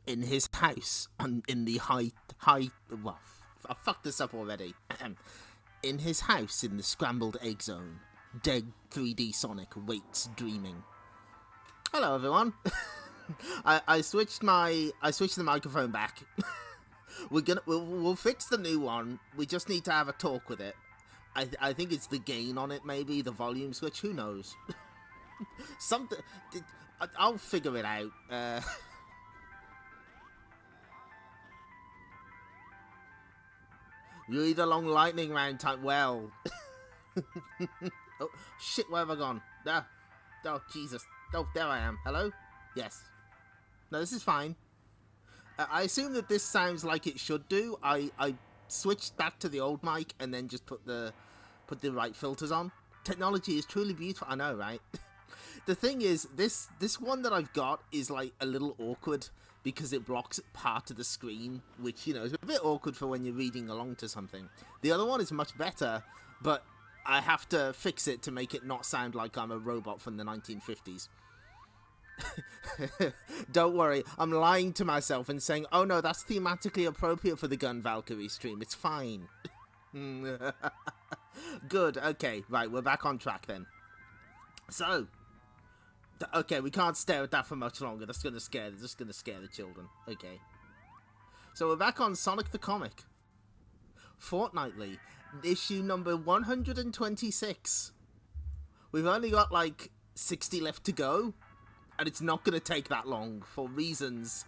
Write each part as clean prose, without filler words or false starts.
In his house, in the well, I fucked this up already. In his house in the scrambled egg zone, dead 3D Sonic waits dreaming. Hello everyone. I switched the microphone back. We'll fix the new one. We just need to have a talk with it. I think it's the gain on it, maybe the volume switch. Who knows? Something. I'll figure it out. Read a long lightning round time. Well. Oh shit! Where have I gone? Ah, oh Jesus! Oh, there I am. Hello? Yes. No, this is fine. I assume that this sounds like it should do. I switched back to the old mic and then just put the right filters on. Technology is truly beautiful. I know, right? The thing is, this one that I've got is like a little awkward because it blocks part of the screen, which, you know, is a bit awkward for when you're reading along to something. The other one is much better, but I have to fix it to make it not sound like I'm a robot from the 1950s. Don't worry, I'm lying to myself and saying, oh no, that's thematically appropriate for the Gun Valkyrie stream. It's fine. Good, okay, right, we're back on track then. So, okay, we can't stare at that for much longer. That's gonna scare the children. Okay. So we're back on Sonic the Comic. Fortnightly, issue number 126. We've only got like 60 left to go, and it's not gonna take that long for reasons.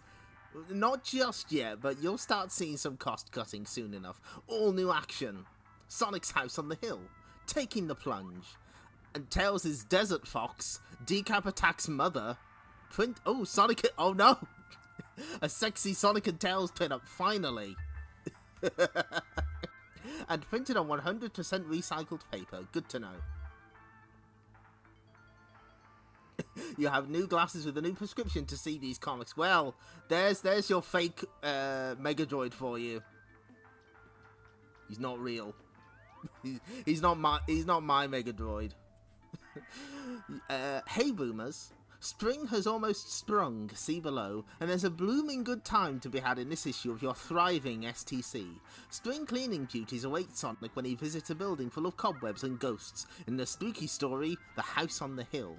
Not just yet, but you'll start seeing some cost cutting soon enough. All new action. Sonic's house on the hill, taking the plunge. And Tails' Desert Fox, Decap Attack's mother, Sonic, oh no! A sexy Sonic and Tails turn up, finally! And printed on 100% recycled paper, good to know. You have new glasses with a new prescription to see these comics. Well, there's your fake Mega Droid for you. He's not real. He's not my Mega Droid. Hey boomers, spring has almost sprung, see below, and there's a blooming good time to be had in this issue of your thriving STC. Spring cleaning duties await Sonic when he visits a building full of cobwebs and ghosts in the spooky story, The House on the Hill.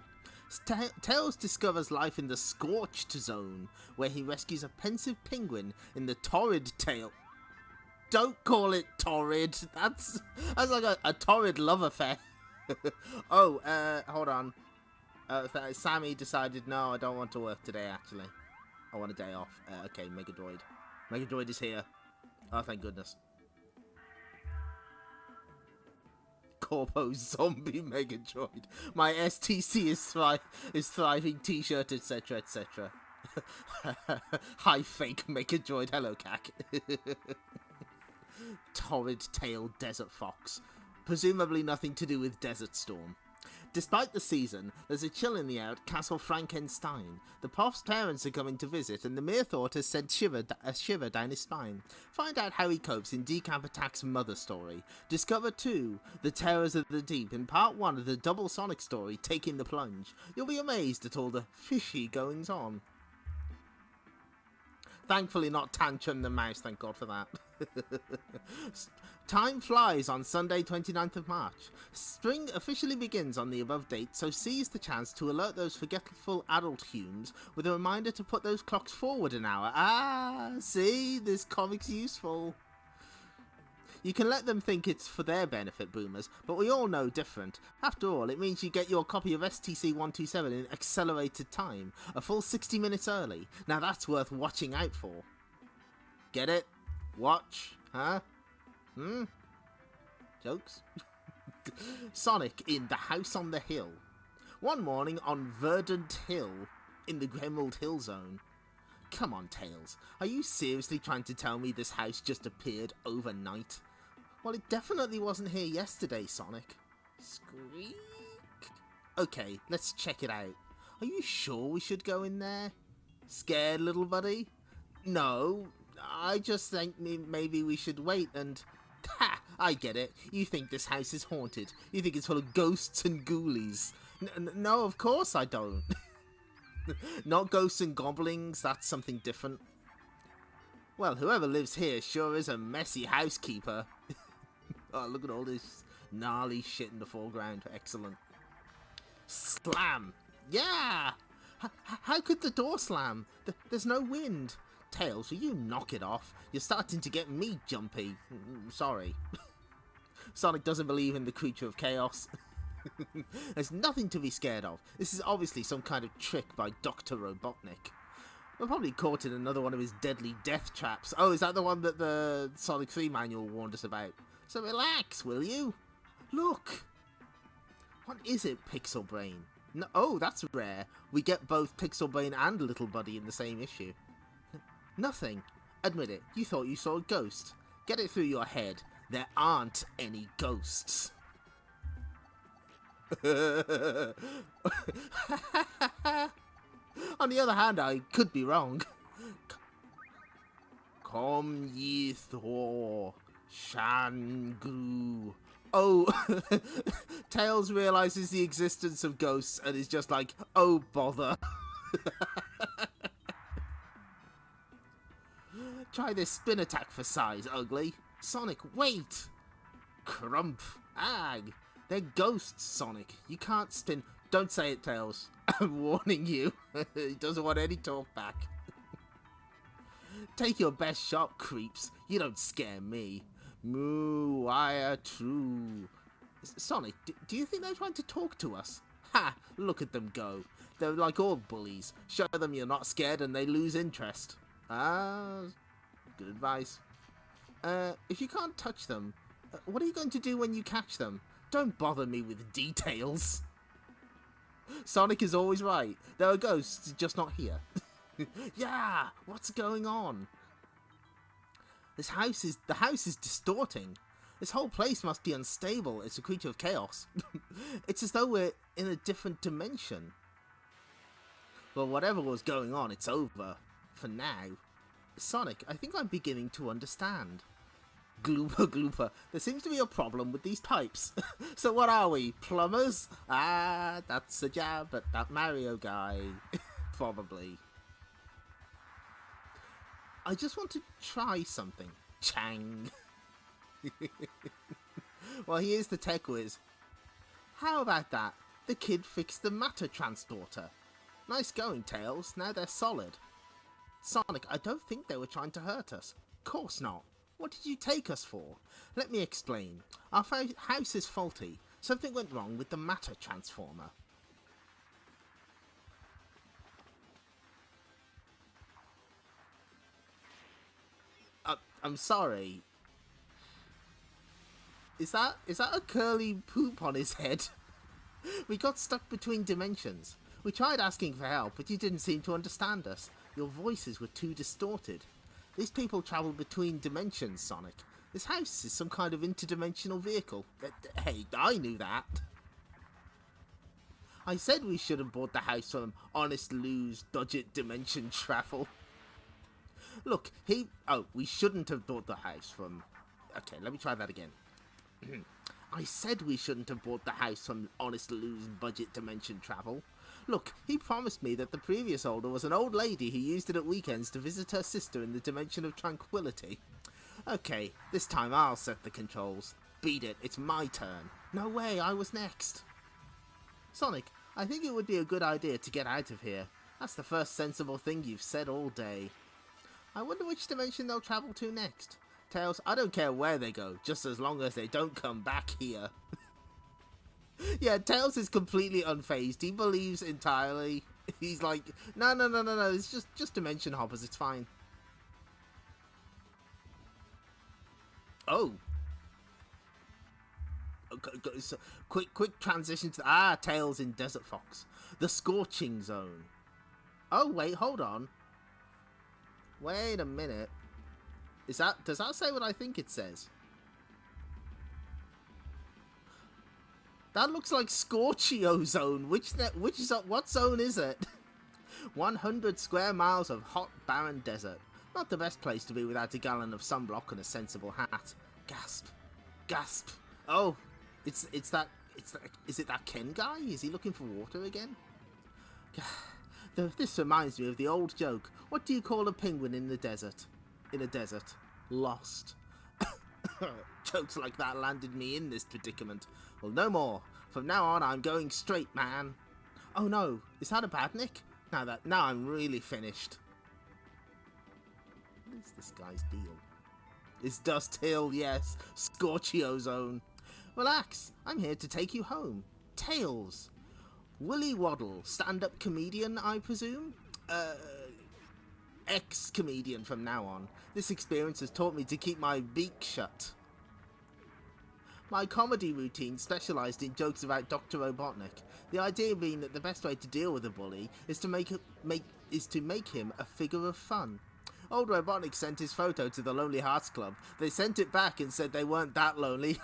Tails discovers life in the Scorched Zone, where he rescues a pensive penguin in the Torrid Tale. Don't call it torrid. That's like a torrid love affair. Oh, hold on. Sammy decided, no, I don't want to work today, actually. I want a day off. Okay, Mega Droid. Mega Droid is here. Oh, thank goodness. Corpo Zombie Mega Droid. My STC is thriving t-shirt, etc, etc. Hi, fake Mega Droid. Hello, Cac. Torrid Tail Desert Fox. Presumably nothing to do with Desert Storm. Despite the season, there's a chill in the air at Castle Frankenstein. The Puff's parents are coming to visit, and the mere thought has sent a shiver down his spine. Find out how he copes in Decap Attack's mother story. Discover, too, the terrors of the deep in part 1 of the double Sonic story, Taking the Plunge. You'll be amazed at all the fishy goings-on. Thankfully not Tantrum the Mouse, thank God for that. Time flies on Sunday 29th of March. Spring officially begins on the above date, so seize the chance to alert those forgetful adult humans with a reminder to put those clocks forward an hour. Ah, see, this comic's useful. You can let them think it's for their benefit, boomers, but we all know different. After all, it means you get your copy of STC-127 in accelerated time, a full 60 minutes early. Now that's worth watching out for. Get it? Watch? Huh? Jokes? Sonic in The House on the Hill. One morning on Verdant Hill, in the Emerald Hill Zone. Come on, Tails. Are you seriously trying to tell me this house just appeared overnight? Well, it definitely wasn't here yesterday, Sonic. Squeak. Okay, let's check it out. Are you sure we should go in there? Scared, little buddy? No, I just think maybe we should wait and... Ha! I get it. You think this house is haunted. You think it's full of ghosts and ghoulies. No, of course I don't. Not ghosts and goblins, that's something different. Well, whoever lives here sure is a messy housekeeper. Oh, look at all this gnarly shit in the foreground. Excellent. Slam! Yeah! How could the door slam? There's no wind. Tails, will you knock it off? You're starting to get me jumpy. Sorry. Sonic doesn't believe in the creature of chaos. There's nothing to be scared of. This is obviously some kind of trick by Dr. Robotnik. We're probably caught in another one of his deadly death traps. Oh, is that the one that the Sonic 3 manual warned us about? So relax, will you? Look! What is it, Pixel Brain? No, oh, that's rare. We get both Pixel Brain and Little Buddy in the same issue. Nothing. Admit it, you thought you saw a ghost. Get it through your head. There aren't any ghosts. On the other hand, I could be wrong. Come ye Thor, Shangru. Oh, Tails realizes the existence of ghosts and is just like, oh bother. Try this spin attack for size, ugly. Sonic, wait! Crump. Ag. They're ghosts, Sonic. You can't spin. Don't say it, Tails. I'm warning you. He doesn't want any talk back. Take your best shot, creeps. You don't scare me. Moo, wire true. Sonic, do you think they're trying to talk to us? Ha! Look at them go. They're like all bullies. Show them you're not scared and they lose interest. Ah, good advice. If you can't touch them, what are you going to do when you catch them? Don't bother me with details. Sonic is always right. There are ghosts, just not here. Yeah, what's going on? The house is distorting. This whole place must be unstable. It's a creature of chaos. It's as though we're in a different dimension. Well, whatever was going on, it's over. For now. Sonic, I think I'm beginning to understand. Glooper, glooper. There seems to be a problem with these pipes. So what are we? Plumbers? Ah, that's a jab at that Mario guy. Probably. I just want to try something. Chang. Well, here's the tech whiz. How about that? The kid fixed the matter transporter. Nice going, Tails. Now they're solid. Sonic, I don't think they were trying to hurt us. Course not. What did you take us for? Let me explain. Our house is faulty. Something went wrong with the matter transformer. I'm sorry. Is that a curly poop on his head? We got stuck between dimensions. We tried asking for help, but you didn't seem to understand us. Your voices were too distorted. These people travel between dimensions, Sonic. This house is some kind of interdimensional vehicle. Hey, I knew that. I said we should have bought the house from Honest Lou's Budget Dimension Travel. Look, we shouldn't have bought the house from... Okay, let me try that again. I said we shouldn't have bought the house from Honest Lou's Budget Dimension Travel. Look, he promised me that the previous owner was an old lady who used it at weekends to visit her sister in the Dimension of Tranquility. Okay, this time I'll set the controls. Beat it, it's my turn. No way, I was next. Sonic, I think it would be a good idea to get out of here. That's the first sensible thing you've said all day. I wonder which dimension they'll travel to next. Tails, I don't care where they go, just as long as they don't come back here. Yeah, Tails is completely unfazed. He believes entirely. He's like, no, it's just dimension hoppers, it's fine. Oh. Okay, so quick transition to... Tails in Desert Fox. The Scorching Zone. Oh, wait, hold on. Wait a minute. Does that say what I think it says? That looks like Scorchio Zone. What zone is it? 100 square miles of hot, barren desert. Not the best place to be without a gallon of sunblock and a sensible hat. Gasp. Gasp. Oh, is it that Ken guy? Is he looking for water again? This reminds me of the old joke. What do you call a penguin in the desert? in a desert, lost. Jokes like that landed me in this predicament. Well, no more. From now on, I'm going straight, man. Oh no, is that a badnik? Now I'm really finished. What is this guy's deal? It's Dust Hill, yes. Scorchio Zone. Relax, I'm here to take you home. Tails. Willy Waddle, stand-up comedian, I presume? Ex-comedian from now on. This experience has taught me to keep my beak shut. My comedy routine specialised in jokes about Dr. Robotnik. The idea being that the best way to deal with a bully is to make him a figure of fun. Old Robotnik sent his photo to the Lonely Hearts Club. They sent it back and said they weren't that lonely.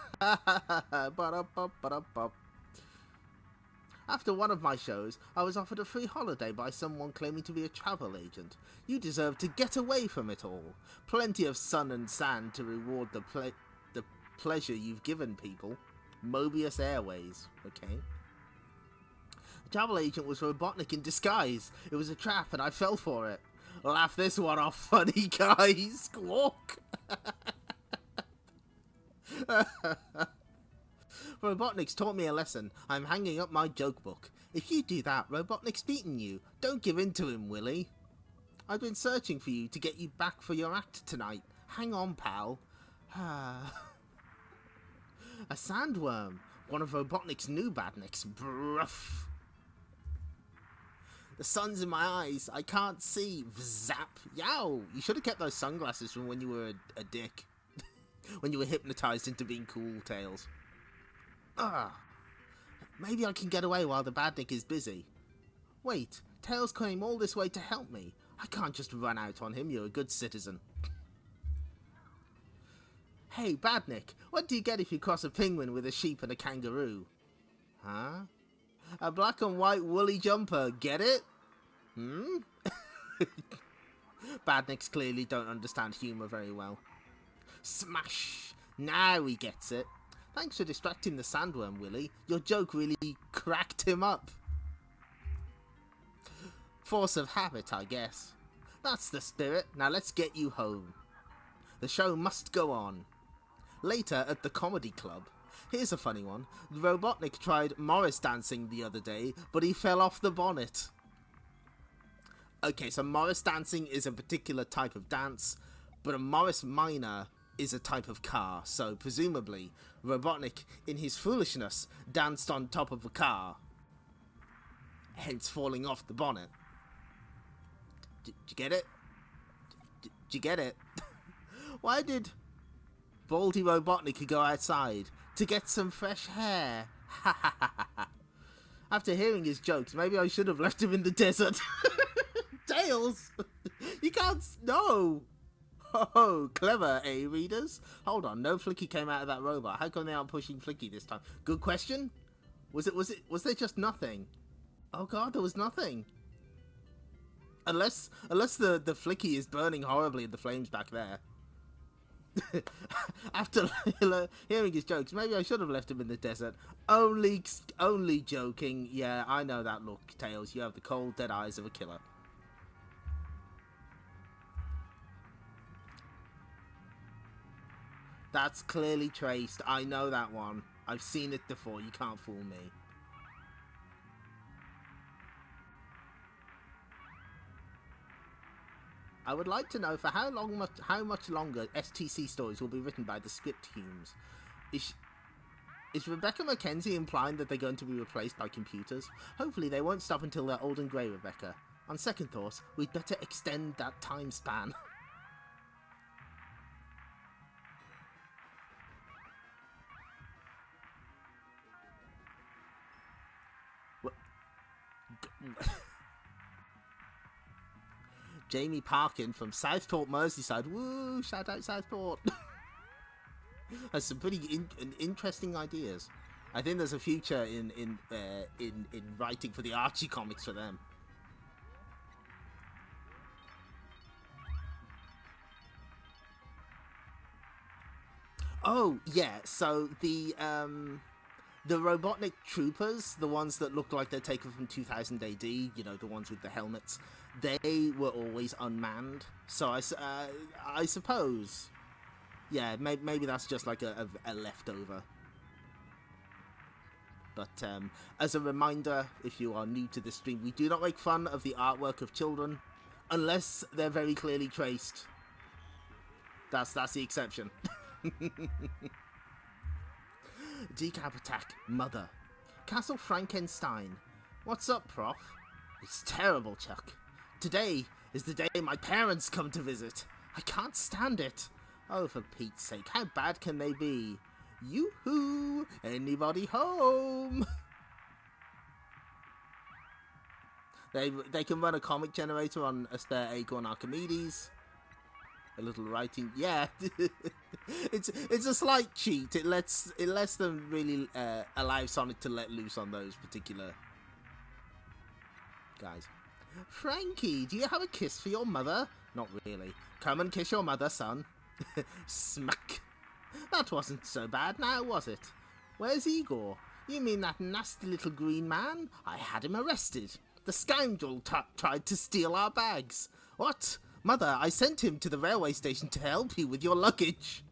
After one of my shows, I was offered a free holiday by someone claiming to be a travel agent. You deserve to get away from it all. Plenty of sun and sand to reward the pleasure you've given people. Mobius Airways, okay? The travel agent was Robotnik in disguise. It was a trap and I fell for it. Laugh this one off, funny guys. Squawk. Robotnik's taught me a lesson. I'm hanging up my joke book. If you do that, Robotnik's beaten you. Don't give in to him, Willy. I've been searching for you to get you back for your act tonight. Hang on, pal. A sandworm. One of Robotnik's new badniks. Bruff. The sun's in my eyes. I can't see. Zap. Yow. You should have kept those sunglasses from when you were a dick. When you were hypnotized into being cool, Tails. Maybe I can get away while the badnik is busy. Wait. Tails came all this way to help me. I can't just run out on him. You're a good citizen. Hey, badnik. What do you get if you cross a penguin with a sheep and a kangaroo? Huh? A black and white woolly jumper, get it? Badniks clearly don't understand humour very well. Smash! Now he gets it. Thanks for distracting the sandworm, Willy. Your joke really cracked him up. Force of habit, I guess. That's the spirit. Now let's get you home. The show must go on. Later at the comedy club. Here's a funny one. Robotnik tried Morris dancing the other day, but he fell off the bonnet. Okay, so Morris dancing is a particular type of dance, but a Morris Minor is a type of car, so presumably Robotnik, in his foolishness, danced on top of a car, hence falling off the bonnet. Did you get it? Did you get it? Why did Baldy Robotnik go outside? To get some fresh hair. After hearing his jokes, maybe I should have left him in the desert. Tails! You can't... No! Oh, clever, eh, readers? Hold on, no Flicky came out of that robot. How come they aren't pushing Flicky this time? Good question? Was there just nothing? Oh god, there was nothing. Unless the Flicky is burning horribly in the flames back there. After hearing his jokes, maybe I should have left him in the desert. Only joking. Yeah, I know that look, Tails. You have the cold, dead eyes of a killer. That's clearly traced. I know that one. I've seen it before. You can't fool me. I would like to know for how much longer STC stories will be written by the script teams. Is Rebecca Mackenzie implying that they're going to be replaced by computers? Hopefully they won't stop until they're old and grey, Rebecca. On second thoughts, we'd better extend that time span. Jamie Parkin from Southport, Merseyside. Woo! Shout out Southport. Has some pretty interesting ideas. I think there's a future in writing for the Archie comics for them. Oh yeah, so the The Robotnik troopers, the ones that look like they're taken from 2000 AD, you know, the ones with the helmets, they were always unmanned. So I suppose, yeah, maybe that's just like a leftover. But as a reminder, if you are new to this stream, we do not make fun of the artwork of children unless they're very clearly traced. That's the exception. Decap Attack, Mother. Castle Frankenstein. What's up, Prof? It's terrible, Chuck. Today is the day my parents come to visit. I can't stand it. Oh, for Pete's sake, how bad can they be? Yoo-hoo! Anybody home? They can run a comic generator on a spare Acorn Archimedes. A little writing, yeah. it's a slight cheat. It lets them really allow Sonic to let loose on those particular guys. Frankie, do you have a kiss for your mother? Not really. Come and kiss your mother, son. Smack. That wasn't so bad now, was it? Where's Igor? You mean that nasty little green man? I had him arrested. The scoundrel tried to steal our bags. What? Mother, I sent him to the railway station to help you with your luggage.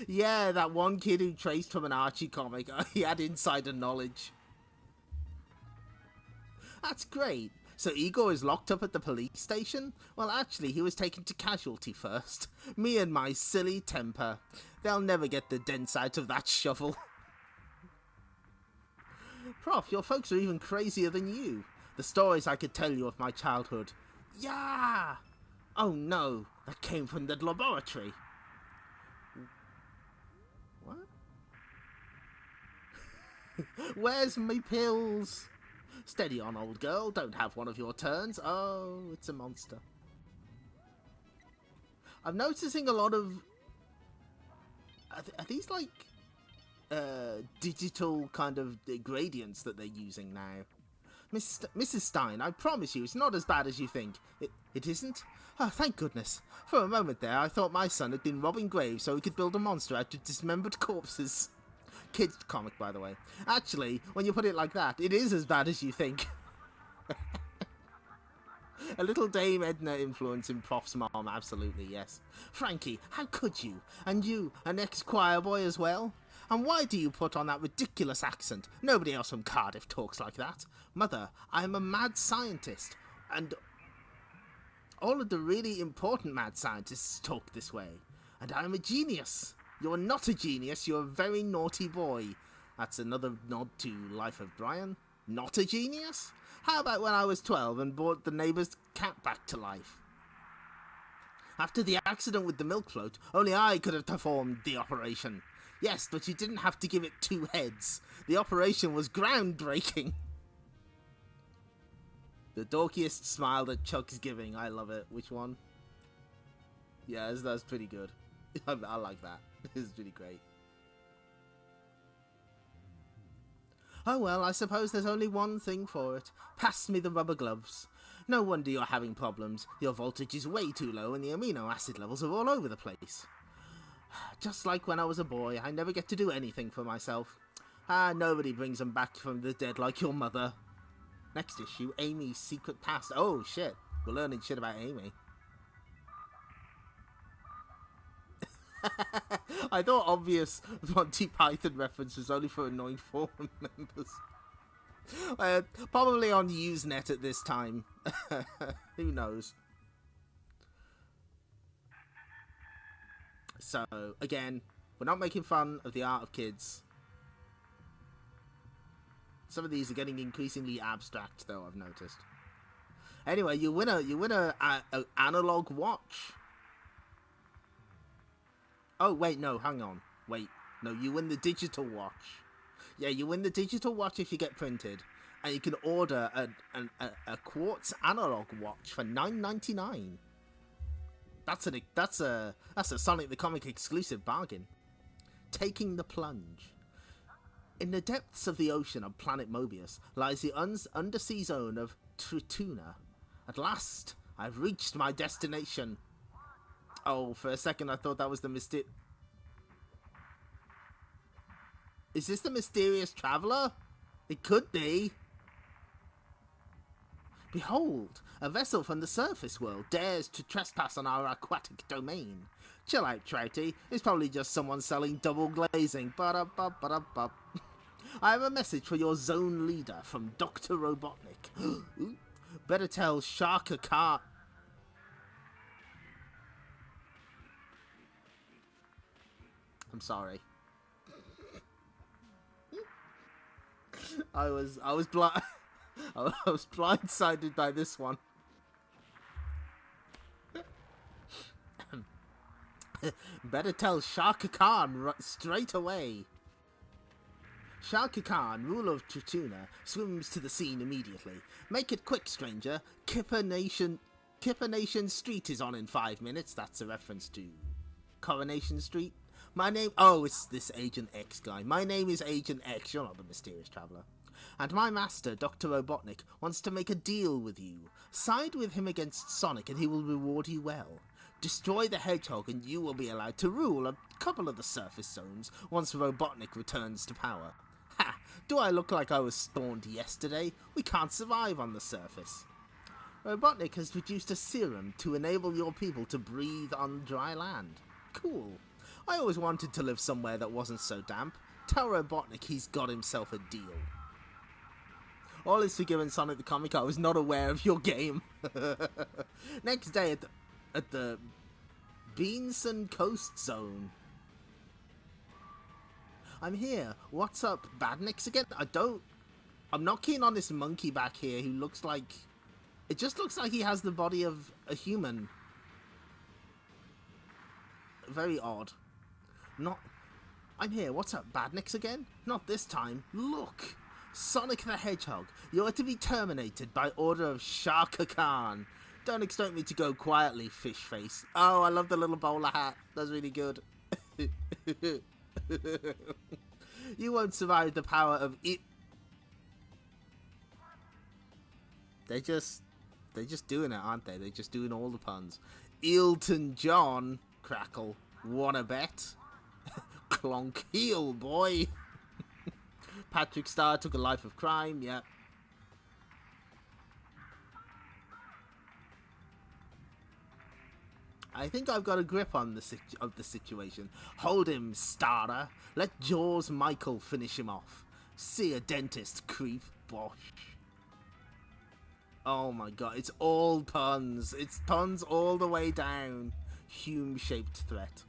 Yeah, that one kid who traced from an Archie comic. He had insider knowledge. That's great. So Igor is locked up at the police station? Well, actually, he was taken to casualty first. Me and my silly temper. They'll never get the dents out of that shovel. Prof, your folks are even crazier than you. The stories I could tell you of my childhood. Yeah! Oh no, that came from the laboratory. What? Where's my pills? Steady on, old girl. Don't have one of your turns. Oh, it's a monster. I'm noticing a lot of... Are these like digital kind of gradients that they're using now? Mrs. Stein, I promise you, it's not as bad as you think. It isn't? Oh, thank goodness. For a moment there, I thought my son had been robbing graves so he could build a monster out of dismembered corpses. Kids comic, by the way. Actually, when you put it like that, it is as bad as you think. A little Dame Edna influence in Prof's mom, absolutely, yes. Frankie, how could you? And you, an ex-choir boy as well? And why do you put on that ridiculous accent? Nobody else from Cardiff talks like that. Mother, I am a mad scientist, and all of the really important mad scientists talk this way. And I am a genius. You're not a genius, you're a very naughty boy. That's another nod to Life of Brian. Not a genius? How about when I was 12 and brought the neighbour's cat back to life? After the accident with the milk float, only I could have performed the operation. Yes, but you didn't have to give it 2 heads. The operation was groundbreaking. The dorkiest smile that Chuck's giving. I love it. Which one? Yeah, that's pretty good. I like that. It's really great. Oh well, I suppose there's only one thing for it. Pass me the rubber gloves. No wonder you're having problems. Your voltage is way too low and the amino acid levels are all over the place. Just like when I was a boy, I never get to do anything for myself. Nobody brings them back from the dead like your mother. Next issue, Amy's secret past. Oh shit, we're learning shit about Amy. I thought obvious Monty Python reference was only for annoying forum members. Probably on Usenet at this time. Who knows? So, again, we're not making fun of the art of kids. Some of these are getting increasingly abstract, though, I've noticed. Anyway, you win a analog watch. Oh, wait, no, hang on. Wait, no, you win the digital watch. Yeah, you win the digital watch if you get printed. And you can order a quartz analog watch for $9.99. That's a Sonic the Comic exclusive bargain. Taking the plunge. In the depths of the ocean of planet Mobius lies the undersea zone of Trituna. At last, I've reached my destination. Oh, for a second I thought that was the mystic. Is this the mysterious traveler? It could be. Behold, a vessel from the surface world dares to trespass on our aquatic domain. Chill out, Trouty. It's probably just someone selling double glazing. Ba-da-ba-ba-da-ba. I have a message for your zone leader from Dr. Robotnik. Better tell Shaka Khan. I'm sorry. I was blind. I was blindsided by this one. Better tell Shaka Khan straight away. Shaka Khan, ruler of Trituna, swims to the scene immediately. Make it quick, stranger. Kipper Nation Street is on in 5 minutes. That's a reference to Coronation Street. My name... Oh, it's this Agent X guy. My name is Agent X. You're not the mysterious traveler. And my master, Dr. Robotnik, wants to make a deal with you. Side with him against Sonic and he will reward you well. Destroy the Hedgehog and you will be allowed to rule a couple of the surface zones once Robotnik returns to power. Ha! Do I look like I was spawned yesterday? We can't survive on the surface. Robotnik has produced a serum to enable your people to breathe on dry land. Cool. I always wanted to live somewhere that wasn't so damp. Tell Robotnik he's got himself a deal. All is forgiven, Sonic the Comic. I was not aware of your game. Next day at the Beanson Coast Zone. I'm here. What's up, Badniks again? I'm not keen on this monkey back here who looks like... It just looks like he has the body of a human. Very odd. I'm here. What's up, Badniks again? Not this time. Look! Sonic the Hedgehog, you are to be terminated by order of Shaka Khan. Don't expect me to go quietly, fish face. Oh, I love the little bowler hat. That's really good. You won't survive the power of it. They're just doing it, aren't they? They're just doing all the puns. Elton John, crackle. Wanna bet? Clonk heel, boy. Patrick Star took a life of crime, yeah. I think I've got a grip on the situation. Hold him, Starter. Let Jaws Michael finish him off. See a dentist, creep. Bosh. Oh my god, it's all puns. It's puns all the way down. Hume-shaped threat.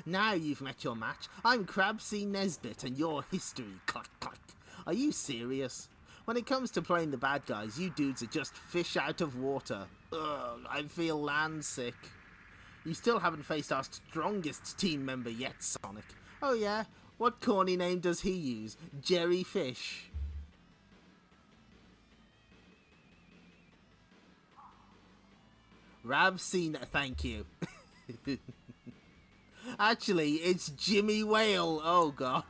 Now you've met your match. I'm Crabsy Nesbit and your history. Clack, clack. Are you serious? When it comes to playing the bad guys, you dudes are just fish out of water. Ugh, I feel land sick. You still haven't faced our strongest team member yet, Sonic. Oh yeah? What corny name does he use? Jerry Fish. Rabsy, thank you. Actually, it's Jimmy Whale. Oh, God.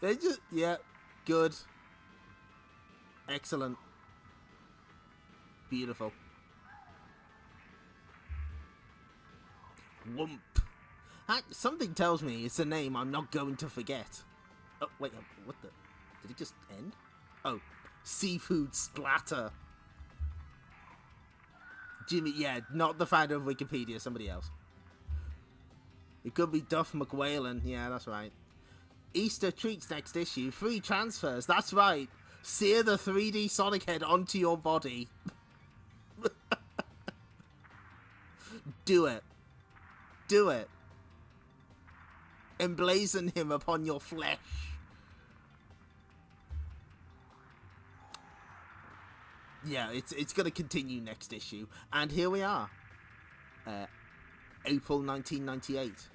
They just... Yeah. Good. Excellent. Beautiful. Whoomp. Something tells me it's a name I'm not going to forget. Oh, wait. What the... Did it just end? Oh. Seafood Splatter. Jimmy, yeah, not the founder of Wikipedia, somebody else. It could be Duff McWhalen, yeah, that's right. Easter treats next issue, free transfers, that's right. Sear the 3D Sonic head onto your body. Do it. Do it. Emblazon him upon your flesh. Yeah, it's going to continue next issue. And here we are. April 1998.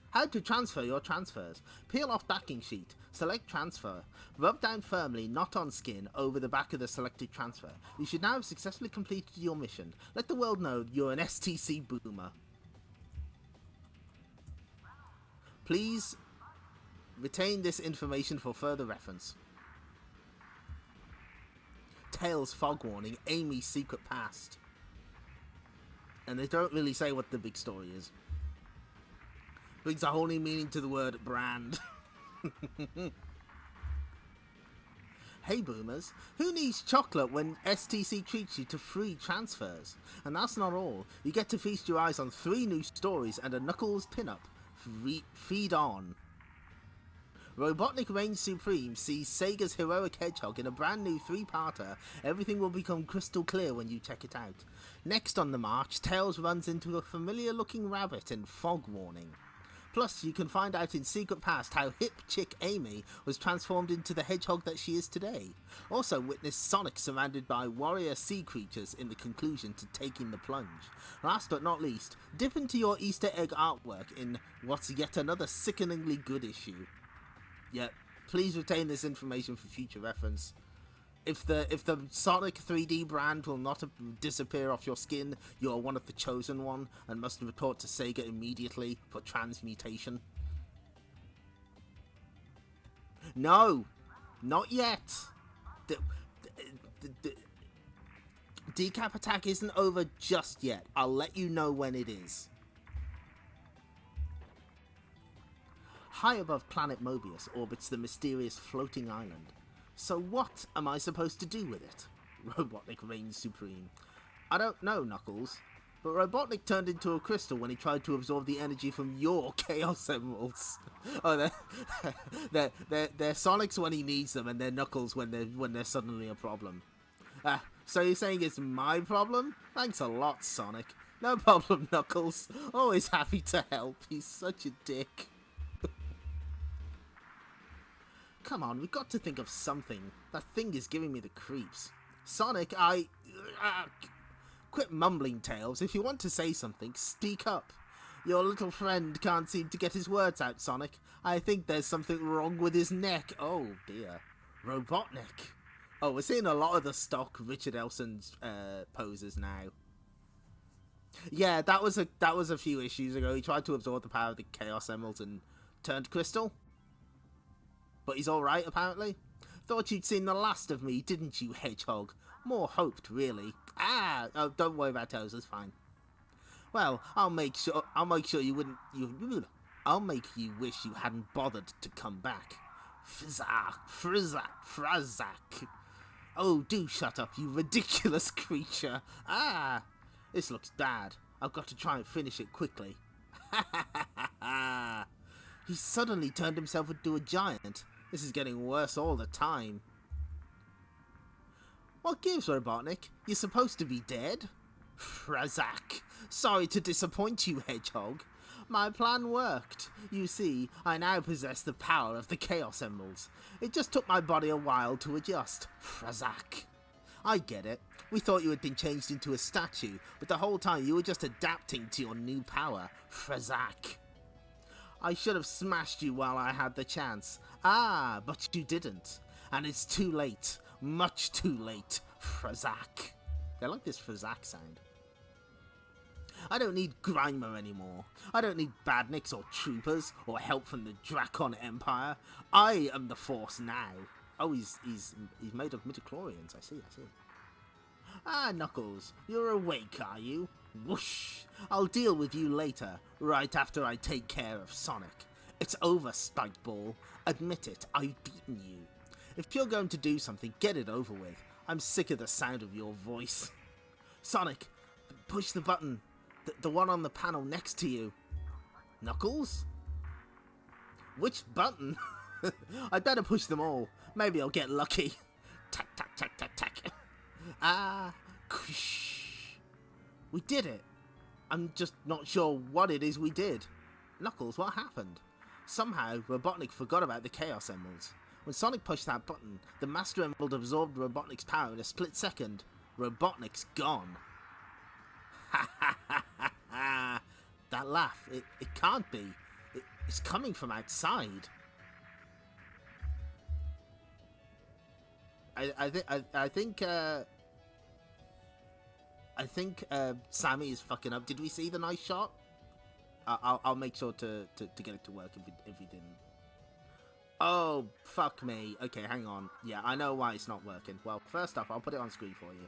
How to transfer your transfers. Peel off backing sheet. Select transfer. Rub down firmly, not on skin, over the back of the selected transfer. You should now have successfully completed your mission. Let the world know you're an STC boomer. Please retain this information for further reference. Tails fog warning, Amy's secret past. And they don't really say what the big story is. Brings a whole new meaning to the word brand. Hey boomers, who needs chocolate when STC treats you to free transfers? And that's not all. You get to feast your eyes on 3 new stories and a Knuckles pinup. Feed on. Robotnik reigns supreme sees Sega's heroic hedgehog in a brand new 3-parter. Everything will become crystal clear when you check it out. Next on the march, Tails runs into a familiar looking rabbit in fog warning. Plus, you can find out in Secret Past how hip chick Amy was transformed into the hedgehog that she is today. Also witness Sonic surrounded by warrior sea creatures in the conclusion to Taking the Plunge. Last but not least, dip into your Easter egg artwork in what's yet another sickeningly good issue. Yep, please retain this information for future reference. If the Sonic 3D brand will not disappear off your skin, you are one of the chosen one and must report to Sega immediately for transmutation. No, not yet. Decap Attack isn't over just yet. I'll let you know when it is. High above planet Mobius orbits the mysterious floating island. So what am I supposed to do with it? Robotnik reigns supreme. I don't know, Knuckles, but Robotnik turned into a crystal when he tried to absorb the energy from your Chaos Emeralds. Oh, they're Sonic's when he needs them, and they're Knuckles when they're suddenly a problem. So you're saying it's my problem? Thanks a lot, Sonic. No problem, Knuckles. Always happy to help. He's such a dick. Come on, we've got to think of something. That thing is giving me the creeps. Sonic, quit mumbling, Tails. If you want to say something, speak up. Your little friend can't seem to get his words out, Sonic. I think there's something wrong with his neck. Oh, dear. Robotnik. Oh, we're seeing a lot of the stock Richard Elson's poses now. Yeah, that was a few issues ago. He tried to absorb the power of the Chaos Emeralds and turned crystal. But he's alright, apparently. Thought you'd seen the last of me, didn't you, Hedgehog? More hoped, really. Oh, don't worry about Tails, it's fine. Well, I'll make sure you wouldn't. I'll make you wish you hadn't bothered to come back. Frazak. Oh, do shut up, you ridiculous creature. This looks bad. I've got to try and finish it quickly. He suddenly turned himself into a giant. This is getting worse all the time. What gives, Robotnik? You're supposed to be dead? Frazak. Sorry to disappoint you, Hedgehog. My plan worked. You see, I now possess the power of the Chaos Emeralds. It just took my body a while to adjust. Frazak. I get it. We thought you had been changed into a statue, but the whole time you were just adapting to your new power. Frazak. I should have smashed you while I had the chance. But you didn't. And it's too late. Much too late. Frazak. I like this Frazak sound. I don't need Grimer anymore. I don't need badniks or troopers or help from the Dracon Empire. I am the Force now. Oh, he's made of midichlorians. I see. Knuckles, you're awake, are you? Whoosh! I'll deal with you later, right after I take care of Sonic. It's over, Spikeball. Admit it, I've beaten you. If you're going to do something, get it over with. I'm sick of the sound of your voice. Sonic, push the button. The one on the panel next to you. Knuckles? Which button? I'd better push them all. Maybe I'll get lucky. Tack, tack, tack, tack, tack. We did it. I'm just not sure what it is we did. Knuckles, what happened? Somehow, Robotnik forgot about the Chaos Emeralds. When Sonic pushed that button, the Master Emerald absorbed Robotnik's power in a split second. Robotnik's gone. Ha ha ha ha ha! That laugh, it can't be. It's coming from outside. I think Sammy is fucking up. Did we see the nice shot? I'll make sure to get it to work if we didn't. Oh, fuck me. Okay, hang on. Yeah, I know why it's not working. Well, first off, I'll put it on screen for you.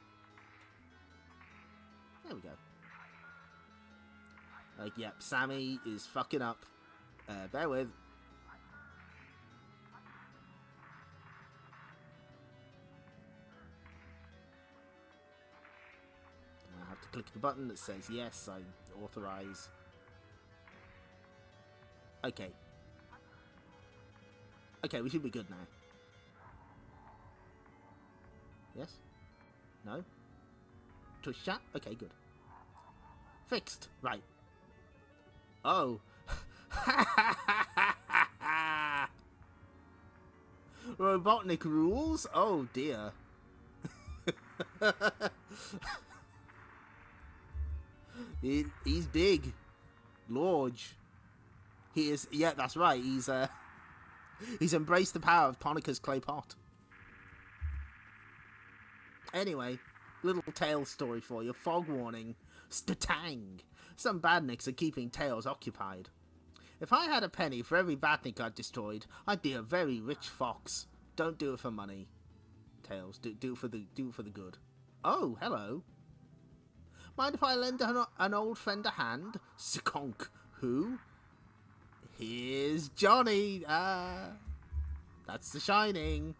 There we go. Yep, Sammy is fucking up. Bear with. I have to click the button that says yes, I authorize. Okay. Okay, we should be good now. Yes? No? Touch chat? Okay, good. Fixed. Right. Oh. Robotnik rules? Oh dear. He's big. Large. He is, yeah, that's right. He's embraced the power of Ponika's clay pot. Anyway, little Tails story for you. Fog warning. Statang. Some badniks are keeping Tails occupied. If I had a penny for every badnik I'd destroyed, I'd be a very rich fox. Don't do it for money, Tails. Do it for the good. Oh, hello. Mind if I lend an old friend a hand? Skonk. Who? Here's Johnny. That's The Shining.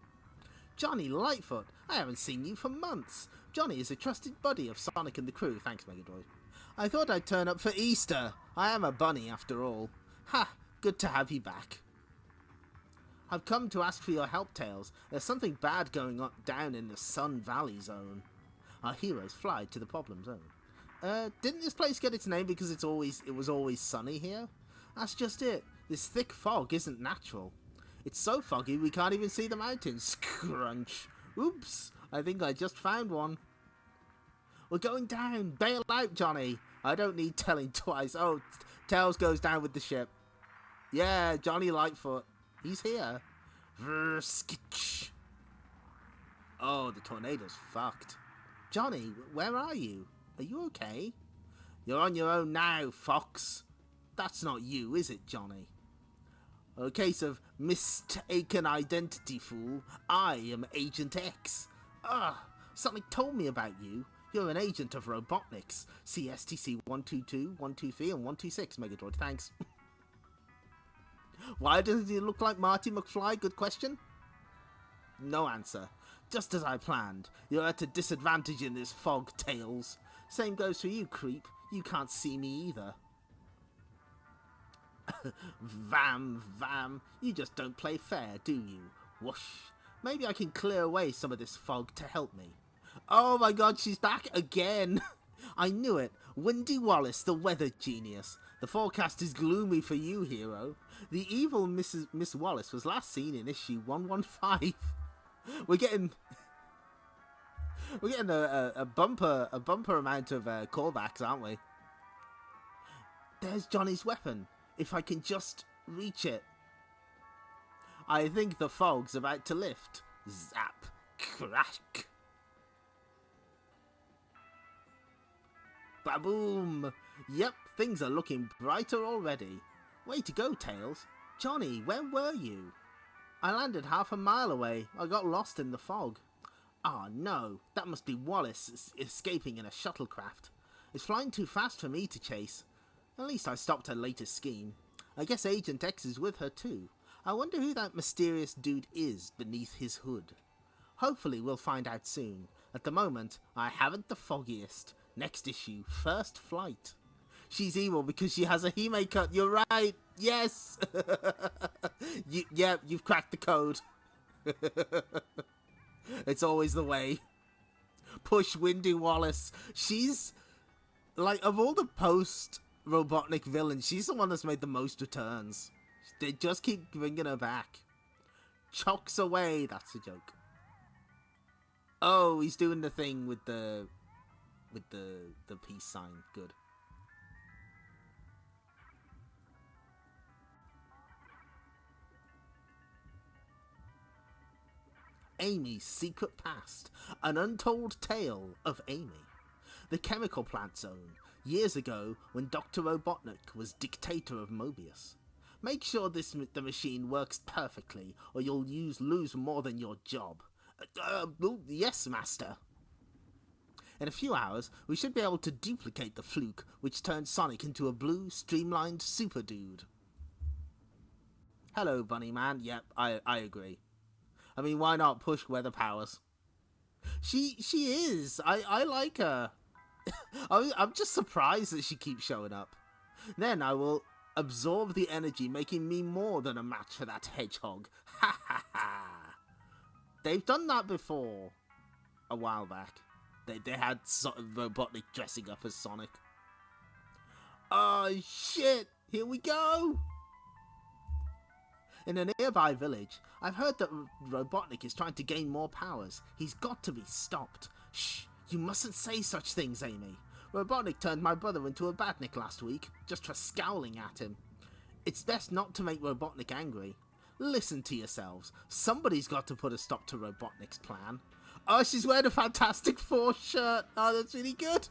Johnny Lightfoot. I haven't seen you for months. Johnny is a trusted buddy of Sonic and the crew. Thanks, Megadroid. I thought I'd turn up for Easter. I am a bunny after all. Ha! Good to have you back. I've come to ask for your help, Tails. There's something bad going on down in the Sun Valley zone. Our heroes fly to the problem zone. Didn't this place get its name because it was always sunny here? That's just it. This thick fog isn't natural. It's so foggy we can't even see the mountains. Crunch. Oops. I think I just found one. We're going down. Bail out, Johnny. I don't need telling twice. Oh, Tails goes down with the ship. Yeah, Johnny Lightfoot. He's here. Vrskitch. Oh, the tornado's fucked. Johnny, where are you? Are you okay? You're on your own now, Fox. That's not you, is it, Johnny? A case of mistaken identity, fool. I am Agent X. Something told me about you. You're an agent of Robotnik's. CSTC 122, 123, and 126, Megadroid. Thanks. Why does he look like Marty McFly? Good question. No answer. Just as I planned. You're at a disadvantage in this fog, Tails. Same goes for you, creep. You can't see me either. Vam. You just don't play fair, do you? Whoosh. Maybe I can clear away some of this fog to help me. Oh my god, she's back again! I knew it. Windy Wallace, the weather genius. The forecast is gloomy for you, hero. The evil Miss Wallace was last seen in issue 115. We're getting a bumper amount of callbacks, aren't we? There's Johnny's weapon. If I can just reach it. I think the fog's about to lift. Zap. Crack. Baboom! Yep, things are looking brighter already. Way to go, Tails. Johnny, where were you? I landed half a mile away. I got lost in the fog. Ah, no. That must be Wallace escaping in a shuttlecraft. It's flying too fast for me to chase. At least I stopped her latest scheme. I guess Agent X is with her too. I wonder who that mysterious dude is beneath his hood. Hopefully we'll find out soon. At the moment, I haven't the foggiest. Next issue, First Flight. She's evil because she has a Hime cut. You're right. Yes. You've cracked the code. It's always the way. Push Windy Wallace. She's like, of all the post-Robotnik villains, she's the one that's made the most returns. They just keep bringing her back. Chocks away. That's a joke. Oh, he's doing the thing with the peace sign. Good. Amy's Secret Past. An Untold Tale of Amy. The Chemical Plant Zone. Years ago, when Dr. Robotnik was dictator of Mobius. Make sure the machine works perfectly, or you'll lose more than your job. Yes, Master. In a few hours, we should be able to duplicate the fluke which turned Sonic into a blue, streamlined super dude. Hello, Bunny Man. Yep, I agree. I mean, why not push weather powers? She is. I like her. I'm just surprised that she keeps showing up. Then I will absorb the energy, making me more than a match for that hedgehog. Ha ha ha. They've done that before. A while back. They had Robotnik dressing up as Sonic. Oh shit! Here we go! In a nearby village, I've heard that Robotnik is trying to gain more powers. He's got to be stopped. Shh! You mustn't say such things, Amy. Robotnik turned my brother into a badnik last week, just for scowling at him. It's best not to make Robotnik angry. Listen to yourselves. Somebody's got to put a stop to Robotnik's plan. Oh, she's wearing a Fantastic Four shirt. Oh, that's really good.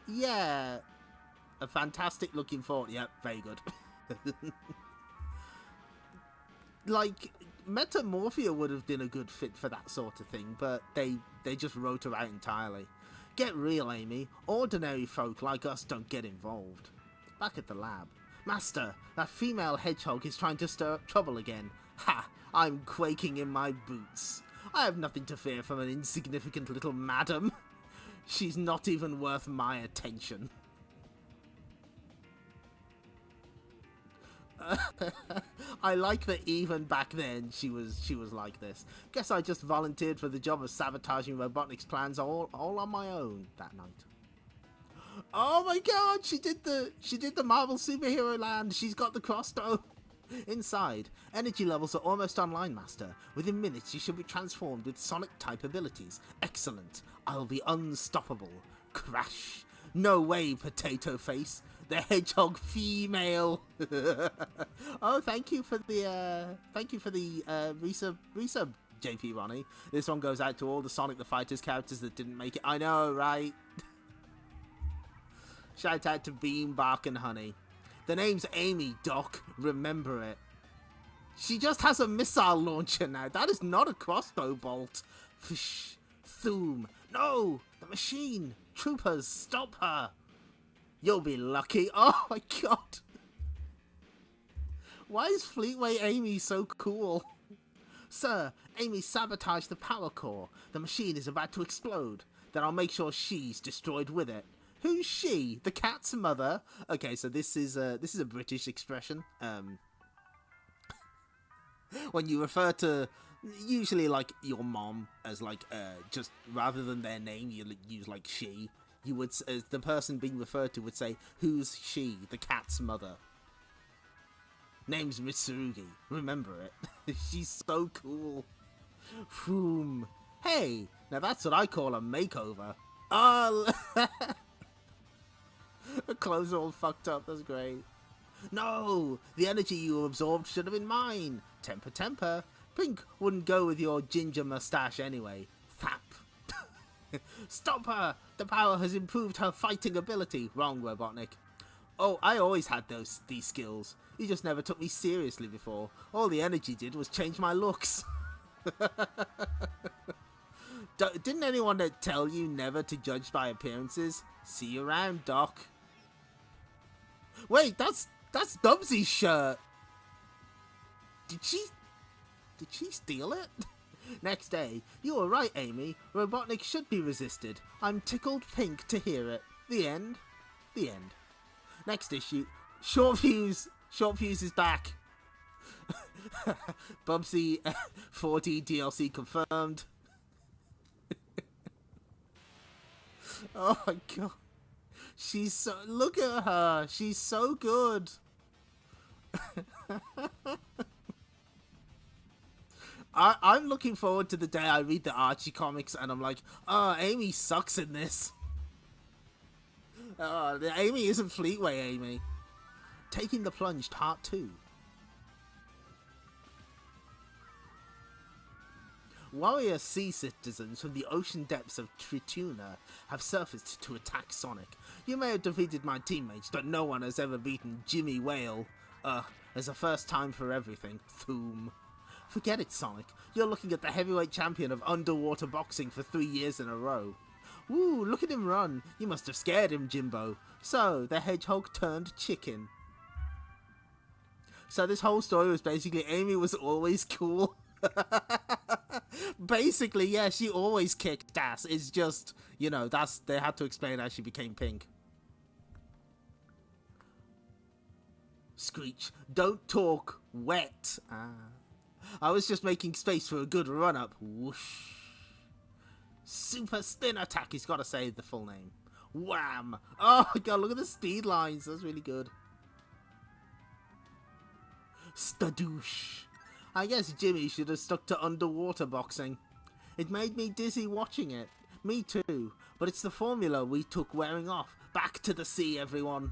Yeah. A fantastic looking Four. Yep, very good. Like, Metamorphia would have been a good fit for that sort of thing, but they just wrote her out entirely. Get real, Amy. Ordinary folk like us don't get involved. Back at the lab. Master, that female hedgehog is trying to stir up trouble again. Ha! I'm quaking in my boots. I have nothing to fear from an insignificant little madam. She's not even worth my attention. I like that even back then she was like this. Guess I just volunteered for the job of sabotaging Robotnik's plans all on my own that night. Oh my god, she did the Marvel Superhero Land. She's got the crossbow. Inside, energy levels are almost online, Master. Within minutes you should be transformed with Sonic-type abilities. Excellent. I'll be unstoppable. Crash. No way, Potato Face. The hedgehog female. Oh, thank you for the resub, JP Ronnie. This one goes out to all the Sonic the Fighters characters that didn't make it. I know, right? Shout out to Beam, Bark, and Honey. The name's Amy, Doc. Remember it. She just has a missile launcher now. That is not a crossbow bolt. Fish. Thoom. No! The machine! Troopers, stop her! You'll be lucky. Oh my god! Why is Fleetway Amy so cool? Sir, Amy sabotaged the power core. The machine is about to explode. Then I'll make sure she's destroyed with it. Who's she? The cat's mother? Okay, so this is a British expression. When you refer to usually like your mom as like just rather than their name, you use like she. You would, as the person being referred to would say, "Who's she?" The cat's mother. Name's Mitsurugi. Remember it. She's so cool. Boom. Hey, now that's what I call a makeover. Oh. Her clothes are all fucked up, that's great. No! The energy you absorbed should have been mine! Temper, temper. Pink wouldn't go with your ginger mustache anyway. Thap. Stop her! The power has improved her fighting ability. Wrong, Robotnik. Oh, I always had these skills. You just never took me seriously before. All the energy did was change my looks. Didn't anyone tell you never to judge by appearances? See you around, Doc. Wait, that's Dubsy's shirt. Did she steal it? Next day, you were right, Amy. Robotnik should be resisted. I'm tickled pink to hear it. The end. The end. Next issue. Short Fuse is back. Bubsy 40 DLC confirmed. Oh my god. She's so... Look at her. She's so good. I'm looking forward to the day I read the Archie comics and I'm like, oh, Amy sucks in this. Oh, Amy isn't Fleetway Amy. Taking the Plunge Part 2. Warrior sea citizens from the ocean depths of Trituna have surfaced to attack Sonic. You may have defeated my teammates, but no one has ever beaten Jimmy Whale. There's a first time for everything. Thoom. Forget it, Sonic. You're looking at the heavyweight champion of underwater boxing for 3 years in a row. Woo, look at him run. You must have scared him, Jimbo. So, the hedgehog turned chicken. So this whole story was basically Amy was always cool. Basically, yeah, she always kicked ass. It's just, you know, they had to explain how she became pink. Screech, don't talk wet. I was just making space for a good run-up. Whoosh. Super spin attack, he's got to say the full name. Wham! Oh my god, look at the speed lines. That's really good. Stadoosh. I guess Jimmy should have stuck to underwater boxing. It made me dizzy watching it. Me too. But it's the formula we took wearing off. Back to the sea, everyone.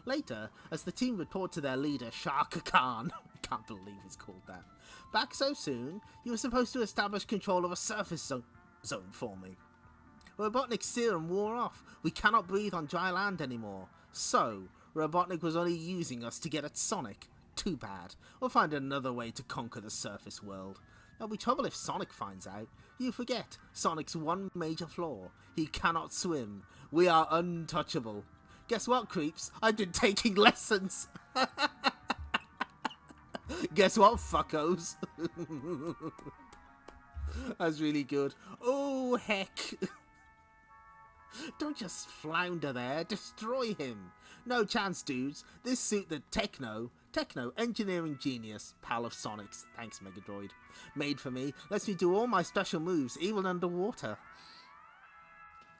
Later, as the team report to their leader, Shaka Khan. Can't believe it's called that. Back so soon? You were supposed to establish control of a surface zone for me. Robotnik's serum wore off. We cannot breathe on dry land anymore. So, Robotnik was only using us to get at Sonic. Too bad. We'll find another way to conquer the surface world. There'll be trouble if Sonic finds out. You forget Sonic's one major flaw. He cannot swim. We are untouchable. Guess what, creeps? I've been taking lessons. Guess what, fuckos? That's really good. Oh, heck. Don't just flounder there. Destroy him. No chance, dudes. This suit that Tekno, engineering genius, pal of Sonic's, thanks Megadroid, made for me, lets me do all my special moves, even underwater.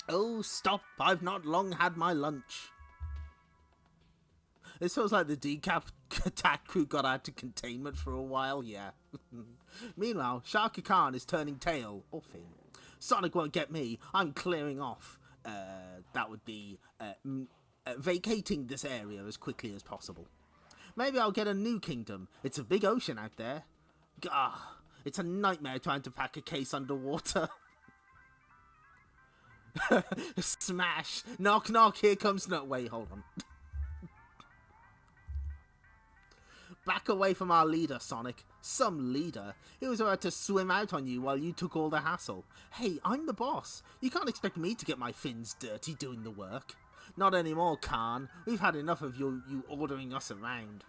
Oh, stop. I've not long had my lunch. This feels like the Decap Attack crew got out to containment for a while, yeah. Meanwhile, Shaka Khan is turning tail, or fin. Sonic won't get me. I'm clearing off. That would be vacating this area as quickly as possible. Maybe I'll get a new kingdom. It's a big ocean out there. Gah, it's a nightmare trying to pack a case underwater. Smash! Knock, knock, here comes no. Wait, hold on. Back away from our leader, Sonic. Some leader. He was about to swim out on you while you took all the hassle. Hey, I'm the boss. You can't expect me to get my fins dirty doing the work. Not anymore, Khan. We've had enough of you ordering us around.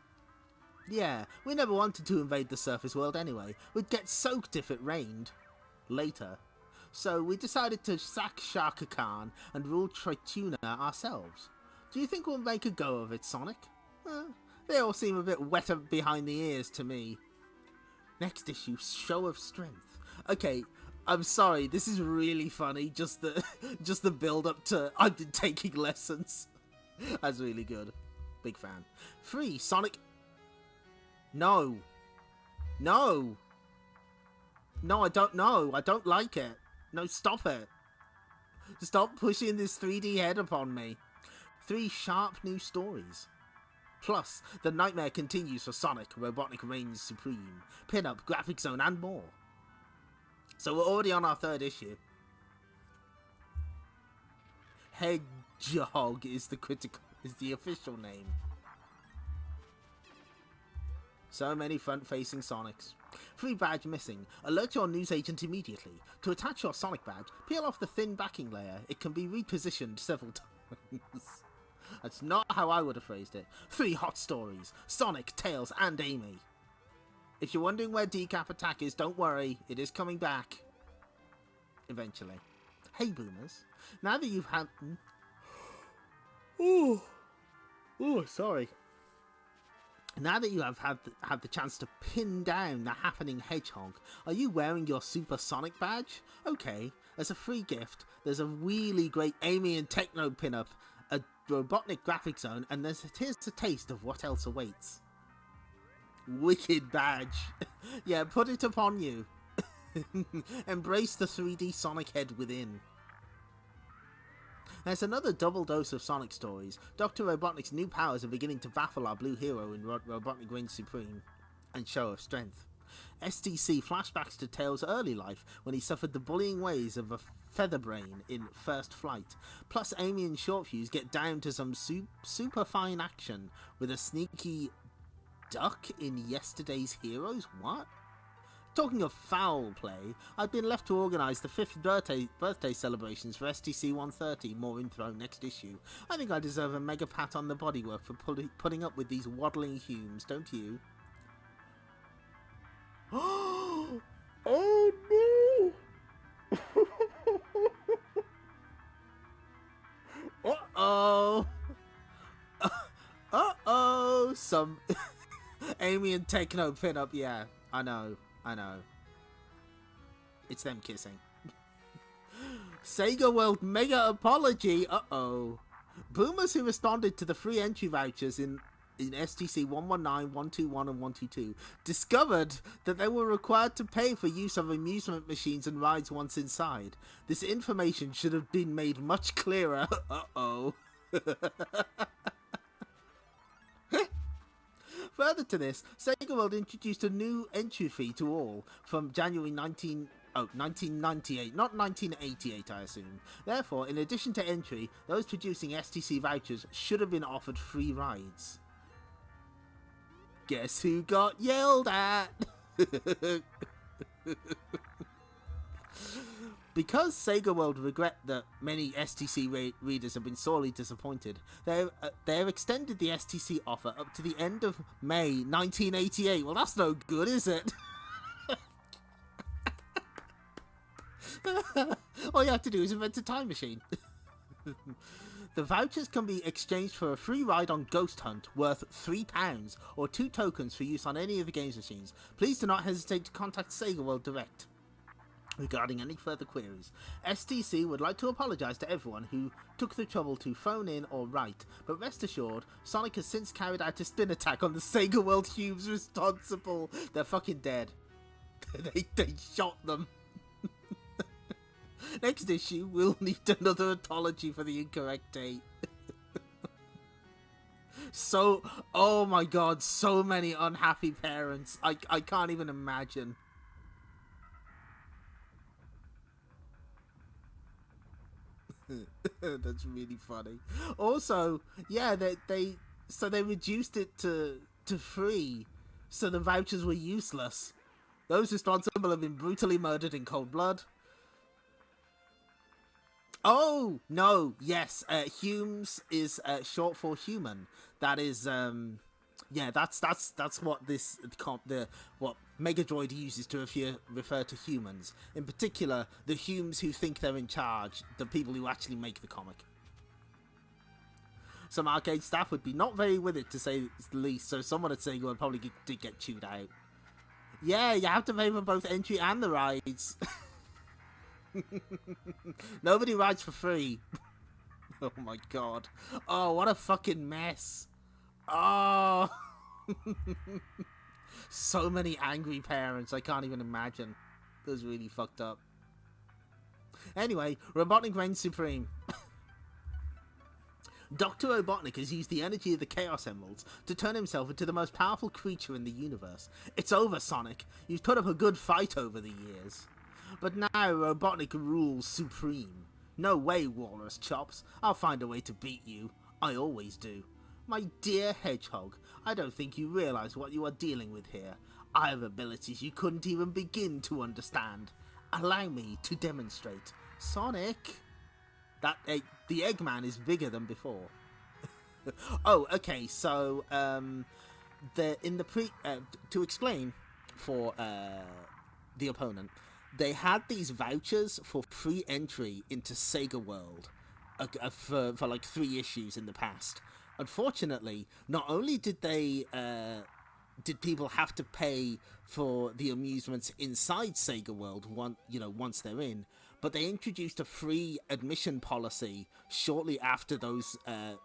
Yeah, we never wanted to invade the surface world anyway. We'd get soaked if it rained. Later. So we decided to sack Shaka Khan and rule Trituna ourselves. Do you think we'll make a go of it, Sonic? They all seem a bit wetter behind the ears to me. Next issue, show of strength. Okay, I'm sorry, this is really funny. Just the build up to I've been taking lessons. That's really good. Big fan. 3, Sonic. No. No. No, I don't know. I don't like it. No, stop it. Stop pushing this 3D head upon me. 3 sharp new stories. Plus, the nightmare continues for Sonic, Robotnik reigns supreme, pin-up, graphic zone, and more. So we're already on our 3rd issue. Hedgehog is the official name. So many front-facing Sonics. 3 badge missing. Alert your news agent immediately. To attach your Sonic badge, peel off the thin backing layer. It can be repositioned several times. That's not how I would have phrased it. 3 hot stories. Sonic, Tails, and Amy. If you're wondering where Decap Attack is, don't worry. It is coming back. Eventually. Hey, boomers. Now that you've had... Oh, sorry. Now that you have had the chance to pin down the happening hedgehog, are you wearing your Super Sonic badge? Okay. As a free gift, there's a really great Amy and Tekno pin-up, a Robotnik graphic zone, and here's a taste of what else awaits. Wicked badge. Yeah, put it upon you. Embrace the 3D Sonic head within. There's another double dose of Sonic stories. Dr. Robotnik's new powers are beginning to baffle our blue hero in Robotnik reigns supreme and show of strength. STC flashbacks to Tails' early life when he suffered the bullying ways of a featherbrain in First Flight. Plus, Amy and Shortfuse get down to some super fine action with a sneaky duck in Yesterday's Heroes? What? Talking of foul play, I've been left to organise the 5th birthday celebrations for STC 130, more info next issue. I think I deserve a mega pat on the bodywork for putting up with these waddling Humes, don't you? Oh no! Uh-oh! Uh-oh! Some Amy and Tekno pin up, yeah. I know. It's them kissing. SegaWorld mega apology. Uh-oh. Boomers who responded to the free entry vouchers in STC 119, 121 and 122 discovered that they were required to pay for use of amusement machines and rides once inside. This information should have been made much clearer. Uh-oh. Further to this, SegaWorld introduced a new entry fee to all from January 1998, not 1988 I assume. Therefore, in addition to entry, those producing STC vouchers should have been offered free rides. Guess who got yelled at? Because SegaWorld regret that many STC readers have been sorely disappointed, they have extended the STC offer up to the end of May 1988. Well, that's no good, is it? All you have to do is invent a time machine. The vouchers can be exchanged for a free ride on Ghost Hunt worth £3 or 2 tokens for use on any of the game's machines. Please do not hesitate to contact SegaWorld direct regarding any further queries. STC would like to apologise to everyone who took the trouble to phone in or write, but rest assured, Sonic has since carried out a spin attack on the SegaWorld Cubes responsible. They're fucking dead. They shot them. Next issue, we'll need another apology for the incorrect date. So, oh my god, so many unhappy parents. I can't even imagine. That's really funny. Also, yeah, they reduced it to free, so the vouchers were useless. Those responsible have been brutally murdered in cold blood. Oh no, yes, Humes is short for human. That is, yeah, that's what what Mega Droid uses to refer to humans. In particular, the Humes who think they're in charge, the people who actually make the comic. Some arcade staff would be not very with it, to say the least, so someone at Sega would probably did get chewed out. Yeah, you have to pay for both entry and the rides. Nobody rides for free. Oh my god. Oh, what a fucking mess. Oh. So many angry parents, I can't even imagine. That was really fucked up. Anyway, Robotnik reigns supreme. Dr. Robotnik has used the energy of the Chaos Emeralds to turn himself into the most powerful creature in the universe. It's over, Sonic. You've put up a good fight over the years. But now Robotnik rules supreme. No way, Walrus Chops. I'll find a way to beat you. I always do. My dear Hedgehog, I don't think you realise what you are dealing with here. I have abilities you couldn't even begin to understand. Allow me to demonstrate. Sonic! The Eggman is bigger than before. Oh, okay, so, to explain for, the opponent, they had these vouchers for free entry into SegaWorld for like 3 issues in the past. Unfortunately, not only did did people have to pay for the amusements inside SegaWorld once they're in, but they introduced a free admission policy shortly after those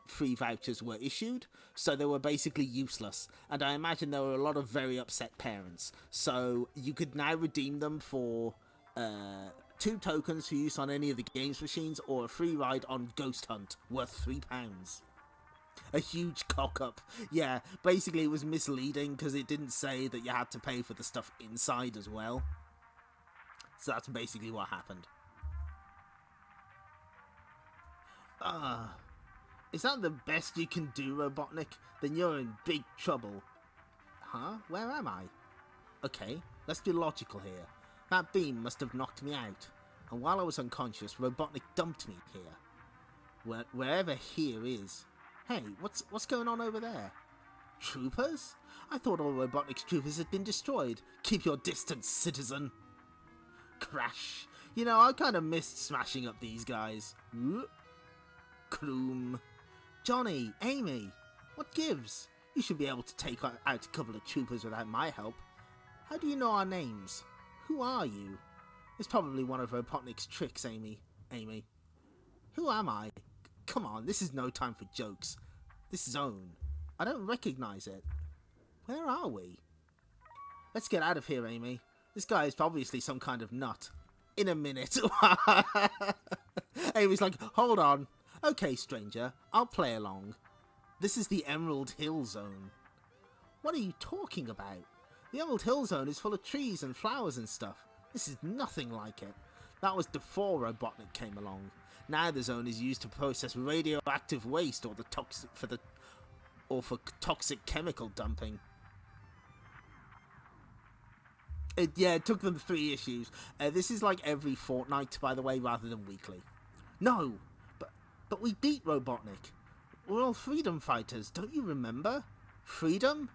free vouchers were issued, so they were basically useless. And I imagine there were a lot of very upset parents. So you could now redeem them for 2 tokens for use on any of the games machines, or a free ride on Ghost Hunt worth £3. A huge cock-up. Yeah, basically it was misleading because it didn't say that you had to pay for the stuff inside as well. So that's basically what happened. Is that the best you can do, Robotnik? Then you're in big trouble. Huh? Where am I? Okay, let's be logical here. That beam must have knocked me out. And while I was unconscious, Robotnik dumped me here. Wherever here is. Hey, what's going on over there? Troopers? I thought all Robotnik's troopers had been destroyed. Keep your distance, citizen. Crash. You know, I kind of missed smashing up these guys. Kroom. Johnny, Amy, what gives? You should be able to take out a couple of troopers without my help. How do you know our names? Who are you? It's probably one of Robotnik's tricks, Amy. Who am I? Come on, this is no time for jokes. This zone. I don't recognize it. Where are we? Let's get out of here, Amy. This guy is obviously some kind of nut. In a minute. Amy's like, hold on. Okay, stranger, I'll play along. This is the Emerald Hill Zone. What are you talking about? The Emerald Hill Zone is full of trees and flowers and stuff. This is nothing like it. That was before Robotnik came along. Now the zone is used to process radioactive waste or for toxic chemical dumping. It took them 3 issues. This is like every fortnight, by the way, rather than weekly. No, but we beat Robotnik. We're all freedom fighters, don't you remember? Freedom?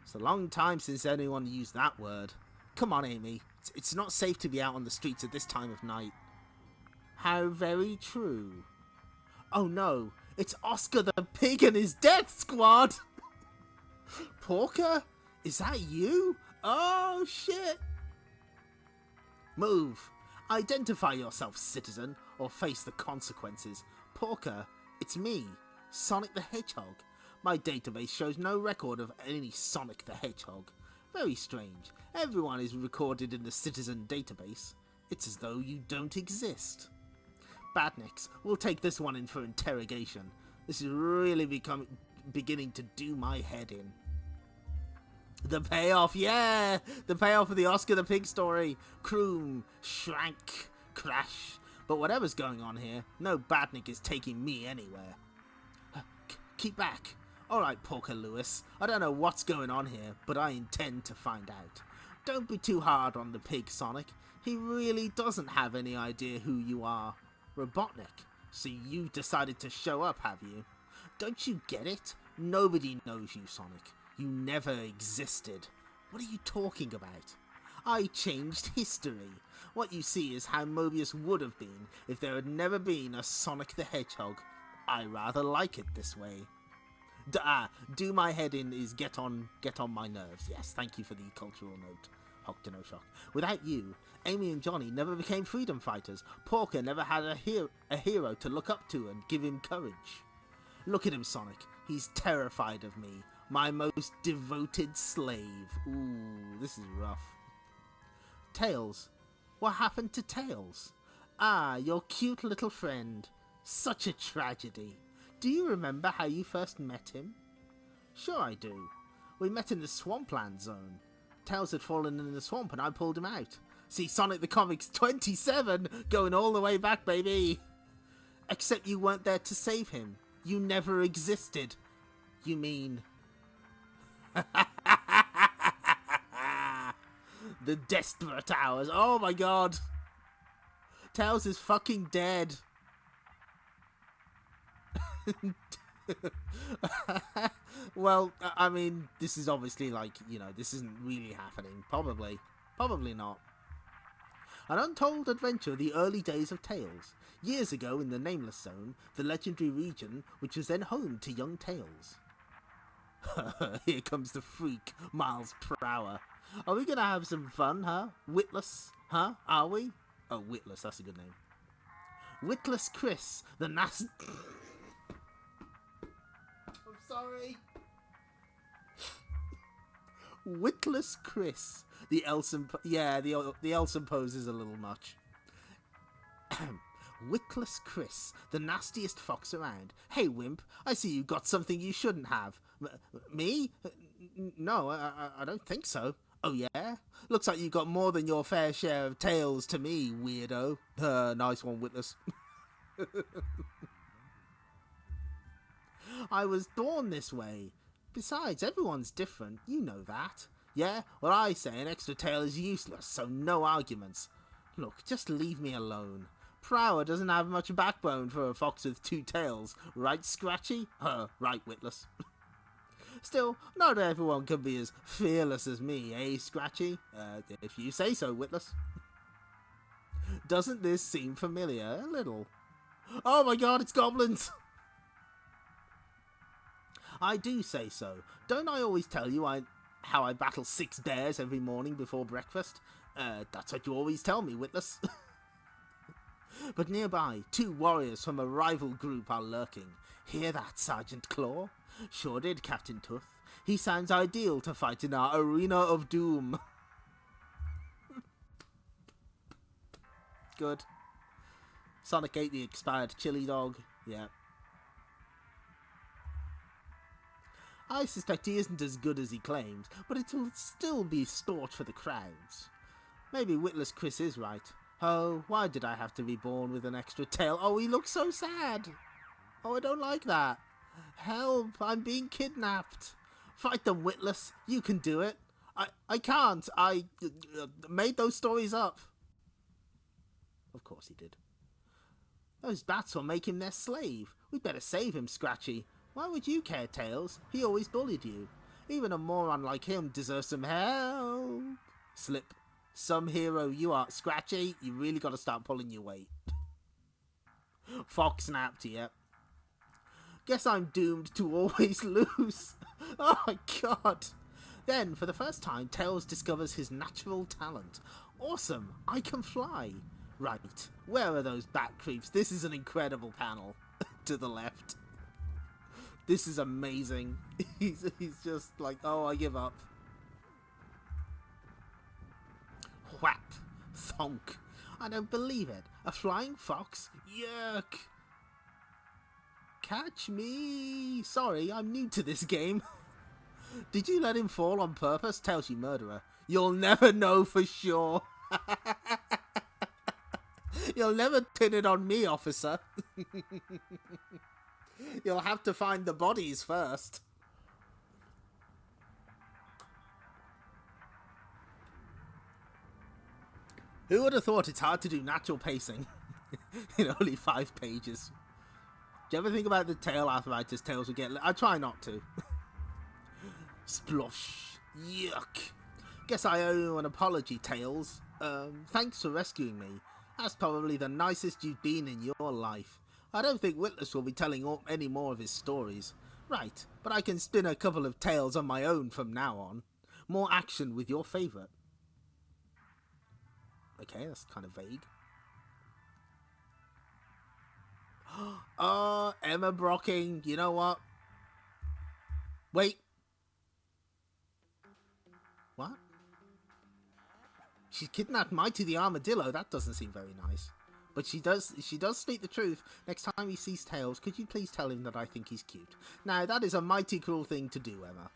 It's a long time since anyone used that word. Come on, Amy. It's not safe to be out on the streets at this time of night. How very true. Oh no, it's Oscar the Pig and his death squad! Porker? Is that you? Oh shit! Move. Identify yourself, citizen, or face the consequences. Porker, it's me, Sonic the Hedgehog. My database shows no record of any Sonic the Hedgehog. Very strange. Everyone is recorded in the citizen database. It's as though you don't exist. Badniks, we'll take this one in for interrogation. This is really beginning to do my head in. The payoff, yeah! The payoff of the Oscar the Pig story. Kroom, Shrank, Crash. But whatever's going on here, no Badnik is taking me anywhere. Keep back. Alright, Porker Lewis. I don't know what's going on here, but I intend to find out. Don't be too hard on the pig, Sonic. He really doesn't have any idea who you are. Robotnik. So you decided to show up, have you? Don't you get it? Nobody knows you, Sonic. You never existed. What are you talking about? I changed history. What you see is how Mobius would have been if there had never been a Sonic the Hedgehog. I rather like it this way. Do my head in is get on my nerves. Yes, thank you for the cultural note. Hock to no shock. Without you, Amy and Johnny never became freedom fighters. Porker never had a hero to look up to and give him courage. Look at him, Sonic. He's terrified of me. My most devoted slave. Ooh, this is rough. Tails. What happened to Tails? Ah, your cute little friend. Such a tragedy. Do you remember how you first met him? Sure I do. We met in the Swampland Zone. Tails had fallen in the swamp and I pulled him out. See Sonic the Comics 27, going all the way back, baby. Except you weren't there to save him. You never existed. You mean... The desperate hours. Oh my god. Tails is fucking dead. Well, I mean, this is obviously like, you know, this isn't really happening. Probably not. An untold adventure of the early days of Tails. Years ago in the Nameless Zone, the legendary region which was then home to young Tails. Here comes the freak, miles per hour. Are we gonna have some fun, huh? Witless, huh? Are we? Oh, Witless, that's a good name. Witless Chris, the I'm sorry. Witless Chris, the Elson... Yeah, the Elson pose is a little much. Witless Chris, the nastiest fox around. Hey, wimp, I see you got something you shouldn't have. Me? No, I don't think so. Oh, yeah? Looks like you got more than your fair share of tails to me, weirdo. Nice one, Witless. I was born this way. Besides, everyone's different. You know that. Yeah? Well, I say an extra tail is useless, so no arguments. Look, just leave me alone. Prower doesn't have much backbone for a fox with 2 tails. Right, Scratchy? Right, Witless. Still, not everyone can be as fearless as me, eh, Scratchy? If you say so, Witless. Doesn't this seem familiar? A little. Oh my god, it's goblins! I do say so. Don't I always tell you how I battle 6 bears every morning before breakfast? That's what you always tell me, Witless. But nearby, 2 warriors from a rival group are lurking. Hear that, Sergeant Claw? Sure did, Captain Tooth. He sounds ideal to fight in our arena of doom. Good. Sonic ate the expired chili dog. Yeah. I suspect he isn't as good as he claims, but it'll still be sport for the crowds. Maybe Witless Chris is right. Oh, why did I have to be born with an extra tail? Oh, he looks so sad. Oh, I don't like that. Help, I'm being kidnapped. Fight them, Witless. You can do it. I can't. I made those stories up. Of course he did. Those bats will make him their slave. We'd better save him, Scratchy. Why would you care, Tails? He always bullied you. Even a moron like him deserves some help. Slip. Some hero you are. Scratchy, you really got to start pulling your weight. Fox snapped, yep. Guess I'm doomed to always lose. Oh my god. Then, for the first time, Tails discovers his natural talent. Awesome, I can fly. Right, where are those bat creeps? This is an incredible panel. To the left. This is amazing. He's just like, oh, I give up. Whap. Thonk. I don't believe it. A flying fox? Yuck. Catch me. Sorry, I'm new to this game. Did you let him fall on purpose? Tells you murderer. You'll never know for sure. You'll never pin it on me, officer. You'll have to find the bodies first. Who would have thought it's hard to do natural pacing in only 5 pages? Do you ever think about the tail arthritis Tails would get? I try not to. Splosh. Yuck. Guess I owe you an apology, Tails. Thanks for rescuing me. That's probably the nicest you've been in your life. I don't think Witless will be telling any more of his stories. Right, but I can spin a couple of tales on my own from now on. More action with your favourite. Okay, that's kind of vague. Oh, Emma Brocking. You know what? Wait. What? She kidnapped Mighty the Armadillo. That doesn't seem very nice. But she does speak the truth. Next time he sees Tails, could you please tell him that I think he's cute? Now, that is a mighty cruel thing to do, Emma.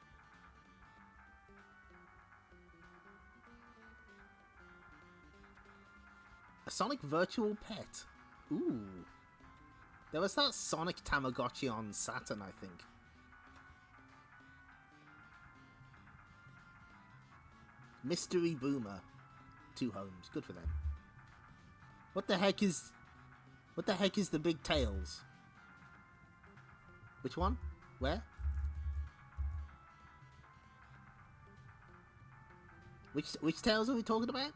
A Sonic virtual pet. Ooh. There was that Sonic Tamagotchi on Saturn, I think. Mystery Boomer. 2 homes. Good for them. What the heck is the big tails? Which one? Where? Which tails are we talking about?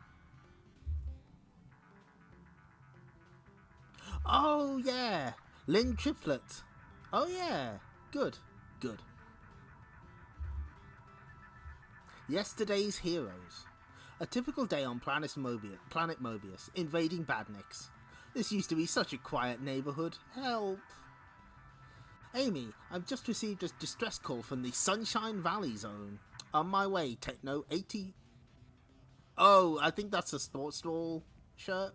Oh yeah, Lynn Triplet. Oh yeah, good, good. Yesterday's heroes. A typical day on Planet Mobius, invading Badniks. This used to be such a quiet neighborhood. Help! Amy, I've just received a distress call from the Sunshine Valley Zone. On my way, Tekno 80... Oh, I think that's a sports stall shirt.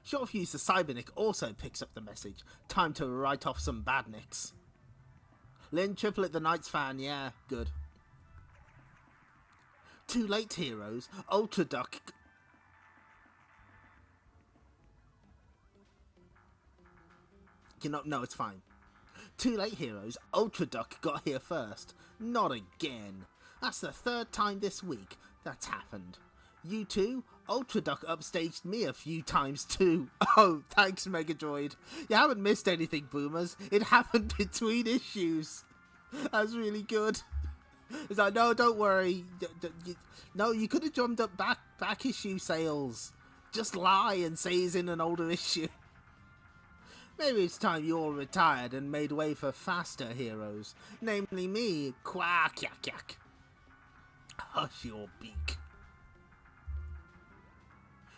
Shortfuse the Cybernik also picks up the message. Time to write off some badniks. Lynn Triplet the Knights fan, yeah, good. Too late, heroes. Ultra Duck. No, it's fine. Too late, heroes. Ultra Duck got here first. Not again. That's the third time this week that's happened. You too? Ultra Duck upstaged me a few times too. Oh, thanks, Megadroid. You haven't missed anything, boomers. It happened between issues. That's really good. It's like, no, don't worry. No, you could have jumped up back issue sales. Just lie and say he's in an older issue. Maybe it's time you all retired and made way for faster heroes. Namely me, Quack Yak Yak. Hush your beak.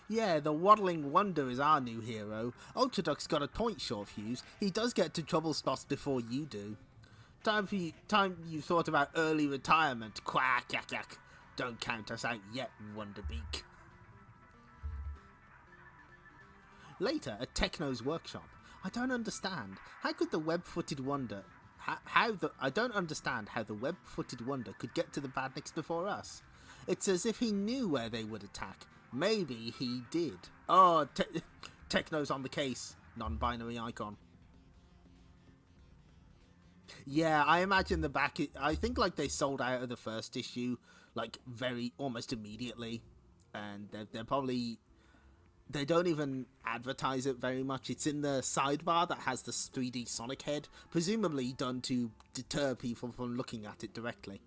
Yeah, the Waddling Wonder is our new hero. Ultra Duck's got a point, Shortfuse. He does get to trouble spots before you do. Time you thought about early retirement, Quack Yak Yak. Don't count us out yet, Wonderbeak. Later, at Tekno's workshop. I don't understand. How could the web-footed wonder... I don't understand how the web-footed wonder could get to the badniks before us. It's as if he knew where they would attack. Maybe he did. Oh, Tekno's on the case. Non-binary icon. Yeah, I imagine the back... I think, like, they sold out of the first issue, like, almost immediately. And they're probably... They don't even advertise it very much. It's in the sidebar that has the 3D Sonic head, presumably done to deter people from looking at it directly.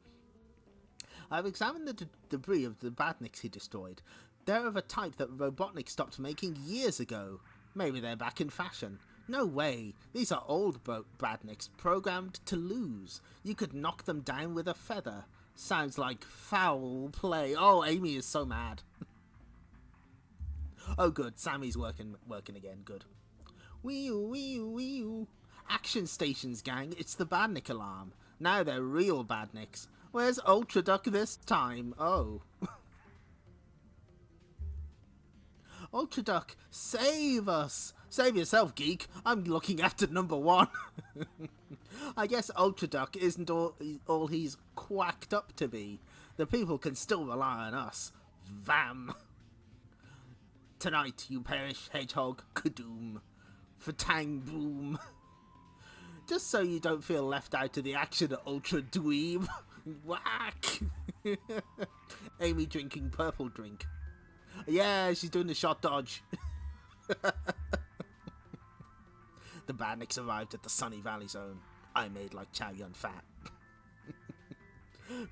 I've examined the debris of the badniks he destroyed. They're of a type that Robotnik stopped making years ago. Maybe they're back in fashion. No way. These are old badniks, programmed to lose. You could knock them down with a feather. Sounds like foul play. Oh, Amy is so mad. Oh, good. Sammy's working again. Good. Wee-oo, wee-oo, wee-oo. Action stations, gang. It's the badnik alarm. Now they're real badniks. Where's Ultra Duck this time? Oh. Ultra Duck, save us! Save yourself, geek. I'm looking after number one. I guess Ultra Duck isn't all he's quacked up to be. The people can still rely on us. Vam! Tonight you perish, hedgehog, kadoom. Fatang boom. Just so you don't feel left out of the action, Ultra Dweeb. Whack! Amy drinking purple drink. Yeah, she's doing the shot dodge. The badniks arrived at the Sunny Valley Zone. I made like Chow Yun Fat.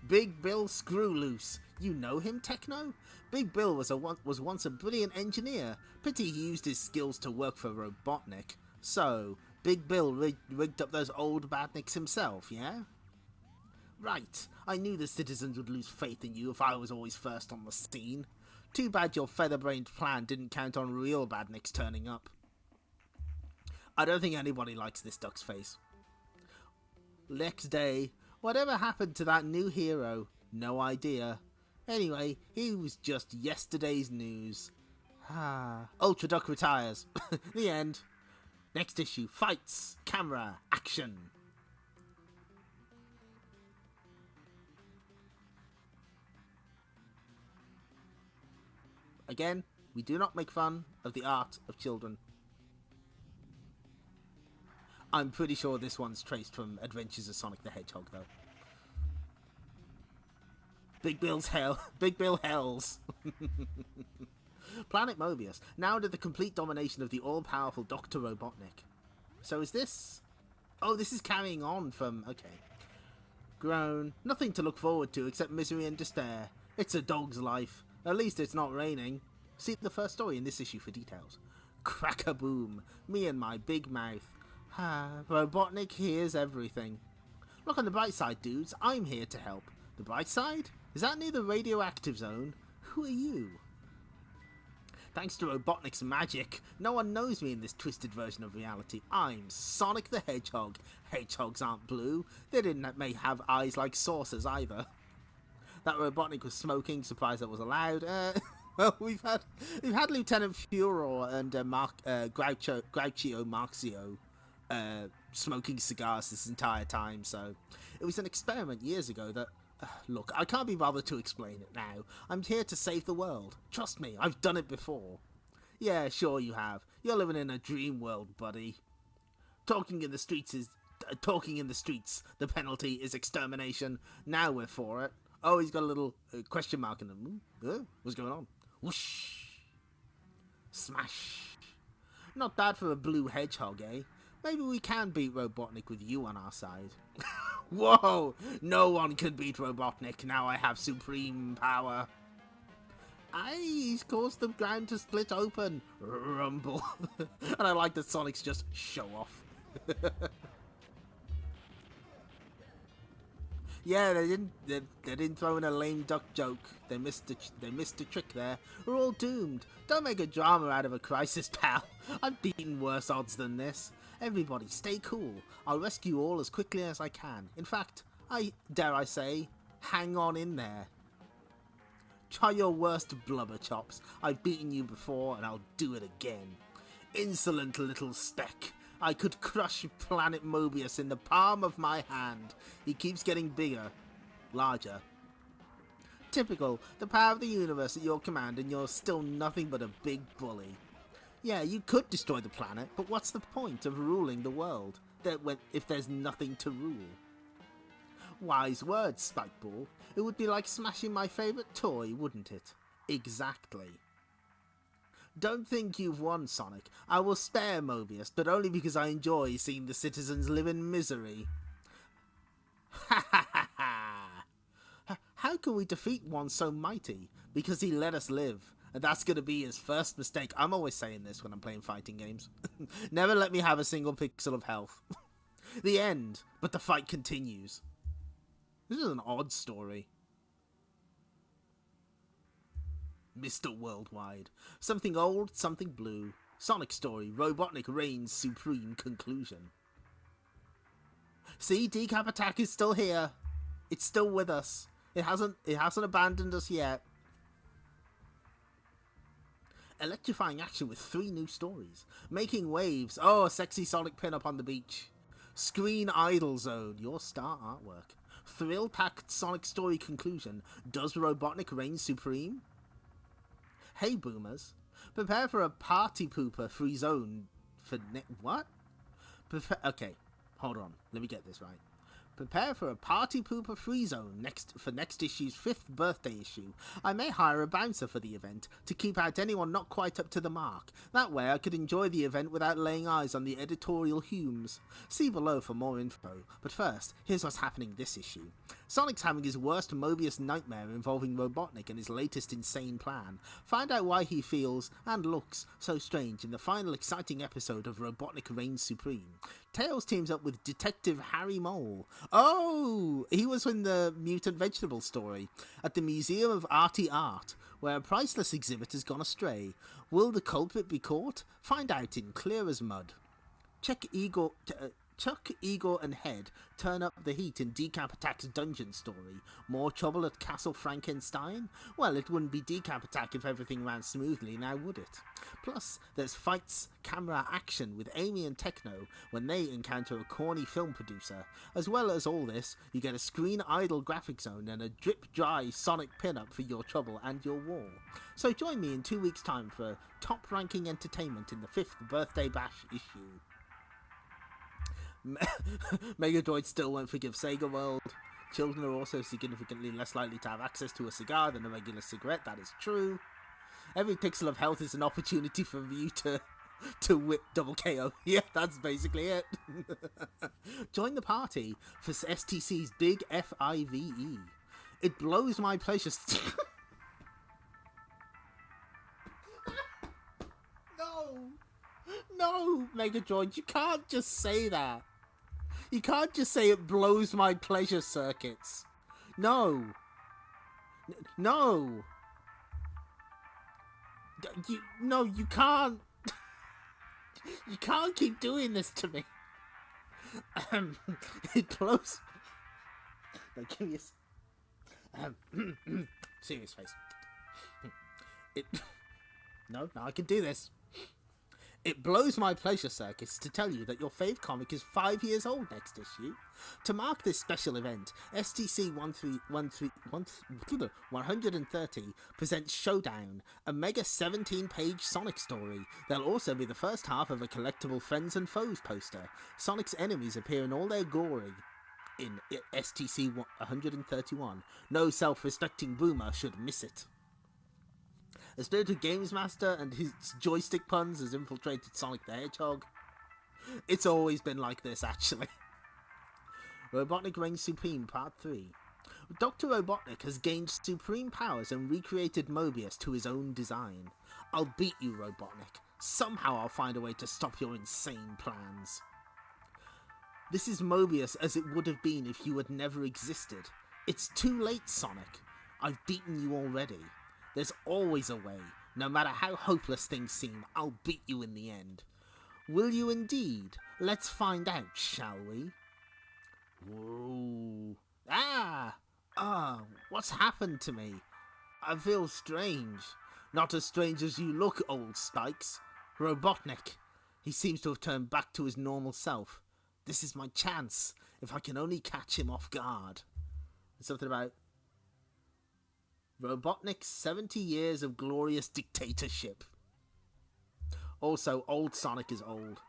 Big Bill Screwloose. You know him, Tekno? Big Bill was once a brilliant engineer. Pity he used his skills to work for Robotnik. So, Big Bill rigged up those old badniks himself, yeah? Right. I knew the citizens would lose faith in you if I was always first on the scene. Too bad your feather-brained plan didn't count on real badniks turning up. I don't think anybody likes this duck's face. Next day, whatever happened to that new hero? No idea. Anyway, he was just yesterday's news. Ultra Duck retires. The end. Next issue, fights, camera, action. Again, we do not make fun of the art of children. I'm pretty sure this one's traced from Adventures of Sonic the Hedgehog, though. Big Bill Hells. Planet Mobius, now under the complete domination of the all-powerful Dr. Robotnik. So is this... Oh, this is carrying on from... Okay. Grown. Nothing to look forward to except misery and despair. It's a dog's life. At least it's not raining. See the first story in this issue for details. Crack-a-boom. Me and my big mouth. Robotnik hears everything. Look on the bright side, dudes. I'm here to help. The bright side? Is that near the radioactive zone? Who are you? Thanks to Robotnik's magic, no one knows me in this twisted version of reality. I'm Sonic the Hedgehog. Hedgehogs aren't blue. They may have eyes like saucers either. That Robotnik was smoking, surprised that was allowed. Well, we've had Lieutenant Furor and Groucho Marxio smoking cigars this entire time, so it was an experiment years ago that... look, I can't be bothered to explain it now. I'm here to save the world. Trust me, I've done it before. Yeah, sure you have. You're living in a dream world, buddy. Talking in the streets, the penalty is extermination. Now we're for it. Oh, he's got a little question mark in him. What's going on? Whoosh. Smash. Not bad for a blue hedgehog, eh? Maybe we can beat Robotnik with you on our side. Whoa! No one can beat Robotnik. Now I have supreme power. Aye, he's caused the ground to split open. Rumble. And I like that Sonic's just show off. Yeah, they didn't throw in a lame duck joke. They missed a trick there. We're all doomed. Don't make a drama out of a crisis, pal. I've beaten worse odds than this. Everybody, stay cool. I'll rescue you all as quickly as I can. In fact, dare I say, hang on in there. Try your worst, blubber chops. I've beaten you before, and I'll do it again. Insolent little speck. I could crush Planet Mobius in the palm of my hand. He keeps getting bigger. Larger. Typical. The power of the universe at your command, and you're still nothing but a big bully. Yeah, you could destroy the planet, but what's the point of ruling the world if there's nothing to rule? Wise words, Spikeball. It would be like smashing my favourite toy, wouldn't it? Exactly. Don't think you've won, Sonic. I will spare Mobius, but only because I enjoy seeing the citizens live in misery. Ha ha ha ha! How can we defeat one so mighty? Because he let us live. And that's going to be his first mistake. I'm always saying this when I'm playing fighting games. Never let me have a single pixel of health. The end. But the fight continues. This is an odd story. Mr. Worldwide. Something old, something blue. Sonic story. Robotnik reigns supreme conclusion. See, Decap Attack is still here. It's still with us. It hasn't abandoned us yet. Electrifying action with 3 new stories. Making waves. Oh, a sexy Sonic pin-up on the beach. Screen Idol Zone. Your star artwork. Thrill-packed Sonic story conclusion. Does Robotnik reign supreme? Hey, boomers. Prepare for a party pooper free zone for what? Okay, hold on. Let me get this right. Prepare for a party pooper free zone for next issue's 5th birthday issue. I may hire a bouncer for the event to keep out anyone not quite up to the mark. That way I could enjoy the event without laying eyes on the editorial Humes. See below for more info. But first, here's what's happening this issue. Sonic's having his worst Mobius nightmare involving Robotnik and his latest insane plan. Find out why he feels, and looks, so strange in the final exciting episode of Robotnik Reigns Supreme. Tails teams up with Detective Harry Mole. Oh, he was in the Mutant Vegetable story at the Museum of Arty Art, where a priceless exhibit has gone astray. Will the culprit be caught? Find out in Clear as Mud. Chuck, Igor and Head turn up the heat in Decap Attack's dungeon story. More trouble at Castle Frankenstein? Well, it wouldn't be Decap Attack if everything ran smoothly, now would it? Plus, there's fights, camera action with Amy and Tekno when they encounter a corny film producer. As well as all this, you get a Screen Idol graphic zone and a drip-dry Sonic pin-up for your trouble and your wall. So join me in 2 weeks' time for top-ranking entertainment in the 5th Birthday Bash issue. Megadroid still won't forgive SegaWorld. Children are also significantly less likely to have access to a cigar than a regular cigarette, that is true. Every pixel of health is an opportunity for you to whip double KO. Yeah, that's basically it. Join the party for STC's Big FIVE. It blows my pleasure... No, Megadroid, you can't just say that. You can't just say it blows my pleasure circuits. No. No. You can't. You can't keep doing this to me. It blows... No, give me a... serious face. It... No, I can do this. It blows my pleasure circuits to tell you that your fave comic is 5 years old next issue. To mark this special event, STC 130 presents Showdown, a mega 17-page Sonic story. There'll also be the first half of a collectible Friends and Foes poster. Sonic's enemies appear in all their glory in STC 131. No self-respecting boomer should miss it. A spirited games master and his joystick puns has infiltrated Sonic the Hedgehog. It's always been like this, actually. Robotnik reigns supreme, part 3. Dr. Robotnik has gained supreme powers and recreated Mobius to his own design. I'll beat you, Robotnik. Somehow I'll find a way to stop your insane plans. This is Mobius as it would have been if you had never existed. It's too late, Sonic. I've beaten you already. There's always a way. No matter how hopeless things seem, I'll beat you in the end. Will you indeed? Let's find out, shall we? Whoa. What's happened to me? I feel strange. Not as strange as you look, old Spikes. Robotnik. He seems to have turned back to his normal self. This is my chance, if I can only catch him off guard. There's something about Robotnik's 70 years of glorious dictatorship. Also, old Sonic is old.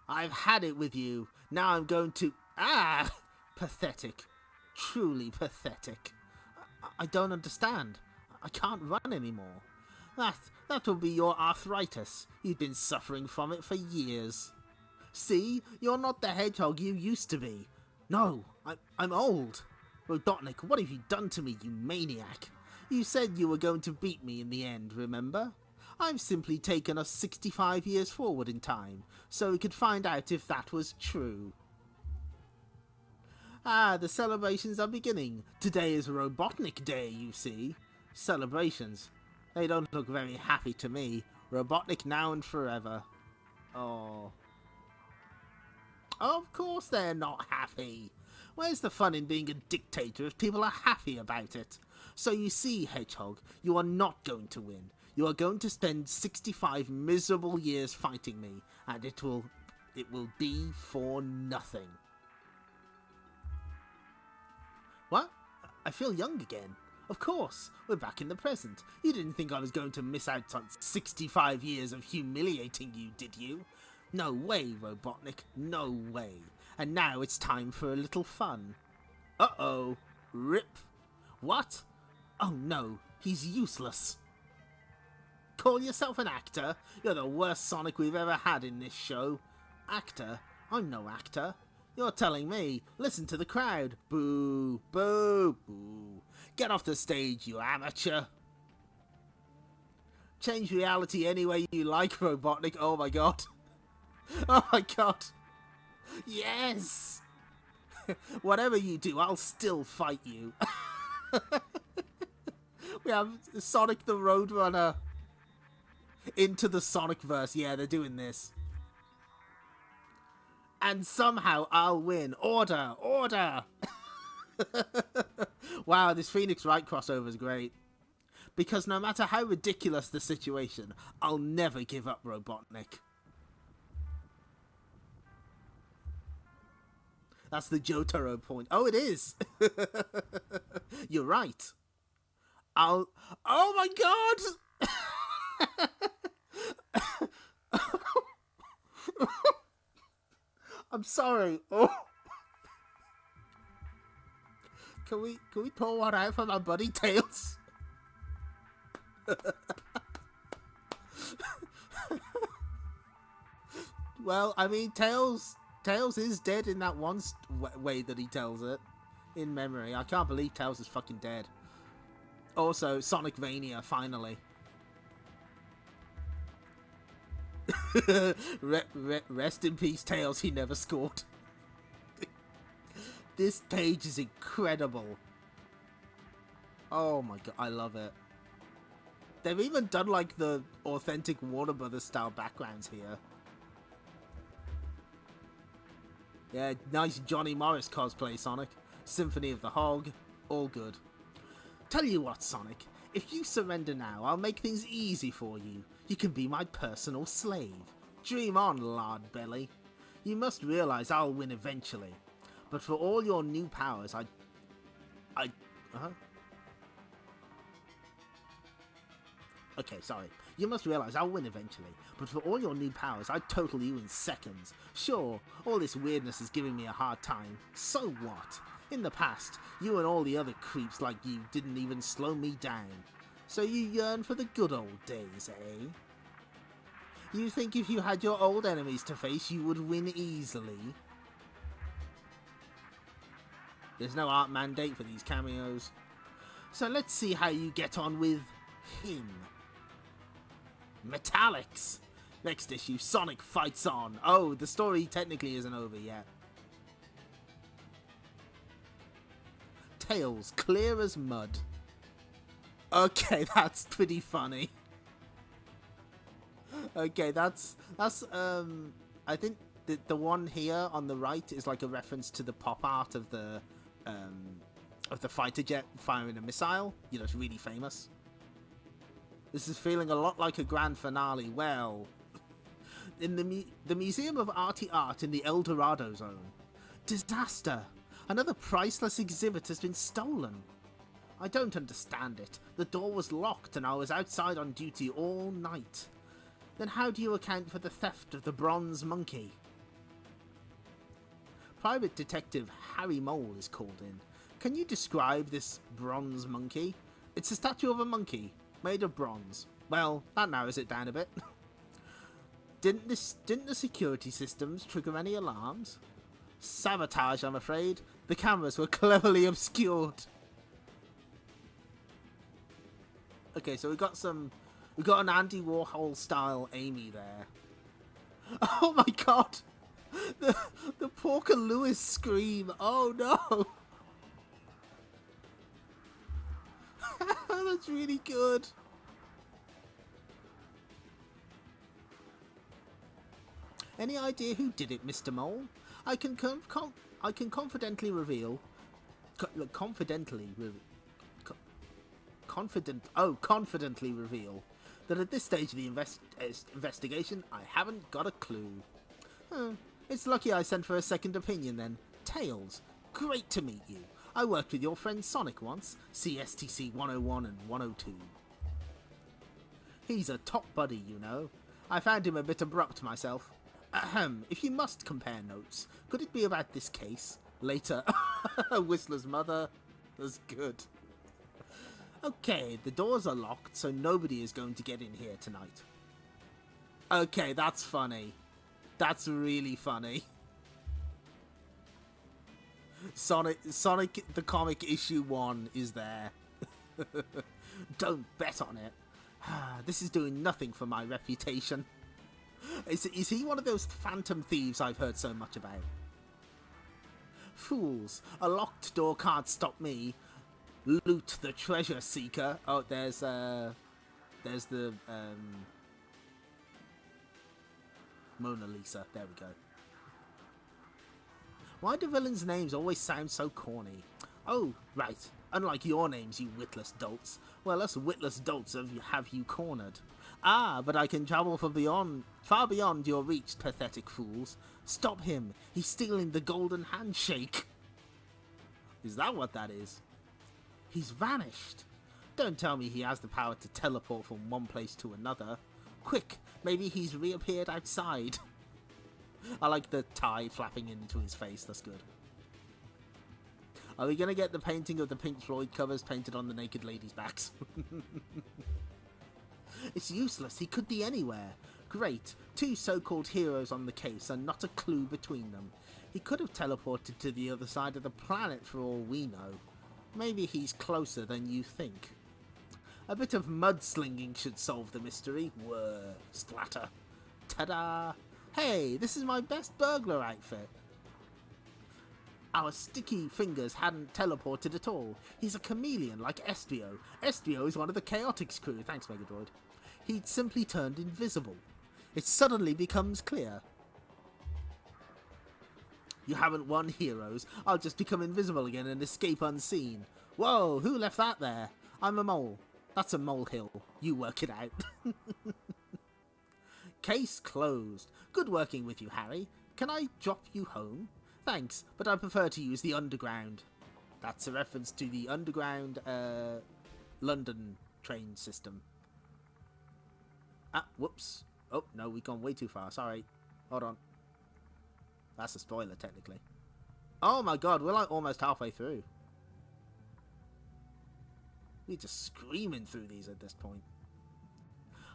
I've had it with you. Now I'm going to... Pathetic. Truly pathetic. I don't understand. I can't run anymore. That will be your arthritis. You've been suffering from it for years. See? You're not the hedgehog you used to be. No, I'm old. Robotnik, what have you done to me, you maniac? You said you were going to beat me in the end, remember? I've simply taken us 65 years forward in time, so we could find out if that was true. The celebrations are beginning. Today is Robotnik Day, you see. Celebrations. They don't look very happy to me. Robotnik now and forever. Oh. Of course they're not happy. Where's the fun in being a dictator if people are happy about it? So you see, Hedgehog, you are not going to win. You are going to spend 65 miserable years fighting me, and it will be for nothing. What? I feel young again. Of course, we're back in the present. You didn't think I was going to miss out on 65 years of humiliating you, did you? No way, Robotnik, no way. And now it's time for a little fun. Uh-oh. Rip. What? Oh no, he's useless. Call yourself an actor? You're the worst Sonic we've ever had in this show. Actor? I'm no actor. You're telling me. Listen to the crowd. Boo, boo, boo. Get off the stage, you amateur. Change reality any way you like, Robotnik. Oh my god. Oh my god. Yes! Whatever you do, I'll still fight you. We have Sonic the Roadrunner into the Sonicverse. Yeah, they're doing this. And somehow I'll win. Order! Order! Wow, this Phoenix Wright crossover is great. Because no matter how ridiculous the situation, I'll never give up Robotnik. That's the Jotaro point. Oh, it is. You're right. Oh my god! I'm sorry. Oh. Can we pour one out for my buddy Tails? Well, I mean, Tails is dead in that one way that he tells it. In memory. I can't believe Tails is fucking dead. Also, Sonicvania, finally. Rest in peace, Tails, he never scored. This page is incredible. Oh my god, I love it. They've even done like the authentic Warner Brothers style backgrounds here. Yeah, nice Johnny Morris cosplay, Sonic. Symphony of the Hog, all good. Tell you what, Sonic, If you surrender now, I'll make things easy for you. You can be my personal slave. Dream on, Lard Belly. You must realize I'll win eventually. But for all your new powers, Okay, sorry. You must realize I'll win eventually, but for all your new powers, I'd total you in seconds. Sure, all this weirdness is giving me a hard time. So what? In the past, you and all the other creeps like you didn't even slow me down. So you yearn for the good old days, eh? You think if you had your old enemies to face, you would win easily? There's no art mandate for these cameos. So let's see how you get on with him. Metallics! Next issue, Sonic fights on. Oh, the story technically isn't over yet. Tails, clear as mud. Okay, that's pretty funny. Okay, that's I think the one here on the right is like a reference to the pop art of the fighter jet firing a missile. You know, it's really famous. This is feeling a lot like a grand finale. Well, in the Museum of Arty Art in the El Dorado Zone. Disaster! Another priceless exhibit has been stolen. I don't understand it. The door was locked and I was outside on duty all night. Then how do you account for the theft of the bronze monkey? Private Detective Harry Mole is called in. Can you describe this bronze monkey? It's a statue of a monkey, made of bronze. Well, that narrows it down a bit. Didn't the security systems trigger any alarms? Sabotage, I'm afraid. The cameras were cleverly obscured. Okay, so we got an Andy Warhol style Amy there. Oh my god! The Porker Lewis scream. Oh no! That's really good. Any idea who did it, Mr. Mole? I can confidently reveal confidently reveal that at this stage of the investigation, I haven't got a clue. It's lucky I sent for a second opinion then. Tails, great to meet you. I worked with your friend Sonic once, CSTC 101 and 102. He's a top buddy, you know. I found him a bit abrupt myself. Ahem, if you must compare notes, could it be about this case? Later. Whistler's mother. That's good. Okay, the doors are locked, so nobody is going to get in here tonight. Okay, that's funny. That's really funny. Sonic the Comic issue 1 is there. Don't bet on it. This is doing nothing for my reputation. Is he one of those phantom thieves I've heard so much about? Fools, a locked door can't stop me. Loot the treasure seeker. Oh, there's the Mona Lisa. There we go. Why do villains' names always sound so corny? Oh, right. Unlike your names, you witless dolts. Well, us witless dolts have you cornered. Ah, but I can travel far beyond your reach, pathetic fools. Stop him. He's stealing the golden handshake. Is that what that is? He's vanished. Don't tell me he has the power to teleport from one place to another. Quick, maybe he's reappeared outside. I like the tie flapping into his face, that's good. Are we going to get the painting of the Pink Floyd covers painted on the naked ladies' backs? It's useless, he could be anywhere. Great, 2 so-called heroes on the case and not a clue between them. He could have teleported to the other side of the planet for all we know. Maybe he's closer than you think. A bit of mudslinging should solve the mystery. Whir, splatter. Ta-da! Hey, this is my best burglar outfit. Our sticky fingers hadn't teleported at all. He's a chameleon like Estrio. Estrio is one of the Chaotix crew. Thanks, Megadroid. He'd simply turned invisible. It suddenly becomes clear. You haven't won, heroes. I'll just become invisible again and escape unseen. Whoa, who left that there? I'm a mole. That's a molehill. You work it out. Case closed. Good working with you, Harry. Can I drop you home? Thanks, but I prefer to use the underground. That's a reference to the underground London train system. Ah, whoops. Oh, no, we've gone way too far. Sorry. Hold on. That's a spoiler, technically. Oh my god, we're like almost halfway through. We're just screaming through these at this point.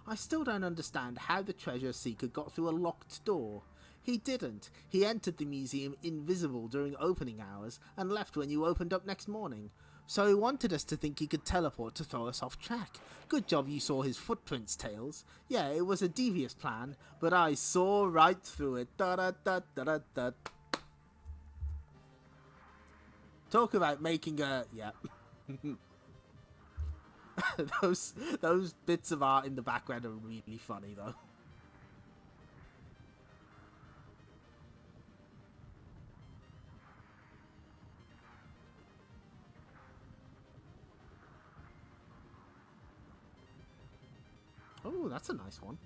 I still don't understand how the treasure seeker got through a locked door. He didn't. He entered the museum invisible during opening hours and left when you opened up next morning. So he wanted us to think he could teleport to throw us off track. Good job you saw his footprints, Tails. Yeah, it was a devious plan, but I saw right through it. Da da da da da da. Talk about making a... yeah. those bits of art in the background are really funny, though. Oh, that's a nice one.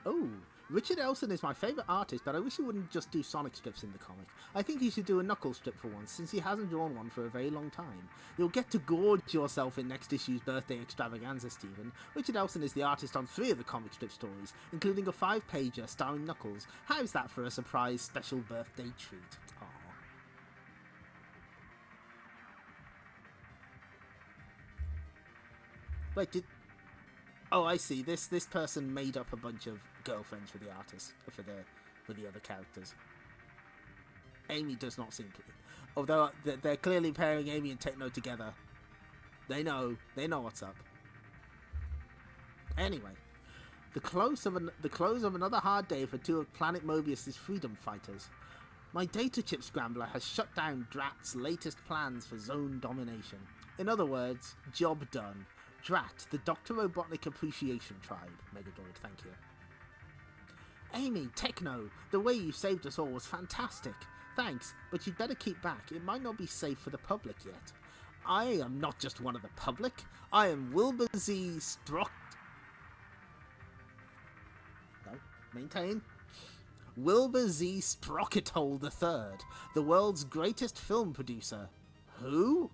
Oh, Richard Elson is my favourite artist, but I wish he wouldn't just do Sonic strips in the comic. I think he should do a Knuckles strip for once, since he hasn't drawn one for a very long time. You'll get to gorge yourself in next issue's birthday extravaganza, Stephen. Richard Elson is the artist on 3 of the comic strip stories, including a 5-pager starring Knuckles. How's that for a surprise special birthday treat? Aww. Wait, did... Oh, I see. This person made up a bunch of girlfriends for the artists, for the other characters. Amy does not seem to. Although they're clearly pairing Amy and Tekno together. They know what's up. Anyway, the close of another hard day for 2 of Planet Mobius's freedom fighters. My data chip scrambler has shut down Drat's latest plans for zone domination. In other words, job done. Drat, the Dr. Robotnik Appreciation Tribe. Megadroid, thank you. Amy, Tekno, the way you saved us all was fantastic. Thanks, but you'd better keep back. It might not be safe for the public yet. I am not just one of the public. I am Wilbur Z. Sprock... No, maintain. Wilbur Z. Sprocketole III, the world's greatest film producer. Who?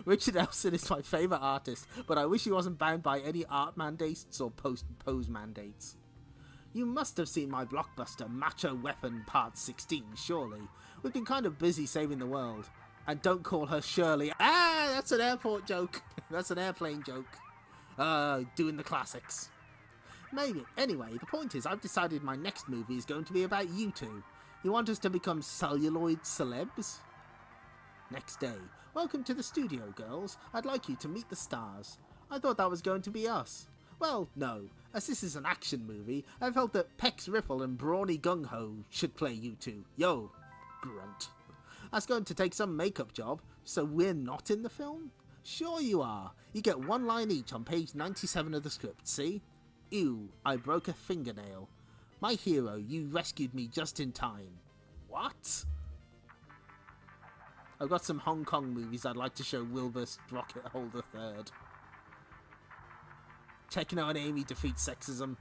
Richard Elson is my favourite artist, but I wish he wasn't bound by any art mandates or pose mandates. You must have seen my blockbuster Macho Weapon Part 16, surely. We've been kind of busy saving the world. And don't call her Shirley. Ah, that's an airport joke. That's an airplane joke. Doing the classics. Maybe. Anyway, the point is I've decided my next movie is going to be about you two. You want us to become celluloid celebs? Next day. Welcome to the studio, girls. I'd like you to meet the stars. I thought that was going to be us. Well, no. As this is an action movie, I felt that Pex Ripple and Brawny Gung Ho should play you two. Yo, grunt. That's going to take some makeup job, so we're not in the film? Sure you are. You get 1 line each on page 97 of the script, see? Ew, I broke a fingernail. My hero, you rescued me just in time. What? I've got some Hong Kong movies I'd like to show Wilbur Sprocketole III. Tekno and Amy defeat sexism.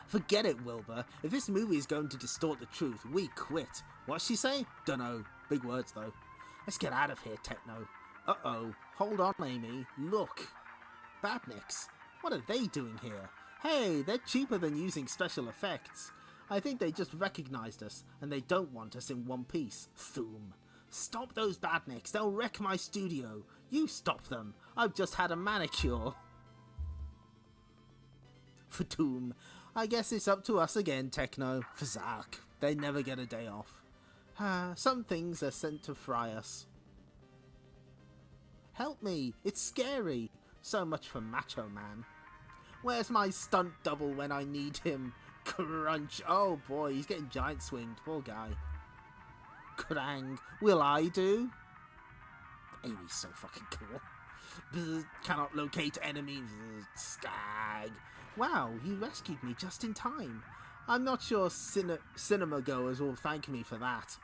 Forget it, Wilbur. If this movie is going to distort the truth, we quit. What's she say? Dunno. Big words, though. Let's get out of here, Tekno. Uh-oh. Hold on, Amy. Look. Badniks. What are they doing here? Hey, they're cheaper than using special effects. I think they just recognized us, and they don't want us in one piece. Thoom. Stop those badniks. They'll wreck my studio. You stop them. I've just had a manicure. For Doom. I guess it's up to us again, Tekno. Fazak. They never get a day off. Some things are sent to fry us. Help me. It's scary. So much for Macho Man. Where's my stunt double when I need him? Crunch. Oh boy, he's getting giant swinged. Poor guy. Krang. Will I do? Amy's so fucking cool. Bzz, cannot locate enemy. Bzz, skag. Wow, you rescued me just in time. I'm not sure cinema goers will thank me for that.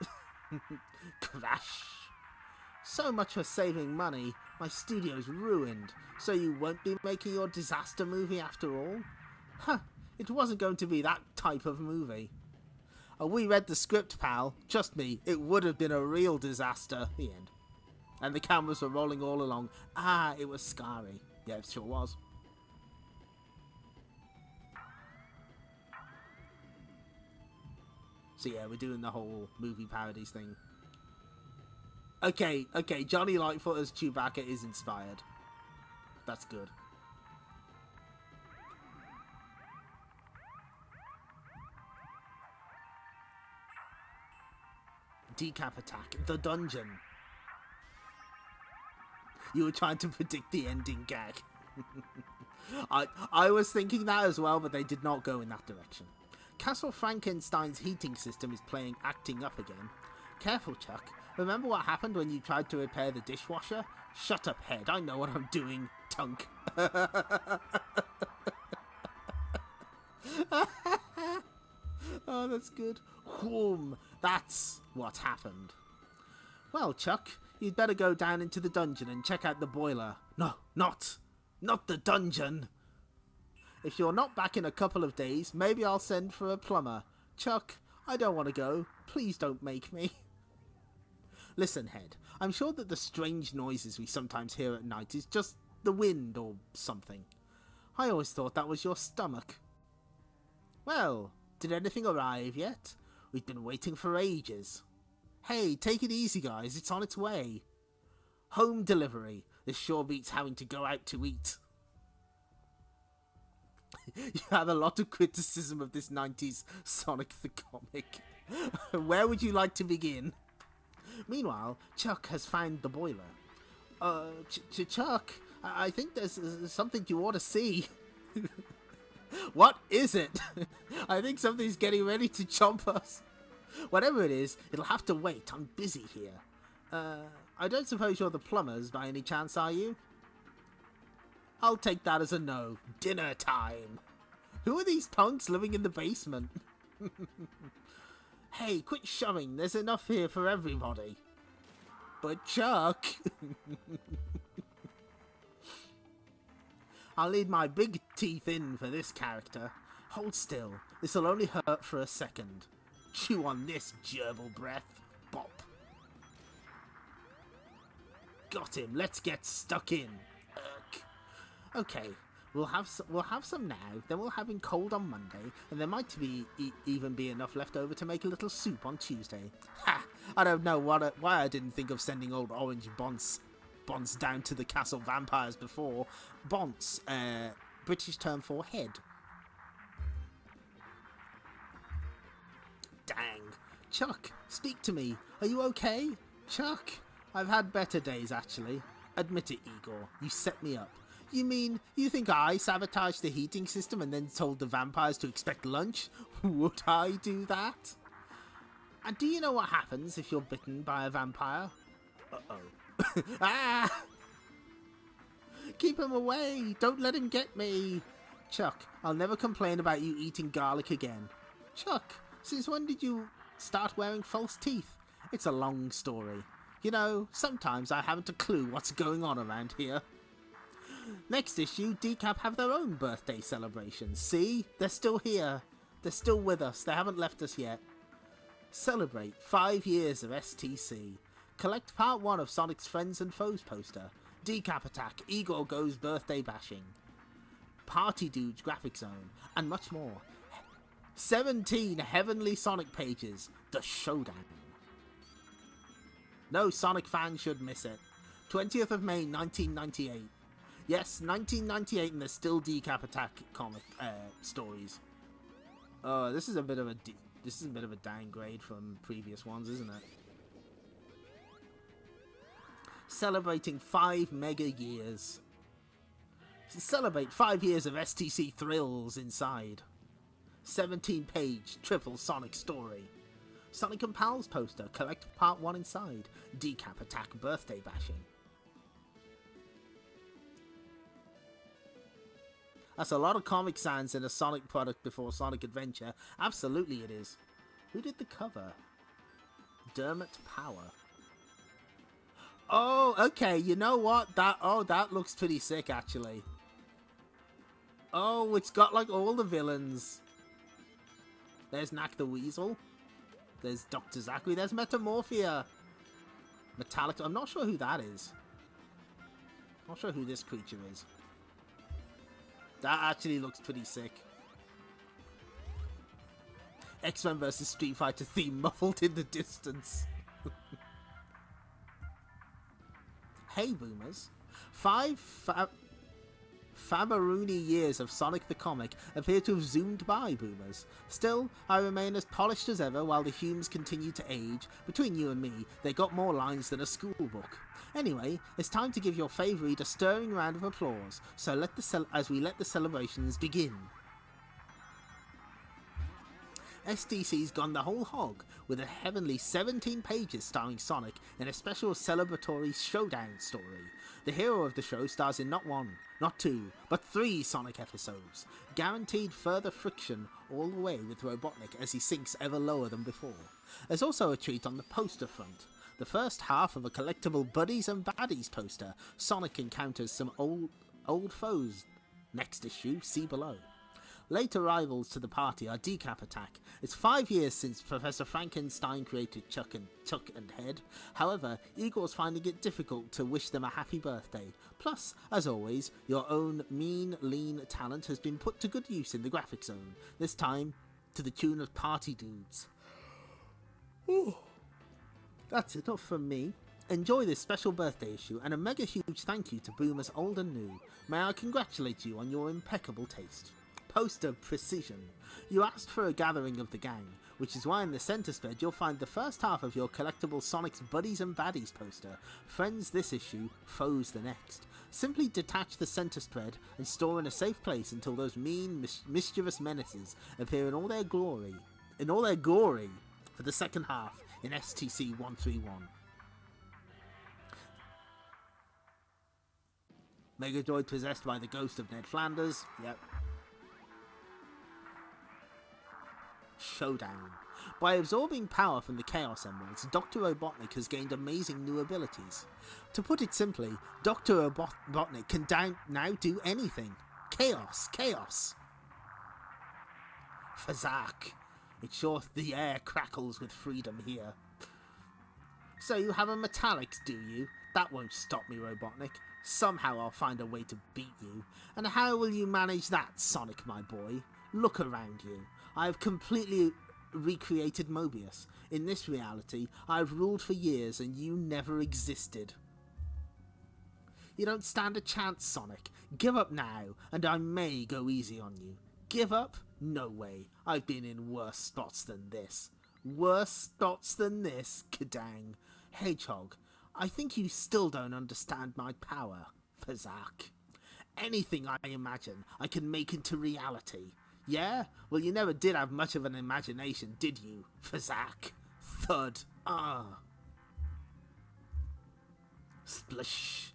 Crash. So much for saving money. My studio's ruined. So you won't be making your disaster movie after all? Huh, it wasn't going to be that type of movie. Oh, we read the script, pal. Trust me, it would have been a real disaster. The end. And the cameras were rolling all along. Ah, it was scary. Yeah, it sure was. So yeah, we're doing the whole movie parodies thing. Okay, Johnny Lightfoot as Chewbacca is inspired. That's good. Decap Attack, the dungeon. You were trying to predict the ending gag. I was thinking that as well, but they did not go in that direction. Castle Frankenstein's heating system is playing acting up again. Careful, Chuck. Remember what happened when you tried to repair the dishwasher? Shut up, head. I know what I'm doing, Tunk. Oh, that's good. Whoom. That's what happened. Well, Chuck, you'd better go down into the dungeon and check out the boiler. No, not the dungeon. If you're not back in a couple of days, maybe I'll send for a plumber. Chuck, I don't want to go. Please don't make me. Listen, Head, I'm sure that the strange noises we sometimes hear at night is just the wind or something. I always thought that was your stomach. Well, did anything arrive yet? We've been waiting for ages. Hey, take it easy, guys. It's on its way. Home delivery. This sure beats having to go out to eat. You have a lot of criticism of this 90s Sonic the Comic. Where would you like to begin? Meanwhile, Chuck has found the boiler. Chuck, I think there's something you ought to see. What is it? I think something's getting ready to chomp us. Whatever it is, it'll have to wait. I'm busy here. I don't suppose you're the plumbers by any chance, are you? I'll take that as a no. Dinner time. Who are these punks living in the basement? Hey, quit shoving. There's enough here for everybody. But Chuck... I'll need my big teeth in for this character. Hold still. This'll only hurt for a second. Chew on this, gerbil breath. Bop. Got him. Let's get stuck in. Okay, we'll have some now, then we'll have him cold on Monday, and there might even be enough left over to make a little soup on Tuesday. Ha! I don't know why I didn't think of sending old Orange Bonce down to the Castle Vampires before. Bonce, British term for head. Dang. Chuck, speak to me. Are you okay? Chuck? I've had better days, actually. Admit it, Igor. You set me up. You mean, you think I sabotaged the heating system and then told the vampires to expect lunch? Would I do that? And do you know what happens if you're bitten by a vampire? Uh-oh. Ah! Keep him away! Don't let him get me! Chuck, I'll never complain about you eating garlic again. Chuck, since when did you start wearing false teeth? It's a long story. You know, sometimes I haven't a clue what's going on around here. Next issue, Decap have their own birthday celebrations. See? They're still here. They're still with us. They haven't left us yet. Celebrate 5 years of STC. Collect part 1 of Sonic's Friends and Foes poster. Decap Attack, Igor Goes Birthday Bashing. Party Dudes Graphic Zone. And much more. 17 Heavenly Sonic pages. The Showdown. No Sonic fan should miss it. 20th of May 1998. Yes, 1998, and there's still Decap Attack comic stories. This is a bit of a downgrade from previous ones, isn't it? Celebrating 5 mega years. Celebrate 5 years of STC thrills inside. 17-page triple Sonic story. Sonic and Pals poster. Collect part 1 inside. Decap Attack birthday bashing. That's a lot of Comic Sans in a Sonic product before Sonic Adventure. Absolutely it is. Who did the cover? Dermot Power. Oh, okay, you know what? That looks pretty sick, actually. Oh, it's got like all the villains. There's Knack the Weasel. There's Dr. Zachary. There's Metamorphia. Metallic. I'm not sure who that is. Not sure who this creature is. That actually looks pretty sick. X-Men vs. Street Fighter theme muffled in the distance. Hey, boomers. 5 Famaruni years of Sonic the Comic appear to have zoomed by, boomers. Still, I remain as polished as ever while the humans continue to age. Between you and me, they got more lines than a school book. Anyway, it's time to give your favourite a stirring round of applause, so as we let the celebrations begin. SDC's gone the whole hog with a heavenly 17 pages starring Sonic in a special celebratory showdown story. The hero of the show stars in not 1, not 2, but 3 Sonic episodes, guaranteed further friction all the way with Robotnik as he sinks ever lower than before. There's also a treat on the poster front. The first half of a collectible Buddies and Baddies poster, Sonic encounters some old foes. Next issue, see below. Late arrivals to the party are Decap Attack. It's 5 years since Professor Frankenstein created Chuck and Head. However, Igor's finding it difficult to wish them a happy birthday. Plus, as always, your own mean, lean talent has been put to good use in the graphic zone. This time, to the tune of Party Dudes. Ooh. That's enough from me. Enjoy this special birthday issue, and a mega huge thank you to Boomers old and new. May I congratulate you on your impeccable taste. Poster precision. You asked for a gathering of the gang, which is why in the centre spread you'll find the first half of your collectible Sonic's Buddies and Baddies poster. Friends this issue, foes the next. Simply detach the centre spread and store in a safe place until those mean, mischievous menaces appear in all their glory. For the second half in STC 131. Megadroid possessed by the ghost of Ned Flanders. Yep. Showdown. By absorbing power from the Chaos Emeralds, Dr. Robotnik has gained amazing new abilities. To put it simply, Dr. Robotnik can now do anything. Chaos. Fazak. It's sure the air crackles with freedom here. So you have a metallics, do you? That won't stop me, Robotnik. Somehow I'll find a way to beat you. And how will you manage that, Sonic, my boy? Look around you. I have completely recreated Mobius. In this reality, I have ruled for years and you never existed. You don't stand a chance, Sonic. Give up now, and I may go easy on you. Give up? No way. I've been in worse spots than this. Worse spots than this, Kadang. Hedgehog, I think you still don't understand my power, Fazak. Anything I imagine, I can make into reality. Yeah? Well, you never did have much of an imagination, did you, Fazak? Thud. Splish.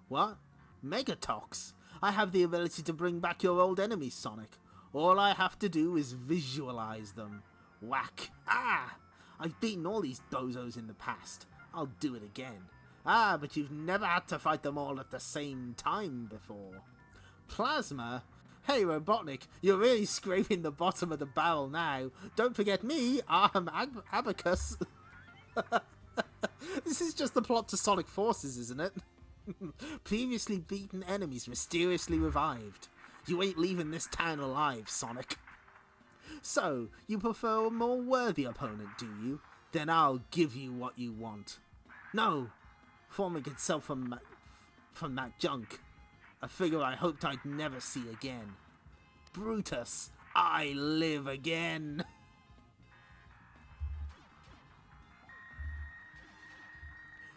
What? Megatox. I have the ability to bring back your old enemies, Sonic. All I have to do is visualize them. Whack. I've beaten all these bozos in the past. I'll do it again. But you've never had to fight them all at the same time before. Plasma? Hey, Robotnik, you're really scraping the bottom of the barrel now. Don't forget me, I'm Abacus. This is just the plot to Sonic Forces, isn't it? Previously beaten enemies mysteriously revived. You ain't leaving this town alive, Sonic. So, you prefer a more worthy opponent, do you? Then I'll give you what you want. No! Forming itself from that junk. A figure I hoped I'd never see again. Brutus, I live again!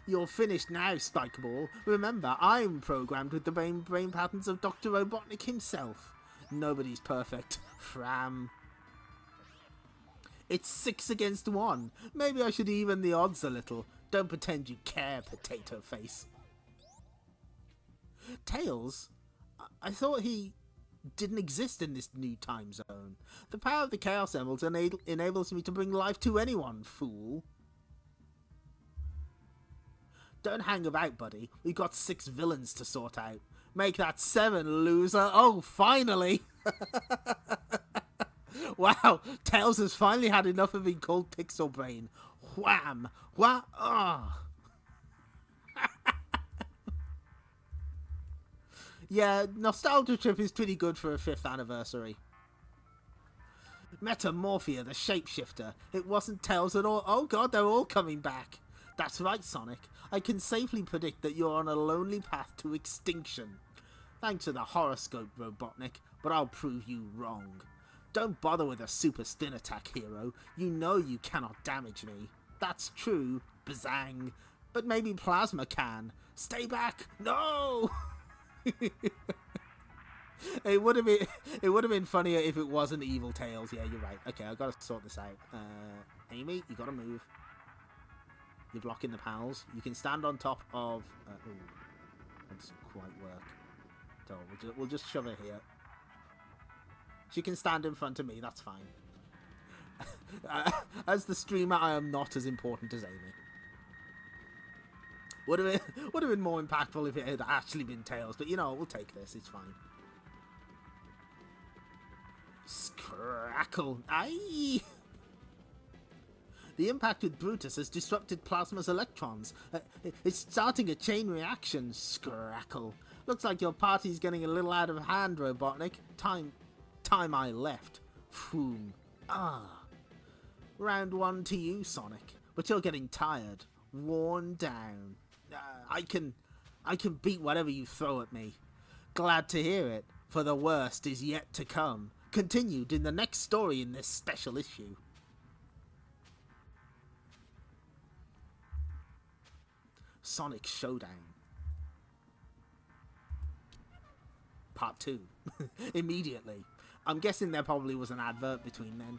You're finished now, Spikeball. Remember, I'm programmed with the brain patterns of Dr. Robotnik himself. Nobody's perfect. Fram. It's 6 against 1. Maybe I should even the odds a little. Don't pretend you care, Potato Face. Tails? I thought he... didn't exist in this new time zone. The power of the Chaos Emeralds enables me to bring life to anyone, fool. Don't hang about, buddy. We've got 6 villains to sort out. Make that 7, loser. Oh, finally! Wow, Tails has finally had enough of being called Pixel Brain. Wham! Wha- oh. Yeah, Nostalgia Trip is pretty good for a 5th anniversary. Metamorphia, the shapeshifter. It wasn't Tails at all. Oh god, they're all coming back. That's right, Sonic. I can safely predict that you're on a lonely path to extinction. Thanks to the horoscope, Robotnik, but I'll prove you wrong. Don't bother with a super spin attack, hero. You know you cannot damage me. That's true, bazang. But maybe Plasma can. Stay back! No! It would have been funnier if it wasn't Evil Tails. Yeah, you're right. Okay, I've got to sort this out. Amy, you got to move. You're blocking the pals. You can stand on top of... ooh, that doesn't quite work. So we'll just shove her here. She can stand in front of me. That's fine. As the streamer, I am not as important as Amy. Would have been more impactful if it had actually been Tails, but you know, we'll take this. It's fine. Scrackle! Aye! The impact with Brutus has disrupted Plasma's electrons. It's starting a chain reaction. Scrackle! Looks like your party's getting a little out of hand, Robotnik. Time I left. Phoom. Ah. Round 1 to you, Sonic. But you're getting tired. Worn down. I can beat whatever you throw at me. Glad to hear it, for the worst is yet to come. Continued in the next story in this special issue. Sonic Showdown. Part 2. Immediately. I'm guessing there probably was an advert between then.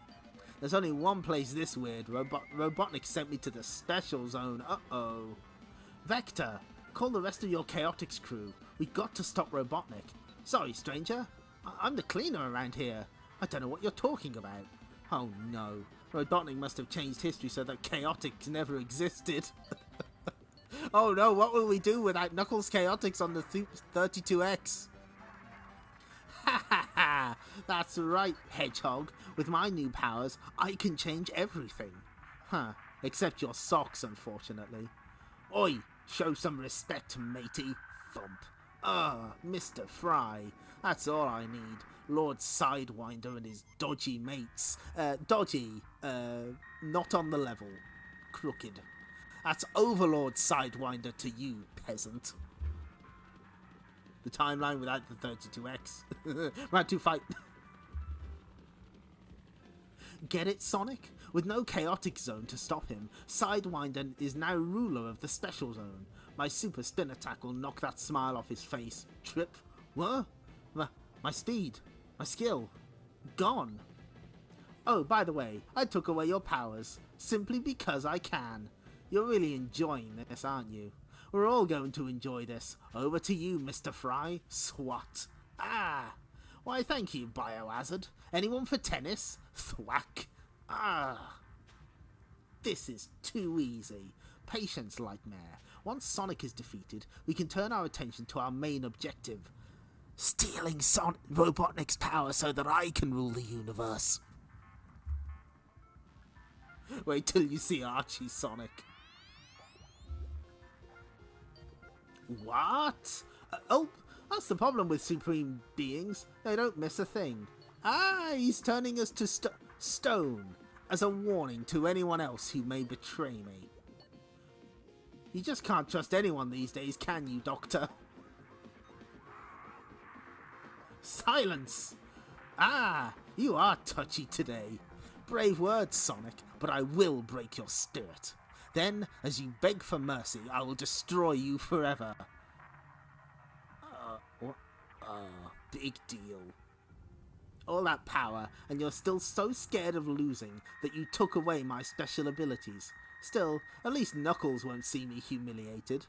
There's only one place this weird. Robotnik sent me to the special zone. Uh-oh. Vector, call the rest of your Chaotix crew. We got to stop Robotnik. Sorry, stranger. I'm the cleaner around here. I don't know what you're talking about. Oh no. Robotnik must have changed history so that Chaotix never existed. Oh no, what will we do without Knuckles Chaotix on the 32X? Ha ha ha! That's right, Hedgehog. With my new powers, I can change everything. Huh, except your socks, unfortunately. Oi, show some respect, matey. Thump. Mr. Fry. That's all I need. Lord Sidewinder and his dodgy mates. Dodgy, not on the level. Crooked. That's Overlord Sidewinder to you, peasant. The timeline without the 32X. Round 2 fight. Get it, Sonic? With no chaotic zone to stop him, Sidewinder is now ruler of the special zone. My super spin attack will knock that smile off his face. Trip? What? My speed. My skill. Gone. Oh, by the way, I took away your powers. Simply because I can. You're really enjoying this, aren't you? We're all going to enjoy this. Over to you, Mr. Fry. Swat. Ah! Why, thank you, Biohazard. Anyone for tennis? Thwack. Ah! This is too easy. Patience, Lightmare. Once Sonic is defeated, we can turn our attention to our main objective. Stealing Robotnik's power so that I can rule the universe. Wait till you see Archie, Sonic. What? Oh, that's the problem with supreme beings. They don't miss a thing. Ah, he's turning us to stone as a warning to anyone else who may betray me. You just can't trust anyone these days, can you, Doctor? Silence! Ah, you are touchy today. Brave words, Sonic, but I will break your spirit. Then, as you beg for mercy, I will destroy you forever. Big deal. all that power, and you're still so scared of losing that you took away my special abilities. Still, at least Knuckles won't see me humiliated.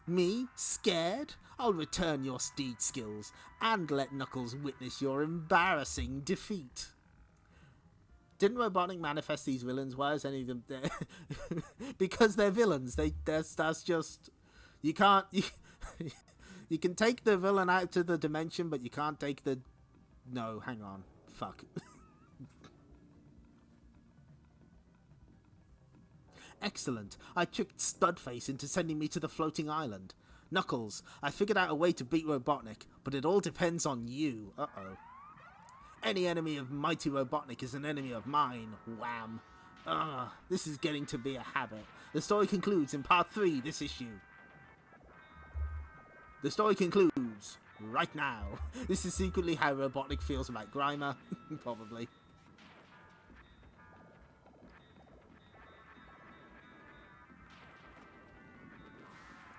Me? Scared? I'll return your steed skills, and let Knuckles witness your embarrassing defeat. Didn't Robotnik manifest these villains? Why is any of them there? Because they're villains. That's just... You can't... You can take the villain out to the dimension, but you can't take the... No, hang on. Fuck. Excellent. I tricked Studface into sending me to the floating island. Knuckles, I figured out a way to beat Robotnik, but it all depends on you. Uh-oh. Any enemy of mighty Robotnik is an enemy of mine. Wham. This is getting to be a habit. The story concludes in part 3 this issue. The story concludes right now. This is secretly how Robotnik feels about Grimer. Probably.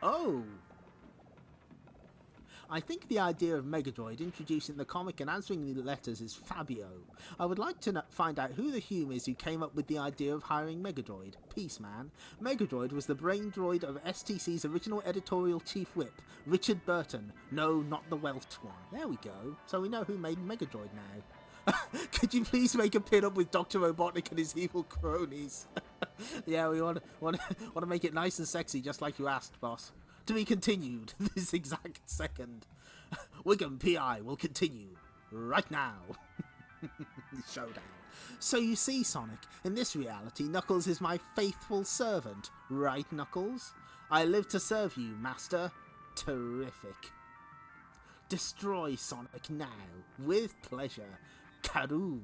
Oh! I think the idea of Megadroid introducing the comic and answering the letters is fabio. I would like to find out who the hume is who came up with the idea of hiring Megadroid. Peace, man. Megadroid was the brain droid of STC's original editorial chief whip, Richard Burton. No, not the Welsh one. There we go. So we know who made Megadroid now. Could you please make a pin-up with Dr. Robotnik and his evil cronies? Yeah, we want to make it nice and sexy, just like you asked, boss. To be continued this exact second. Wiggum PI will continue right now. Showdown. So you see, Sonic, in this reality, Knuckles is my faithful servant. Right, Knuckles? I live to serve you, Master. Terrific. Destroy Sonic now. With pleasure. Kadoom.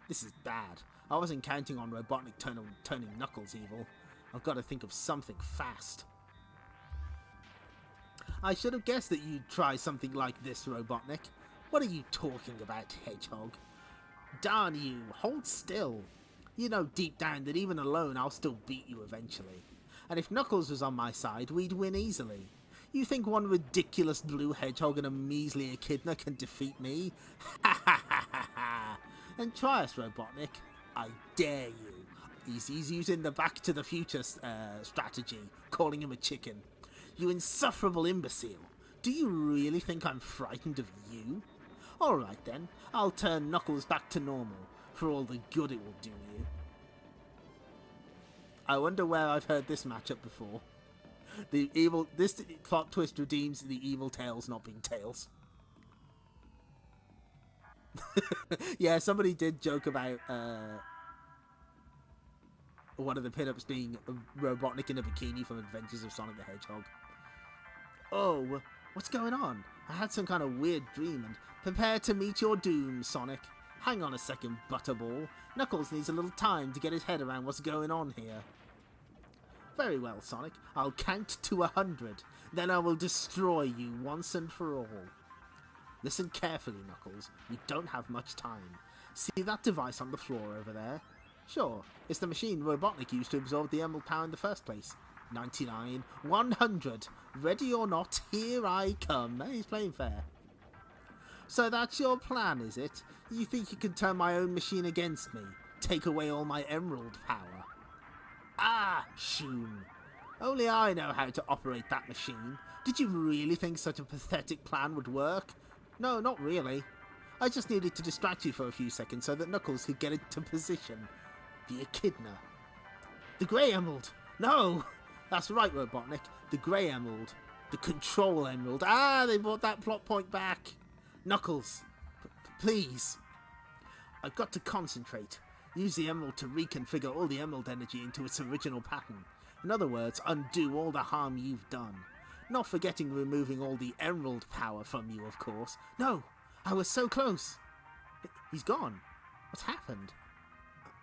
This is bad. I wasn't counting on Robotnik turning Knuckles evil. I've got to think of something fast. I should have guessed that you'd try something like this, Robotnik. What are you talking about, Hedgehog? Darn you, hold still. You know deep down that even alone I'll still beat you eventually. And if Knuckles was on my side, we'd win easily. You think one ridiculous blue hedgehog and a measly echidna can defeat me? Ha ha ha ha ha! Then try us, Robotnik. I dare you. He's using the Back to the Future strategy, calling him a chicken. You insufferable imbecile. Do you really think I'm frightened of you? Alright then, I'll turn Knuckles back to normal, for all the good it will do you. I wonder where I've heard this matchup before. This plot twist redeems the evil Tails not being Tails. Yeah, somebody did joke about one of the pinups being Robotnik in a bikini from Adventures of Sonic the Hedgehog. Oh, what's going on? I had some kind of weird dream and prepare to meet your doom, Sonic. Hang on a second, Butterball. Knuckles needs a little time to get his head around what's going on here. Very well, Sonic. I'll count to 100. Then I will destroy you once and for all. Listen carefully, Knuckles. We don't have much time. See that device on the floor over there? Sure, it's the machine Robotnik used to absorb the emerald power in the first place. 99, 100. Ready or not, here I come. He's playing fair. So that's your plan, is it? You think you can turn my own machine against me? Take away all my emerald power? Ah, shoom. Only I know how to operate that machine. Did you really think such a pathetic plan would work? No, not really. I just needed to distract you for a few seconds so that Knuckles could get into position. The echidna. The grey emerald. No! That's right, Robotnik. The grey emerald. The control emerald. Ah, they brought that plot point back. Knuckles, please. I've got to concentrate. Use the emerald to reconfigure all the emerald energy into its original pattern. In other words, undo all the harm you've done. Not forgetting removing all the emerald power from you, of course. No, I was so close. He's gone. What's happened?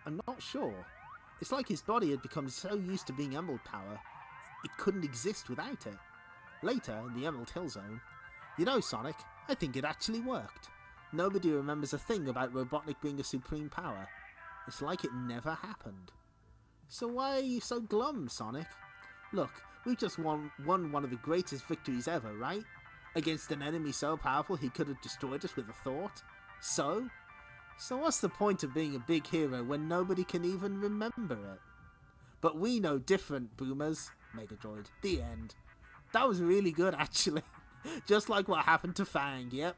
I'm not sure. It's like his body had become so used to being emerald power, it couldn't exist without it. Later, in the Emerald Hill Zone, you know, Sonic, I think it actually worked. Nobody remembers a thing about Robotnik being a supreme power. It's like it never happened. So why are you so glum, Sonic? Look, we've just won one of the greatest victories ever, right? Against an enemy so powerful he could have destroyed us with a thought. So? So what's the point of being a big hero when nobody can even remember it? But we know different, boomers. Megadroid. The end. That was really good, actually. Just like what happened to Fang, yep.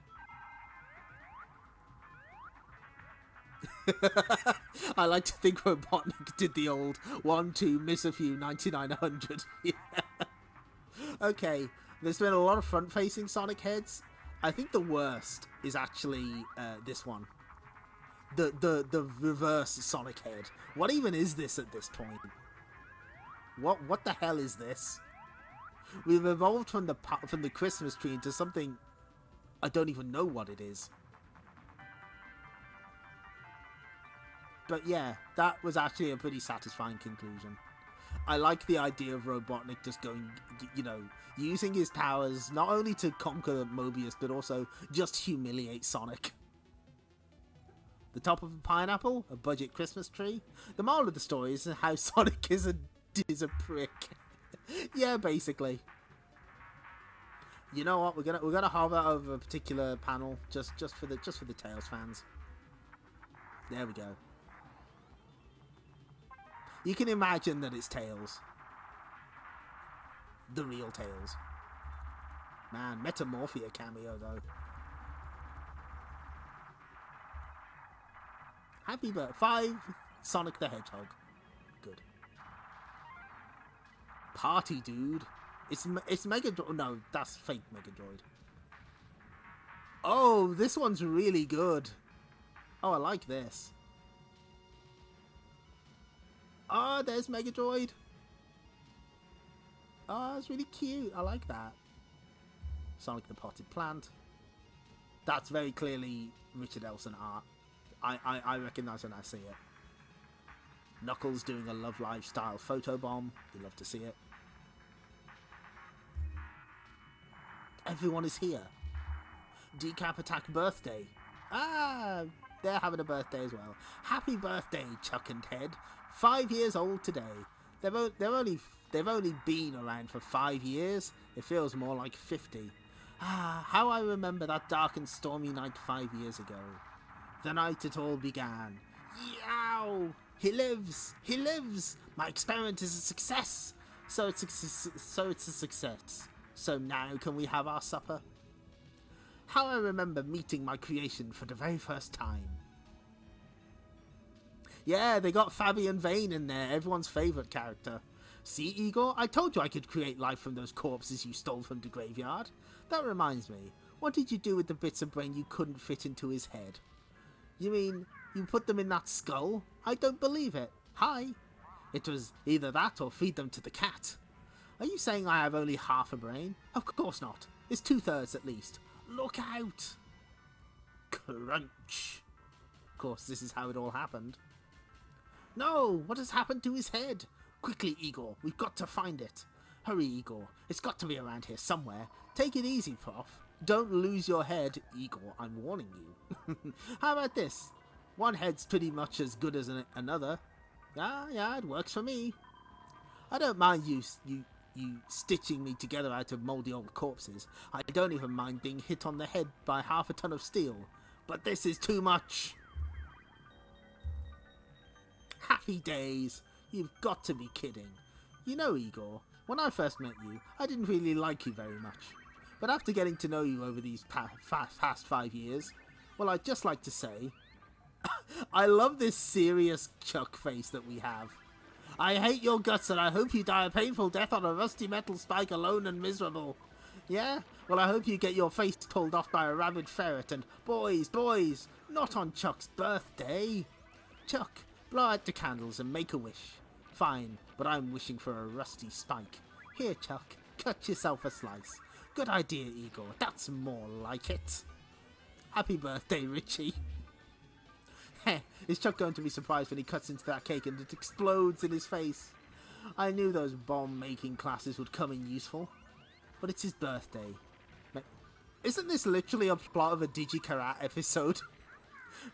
I like to think Robotnik did the old 1-2, miss a few, 9900. Yeah. Okay, there's been a lot of front-facing Sonic heads. I think the worst is actually this one. The reverse Sonic head. What even is this at this point? What the hell is this? We've evolved from the Christmas tree into something I don't even know what it is. But yeah, that was actually a pretty satisfying conclusion. I like the idea of Robotnik just going, you know, using his powers not only to conquer Mobius, but also just humiliate Sonic. The top of a pineapple, a budget Christmas tree. The moral of the story is how Sonic is a prick. Yeah, basically. You know what? We're gonna hover over a particular panel just for the Tails fans. There we go. You can imagine that it's Tails. The real Tails. Man, Metamorphia cameo though. Happy birthday. 5 Sonic the Hedgehog. Good. Party dude. It's Megadroid. No, that's fake Megadroid. Oh, this one's really good. Oh, I like this. Oh, there's Megadroid. Oh, it's really cute. I like that. Sonic the Potted Plant. That's very clearly Richard Elson art. I recognise when I see it. Knuckles doing a Love Live style photobomb. You love to see it. Everyone is here. Decap Attack birthday. Ah, they're having a birthday as well. Happy birthday, Chuck and Ted. 5 years old today. They've only been around for 5 years. It feels more like 50. Ah, how I remember that dark and stormy night 5 years ago. The night it all began. Yow! He lives! He lives! My experiment is a success! So it's a success. So now can we have our supper? How I remember meeting my creation for the very first time. Yeah, they got Fabian Vane in there, everyone's favourite character. See, Igor? I told you I could create life from those corpses you stole from the graveyard. That reminds me, what did you do with the bits of brain you couldn't fit into his head? You mean, you put them in that skull? I don't believe it. Hi. It was either that or feed them to the cat. Are you saying I have only half a brain? Of course not. It's 2/3 at least. Look out! Crunch. Of course, this is how it all happened. No! What has happened to his head? Quickly, Igor. We've got to find it. Hurry, Igor. It's got to be around here somewhere. Take it easy, Prof. Don't lose your head, Igor. I'm warning you. How about this? One head's pretty much as good as another. Yeah, it works for me. I don't mind you stitching me together out of mouldy old corpses. I don't even mind being hit on the head by half a ton of steel. But this is too much. Happy days. You've got to be kidding. You know, Igor, when I first met you, I didn't really like you very much. But after getting to know you over these past 5 years, well, I'd just like to say, I love this serious Chuck face that we have. I hate your guts and I hope you die a painful death on a rusty metal spike alone and miserable. Yeah? Well, I hope you get your face pulled off by a rabid ferret and, boys, not on Chuck's birthday. Chuck, blow out the candles and make a wish. Fine, but I'm wishing for a rusty spike. Here, Chuck, cut yourself a slice. Good idea, Igor. That's more like it. Happy birthday, Richie. Heh, is Chuck going to be surprised when he cuts into that cake and it explodes in his face? I knew those bomb-making classes would come in useful. But it's his birthday. Isn't this literally a plot of a Digi-Karat episode?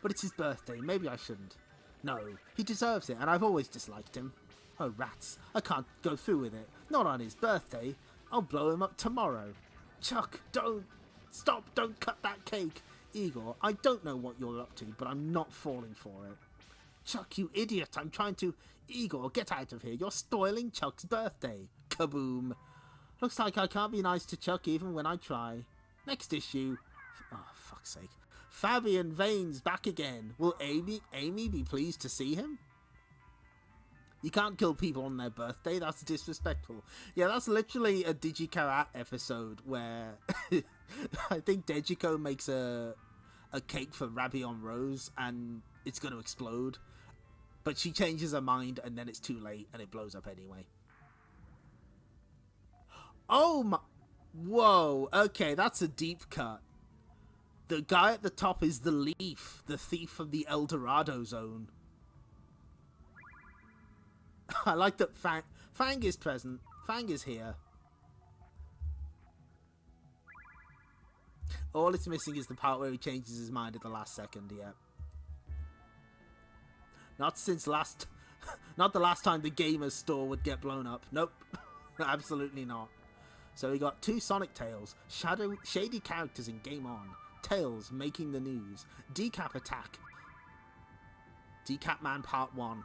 But it's his birthday. Maybe I shouldn't. No, he deserves it, and I've always disliked him. Oh, rats. I can't go through with it. Not on his birthday. I'll blow him up tomorrow. Chuck, don't. Stop. Don't cut that cake. Igor, I don't know what you're up to, but I'm not falling for it. Chuck, you idiot, I'm trying to... Igor, get out of here, you're spoiling Chuck's birthday. Kaboom. Looks like I can't be nice to Chuck even when I try. Next issue. Oh, fuck's sake. Fabian Vane's back again. Will Amy be pleased to see him? You can't kill people on their birthday, that's disrespectful. Yeah, that's literally a Decap episode where I think Dejiko makes a cake for Rabion Rose and it's going to explode. But she changes her mind and then it's too late and it blows up anyway. Oh my... Whoa, okay, that's a deep cut. The guy at the top is the Leaf, the thief from the El Dorado zone. I like that Fang is present. Fang is here. All it's missing is the part where he changes his mind at the last second, yeah. Not the last time the Gamer's store would get blown up. Nope. Absolutely not. So we got 2 Sonic Tales, shady characters in Game On, Tails making the news, Decap Attack, Decap Man Part 1.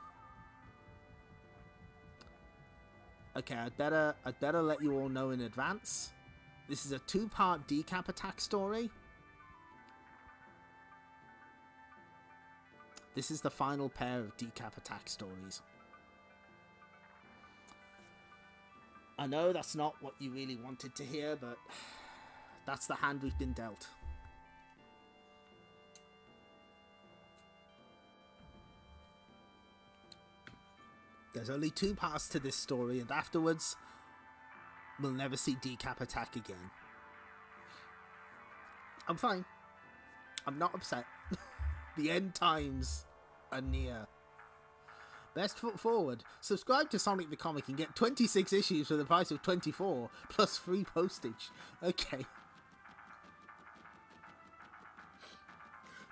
Okay, I'd better let you all know in advance. This is a 2-part Decap Attack story. This is the final pair of Decap Attack stories. I know that's not what you really wanted to hear, but that's the hand we've been dealt. There's only 2 parts to this story, and afterwards, we'll never see Decap Attack again. I'm fine. I'm not upset. The end times are near. Best foot forward. Subscribe to Sonic the Comic and get 26 issues for the price of 24, plus free postage. Okay.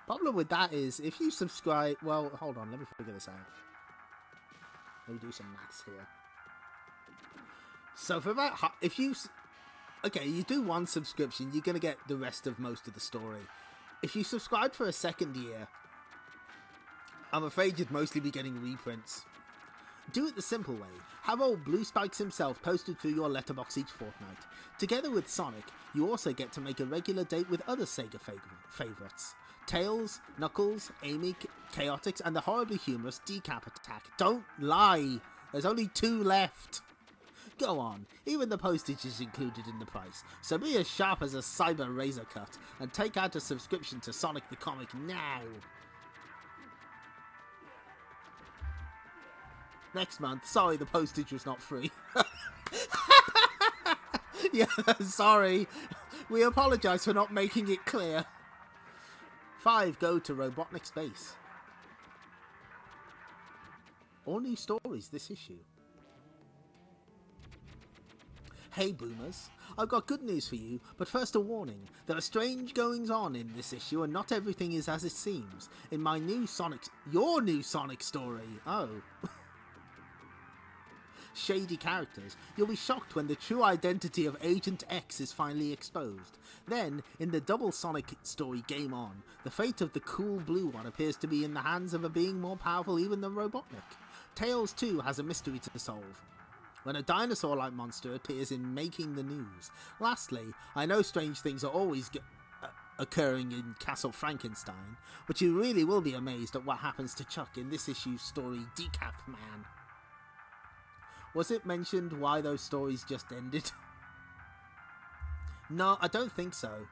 Problem with that is, if you subscribe... Well, hold on, let me figure this out. Let me do some maths here. So for about... If you... Okay, you do 1 subscription, you're going to get the rest of most of the story. If you subscribe for a second year, I'm afraid you'd mostly be getting reprints. Do it the simple way. Have old Blue Spikes himself posted through your letterbox each fortnight. Together with Sonic, you also get to make a regular date with other Sega favourites. Tails, Knuckles, Amy, Chaotix, and the horribly humorous Decap Attack. Don't lie! There's only 2 left! Go on, even the postage is included in the price, so be as sharp as a cyber razor cut, and take out a subscription to Sonic the Comic now! Next month, sorry the postage was not free. Yeah, sorry. We apologise for not making it clear. 5 go to Robotnik Space. All new stories this issue. Hey boomers, I've got good news for you, but first a warning. There are strange goings on in this issue and not everything is as it seems. In my new your new Sonic story. Oh. Shady characters, you'll be shocked when the true identity of Agent X is finally exposed. Then, in the double Sonic story Game On, the fate of the cool blue one appears to be in the hands of a being more powerful even than Robotnik. Tails too has a mystery to solve, when a dinosaur-like monster appears in Making the News. Lastly, I know strange things are always occurring in Castle Frankenstein, but you really will be amazed at what happens to Chuck in this issue's story Decap Man. Was it mentioned why those stories just ended? No, I don't think so.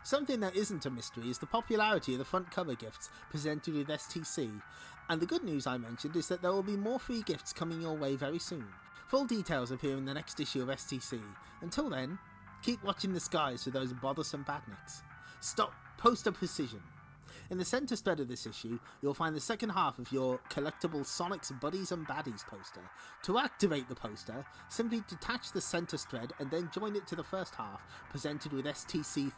Something that isn't a mystery is the popularity of the front cover gifts presented with STC, and the good news I mentioned is that there will be more free gifts coming your way very soon. Full details appear in the next issue of STC. Until then, keep watching the skies for those bothersome badniks. Stop poster precision. In the centre spread of this issue, you'll find the second half of your collectible Sonic's Buddies and Baddies poster. To activate the poster, simply detach the centre thread and then join it to the first half, presented with STC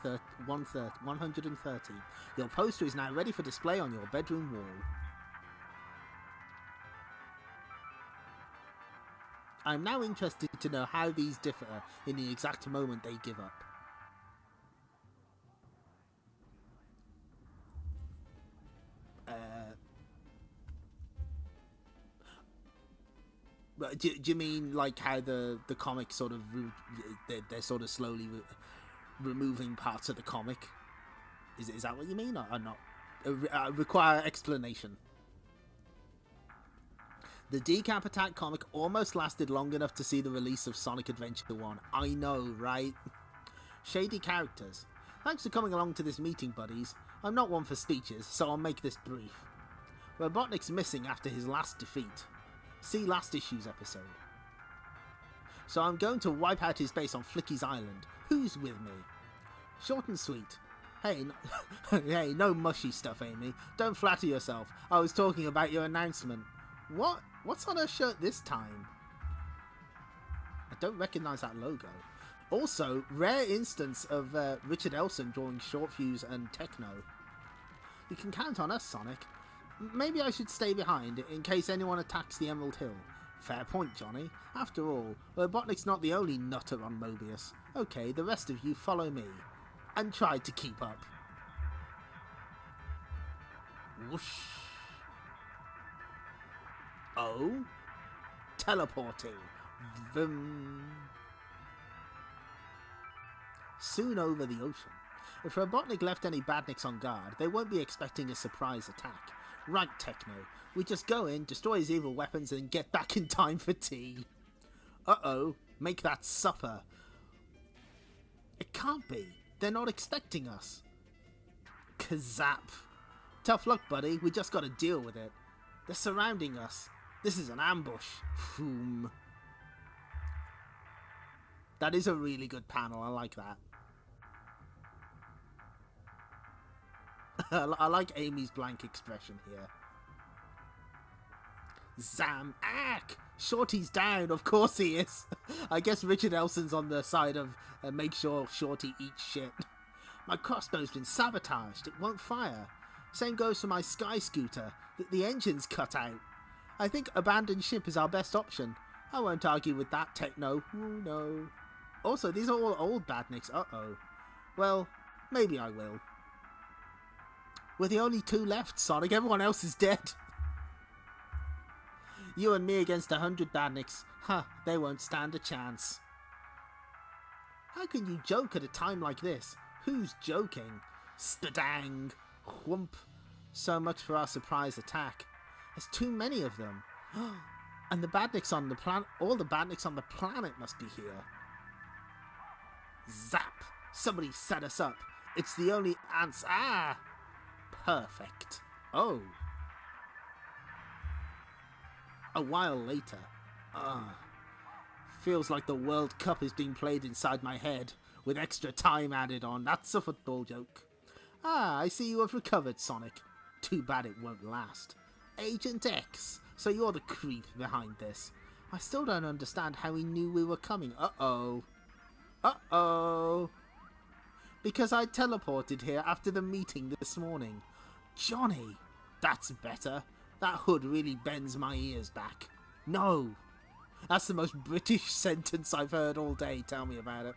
130. Your poster is now ready for display on your bedroom wall. I'm now interested to know how these differ in the exact moment they give up. Do you mean like how the comic sort of they're sort of slowly removing parts of the comic? Is that what you mean, or not? Require explanation. The Decap Attack comic almost lasted long enough to see the release of Sonic Adventure 1. I know, right? Shady characters. Thanks for coming along to this meeting, buddies. I'm not one for speeches, so I'll make this brief. Robotnik's missing after his last defeat. See last issue's episode. So I'm going to wipe out his base on Flicky's Island. Who's with me? Short and sweet. Hey, hey, no mushy stuff, Amy. Don't flatter yourself. I was talking about your announcement. What? What's on her shirt this time? I don't recognise that logo. Also, rare instance of Richard Elson drawing Short Fuse and Tekno. You can count on us, Sonic. Maybe I should stay behind in case anyone attacks the Emerald Hill. Fair point, Johnny. After all, Robotnik's not the only nutter on Mobius. Okay, the rest of you follow me. And try to keep up. Whoosh. Oh? Teleporting. Vroom. Soon over the ocean. If Robotnik left any badniks on guard, they won't be expecting a surprise attack. Right, Tekno. We just go in, destroy his evil weapons, and get back in time for tea. Uh-oh. Make that supper. It can't be. They're not expecting us. Kazap. Tough luck, buddy. We just gotta deal with it. They're surrounding us. This is an ambush. Foom. That is a really good panel. I like that. I like Amy's blank expression here. Zam-ack! Shorty's down, of course he is. I guess Richard Elson's on the side of make sure Shorty eats shit. My crossbow's been sabotaged, it won't fire. Same goes for my sky scooter, the engine's cut out. I think abandoned ship is our best option. I won't argue with that, Tekno. Ooh, no. Also, these are all old badniks, uh-oh. Well, maybe I will. We're the only two left, Sonic, everyone else is dead. You and me against 100 badniks. Huh, they won't stand a chance. How can you joke at a time like this? Who's joking? Spadang! Whump! So much for our surprise attack. There's too many of them. And the badniks on the planet, all the badniks on the planet must be here. Zap! Somebody set us up. It's the only answer. Ah! Perfect. Oh. A while later. Feels like the World Cup is being played inside my head, with extra time added on. That's a football joke. Ah, I see you have recovered, Sonic. Too bad it won't last. Agent X, so you're the creep behind this. I still don't understand how he knew we were coming. Uh-oh. Uh-oh. Because I teleported here after the meeting this morning. Johnny, that's better. That hood really bends my ears back. No. That's the most British sentence I've heard all day. Tell me about it.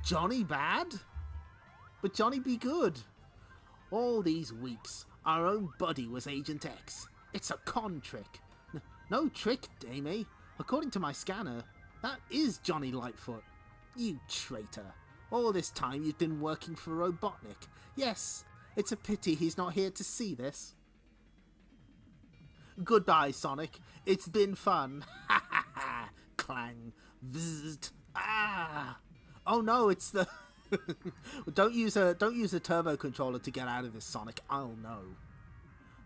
Johnny bad? But Johnny be good. All these weeks, our own buddy was Agent X. It's a con trick. No trick, Amy. According to my scanner, that is Johnny Lightfoot. You traitor. All this time you've been working for Robotnik. Yes, it's a pity he's not here to see this. Goodbye, Sonic. It's been fun. Ha ha ha. Clang. Vzzt. Ah. Oh no, it's the... don't use a turbo controller to get out of this, Sonic. I'll know.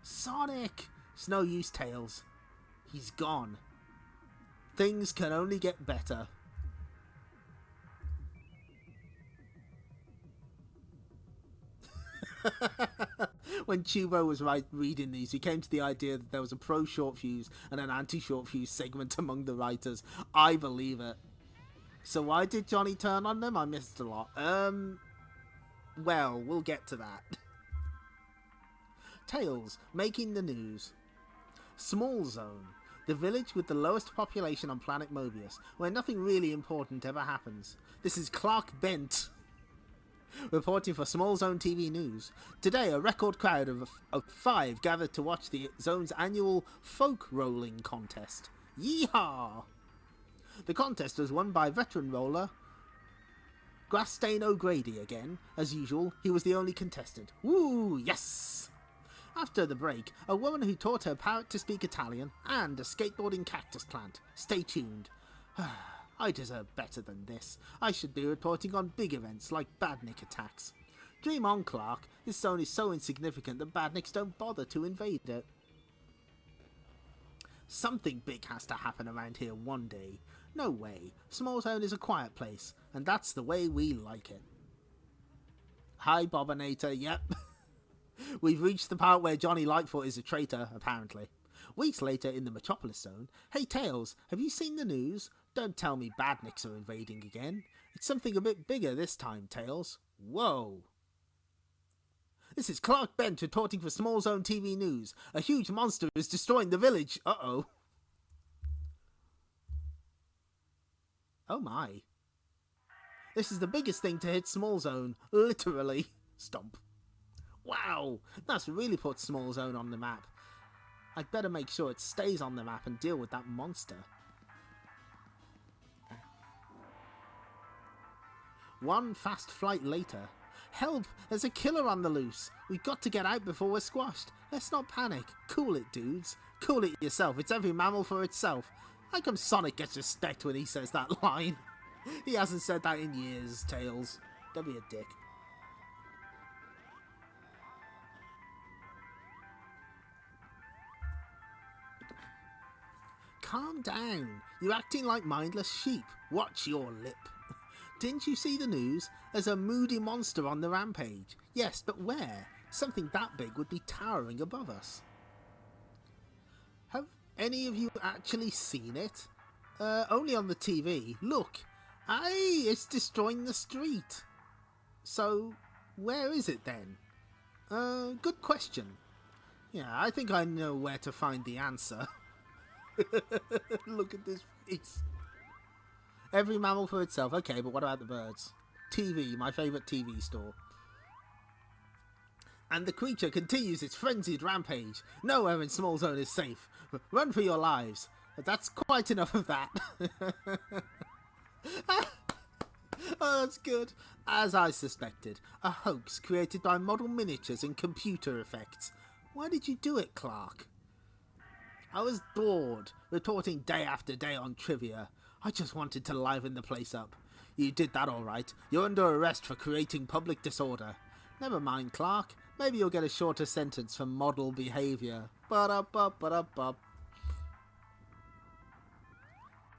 Sonic! It's no use, Tails. He's gone. Things can only get better. When Chubo was reading these, he came to the idea that there was a pro-short fuse and an anti-short fuse segment among the writers. I believe it. So why did Johnny turn on them? I missed a lot. Well, we'll get to that. Tails, making the news. Small Zone. The village with the lowest population on planet Mobius, where nothing really important ever happens. This is Clark Bent. Reporting for Small Zone TV News. Today, a record crowd of 5 gathered to watch the Zone's annual folk rolling contest. Yeehaw! The contest was won by veteran roller Grastain O'Grady again. As usual, he was the only contestant. Woo, yes! After the break, a woman who taught her parrot to speak Italian and a skateboarding cactus plant. Stay tuned. I deserve better than this. I should be reporting on big events like Robotnik attacks. Dream on, Clark. This zone is so insignificant that Badniks don't bother to invade it. Something big has to happen around here one day. No way. Small Zone is a quiet place, and that's the way we like it. Hi, Bobinator. Yep. We've reached the part where Johnny Lightfoot is a traitor, apparently. Weeks later in the Metropolis Zone. Hey, Tails, have you seen the news? Don't tell me Badniks are invading again. It's something a bit bigger this time, Tails. Whoa. This is Clark Bent reporting for Small Zone TV News. A huge monster is destroying the village. Uh-oh. Oh my. This is the biggest thing to hit Small Zone. Literally. Stomp. Wow. That's really put Small Zone on the map. I'd better make sure it stays on the map and deal with that monster. One fast flight later. Help! There's a killer on the loose. We've got to get out before we're squashed. Let's not panic. Cool it, dudes. Cool it yourself. It's every mammal for itself. How come Sonic gets respect when he says that line? He hasn't said that in years, Tails. Don't be a dick. Calm down. You're acting like mindless sheep. Watch your lip. Didn't you see the news? There's a moody monster on the rampage. Yes, but where? Something that big would be towering above us. Have any of you actually seen it? Only on the TV. Look. Aye, it's destroying the street. So, where is it then? Good question. Yeah, I think I know where to find the answer. Look at this face. Every mammal for itself. Okay, but what about the birds? TV, my favourite TV store. And the creature continues its frenzied rampage. Nowhere in Small Zone is safe. Run for your lives. That's quite enough of that. Oh, that's good. As I suspected, a hoax created by model miniatures and computer effects. Why did you do it, Clark? I was bored, reporting day after day on trivia. I just wanted to liven the place up. You did that all right. You're under arrest for creating public disorder. Never mind, Clark. Maybe you'll get a shorter sentence for model behaviour. Ba-da-ba-ba-da-ba.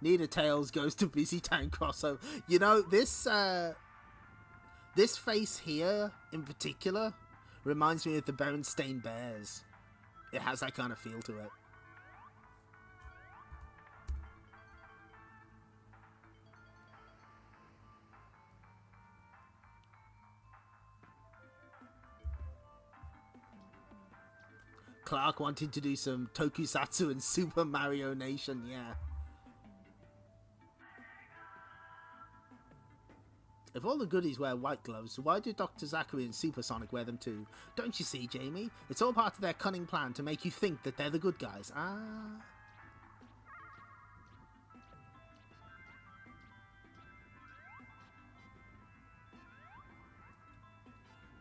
Need a Tails goes to Busy Town crossover. You know, this face here, in particular, reminds me of the Berenstain Bears. It has that kind of feel to it. Clark wanting to do some tokusatsu and Super Mario Nation, yeah. If all the goodies wear white gloves, why do Dr. Zachary and Supersonic wear them too? Don't you see, Jamie? It's all part of their cunning plan to make you think that they're the good guys. Ah.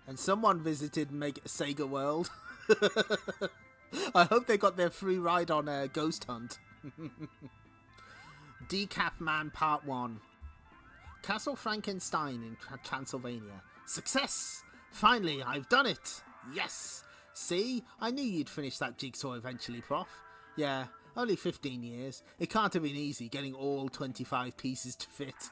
And someone visited SegaWorld. I hope they got their free ride on Ghost Hunt. Decap Man Part 1. Castle Frankenstein in Transylvania. Success! Finally, I've done it! Yes! See? I knew you'd finish that jigsaw eventually, Prof. Yeah, only 15 years. It can't have been easy getting all 25 pieces to fit.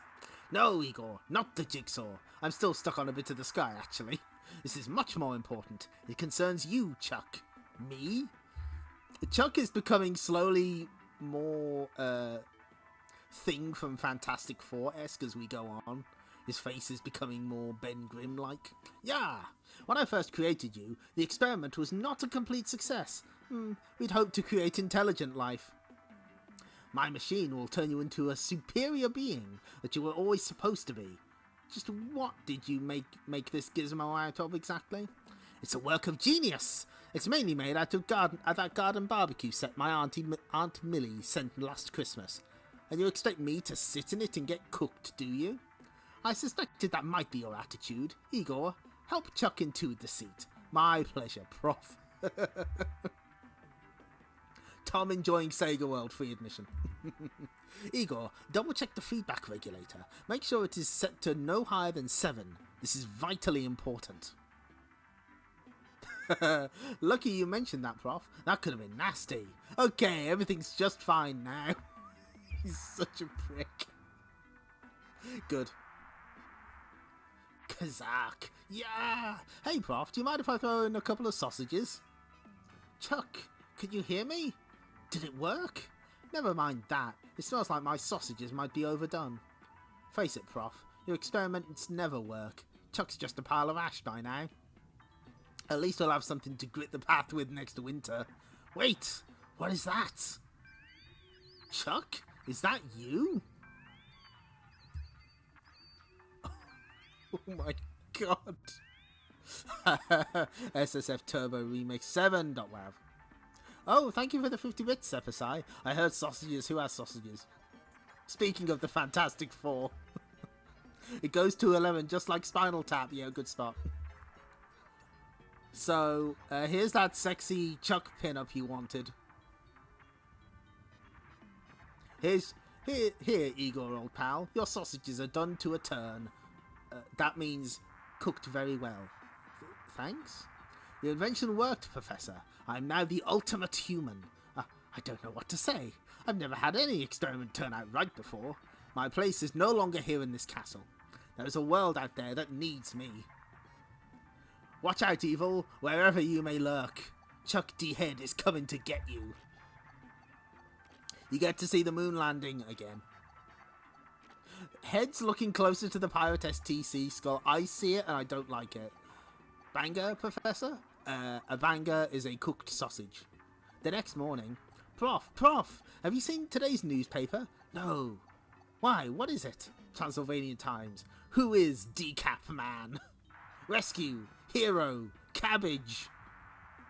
No, Igor, not the jigsaw. I'm still stuck on a bit of the sky, actually. This is much more important. It concerns you, Chuck. Me? Chuck is becoming slowly more, Thing from Fantastic Four-esque as we go on. His face is becoming more Ben Grimm-like. Yeah! When I first created you, the experiment was not a complete success. We'd hoped to create intelligent life. My machine will turn you into a superior being that you were always supposed to be. Just what did you make this gizmo out of exactly? It's a work of genius. It's mainly made out of that garden barbecue set my Aunt Millie sent last Christmas. And you expect me to sit in it and get cooked, do you? I suspected that might be your attitude. Igor, help Chuck into the seat. My pleasure, Prof. Tom enjoying SegaWorld free admission. Igor, double check the feedback regulator. Make sure it is set to no higher than 7. This is vitally important. Lucky you mentioned that, Prof. That could have been nasty. Okay, everything's just fine now. He's such a prick. Good. Kazakh. Yeah! Hey, Prof, do you mind if I throw in a couple of sausages? Chuck, can you hear me? Did it work? Never mind that. It smells like my sausages might be overdone. Face it, Prof. Your experiments never work. Chuck's just a pile of ash by now. At least I'll have something to grit the path with next winter. Wait! What is that? Chuck? Is that you? Oh my god. SSF Turbo Remix 7.wav. Oh, thank you for the 50 bits, FSI. I heard sausages. Who has sausages? Speaking of the Fantastic Four. It goes to 11 just like Spinal Tap. Yeah, good start. So, here's that sexy Chuck pin-up you wanted. Here, Igor, old pal. Your sausages are done to a turn. That means cooked very well. Thanks? The invention worked, Professor. I'm now the ultimate human. I don't know what to say. I've never had any experiment turn out right before. My place is no longer here in this castle. There is a world out there that needs me. Watch out, evil, wherever you may lurk. Chuck D. Head is coming to get you. You get to see the moon landing again. Head's looking closer to the Pirate STC skull. I see it and I don't like it. Banger, Professor? A banger is a cooked sausage. The next morning... Prof, have you seen today's newspaper? No. Why, what is it? Transylvanian Times. Who is Decap Man? Rescue, hero, cabbage.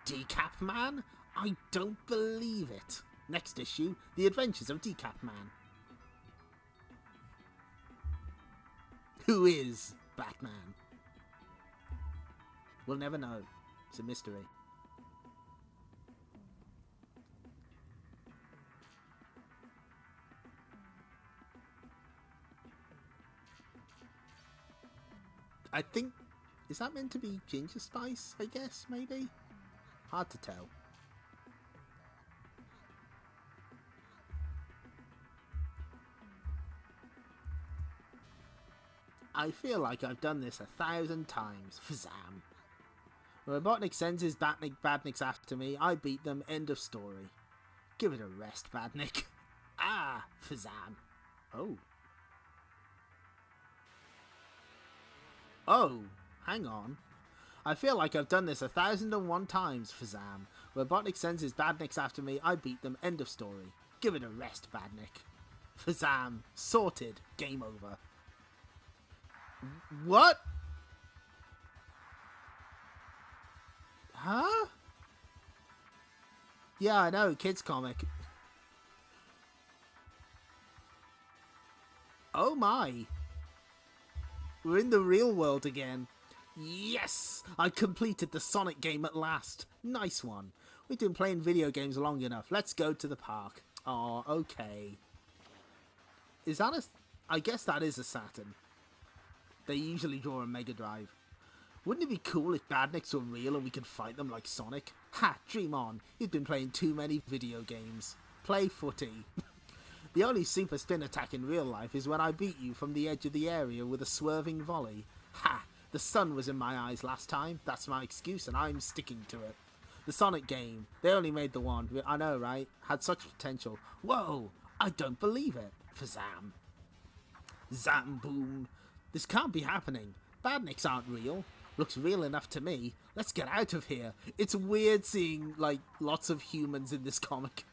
Decap Man? I don't believe it. Next issue, The Adventures of Decap Man. Who is Batman? We'll never know. It's a mystery. I think... Is that meant to be ginger spice, I guess, maybe? Hard to tell. I feel like I've done this 1,000 times. Fazam. Robotnik sends his badniks after me. I beat them. End of story. Give it a rest, Badnik. Ah, Fazam. Oh. Oh, hang on. I feel like I've done this 1,001 times, Fazam. Robotnik sends his badniks after me. I beat them. End of story. Give it a rest, Badnik. Fazam. Sorted. Game over. What? Huh? Yeah, I know, kids comic. Oh my. We're in the real world again. Yes! I completed the Sonic game at last. Nice one. We've been playing video games long enough. Let's go to the park. Oh, okay. Is that a... I guess that is a Saturn. They usually draw a Mega Drive. Wouldn't it be cool if badniks were real and we could fight them like Sonic? Ha! Dream on. You've been playing too many video games. Play footy. The only super spin attack in real life is when I beat you from the edge of the area with a swerving volley. Ha! The sun was in my eyes last time. That's my excuse and I'm sticking to it. The Sonic game. They only made the one. I know, right? Had such potential. Whoa! I don't believe it. Fazam. Zam boom. This can't be happening. Badniks aren't real. Looks real enough to me. Let's get out of here. It's weird seeing, like, lots of humans in this comic.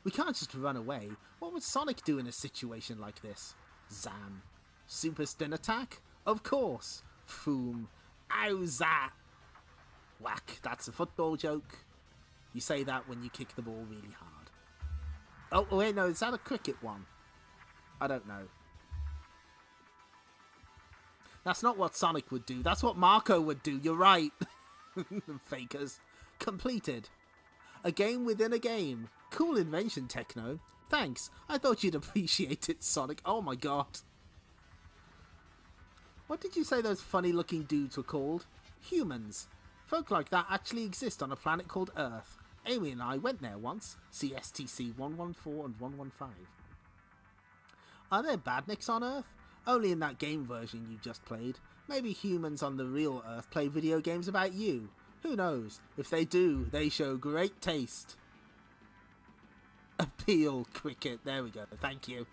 We can't just run away. What would Sonic do in a situation like this? Zam. Super spin attack? Of course. Foom. How's that? Whack. That's a football joke. You say that when you kick the ball really hard. Oh, wait, no, is that a cricket one? I don't know. That's not what Sonic would do. That's what Marco would do. You're right. Fakers. Completed. A game within a game. Cool invention, Tekno. Thanks. I thought you'd appreciate it, Sonic. Oh my god. What did you say those funny-looking dudes were called? Humans. Folk like that actually exist on a planet called Earth. Amy and I went there once. See STC 114 and 115. Are there badniks on Earth? Only in that game version you just played. Maybe humans on the real Earth play video games about you. Who knows? If they do, they show great taste. Appeal cricket. There we go. Thank you.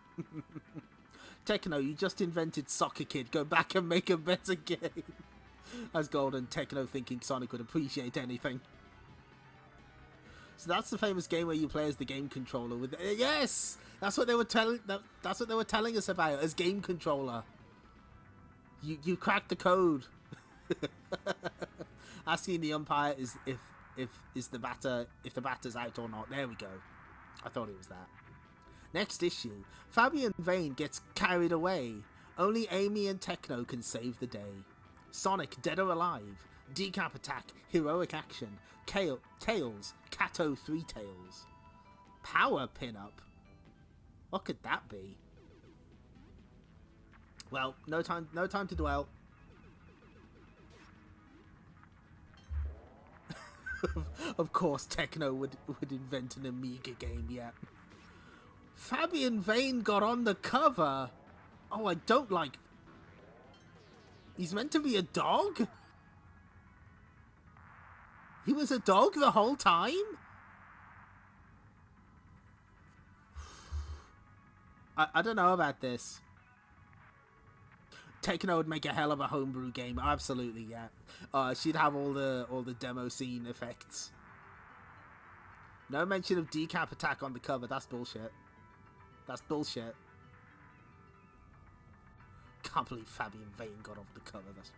Tekno, you just invented Soccer Kid. Go back and make a better game. As Golden, Tekno thinking Sonic would appreciate anything. So that's the famous game where you play as the game controller with. Yes, that's what they were telling. That's what they were telling us about as game controller. You cracked the code. Asking the umpire is if the batter's out or not. There we go. I thought it was that. Next issue, Fabian Vane gets carried away. Only Amy and Tekno can save the day. Sonic, Dead or Alive, Decap Attack, Heroic Action, Tails, Kato 3 Tails. Power Pin-Up? What could that be? Well, no time to dwell. Of course Tekno would invent an Amiga game, yeah. Fabian Vane got on the cover. Oh, I don't like... He's meant to be a dog? He was a dog the whole time? I don't know about this. Tekno would make a hell of a homebrew game. Absolutely, yeah. She'd have all the demo scene effects. No mention of Decap Attack on the cover. That's bullshit. That's bullshit. Can't believe Fabian Vane got off the cover. That's...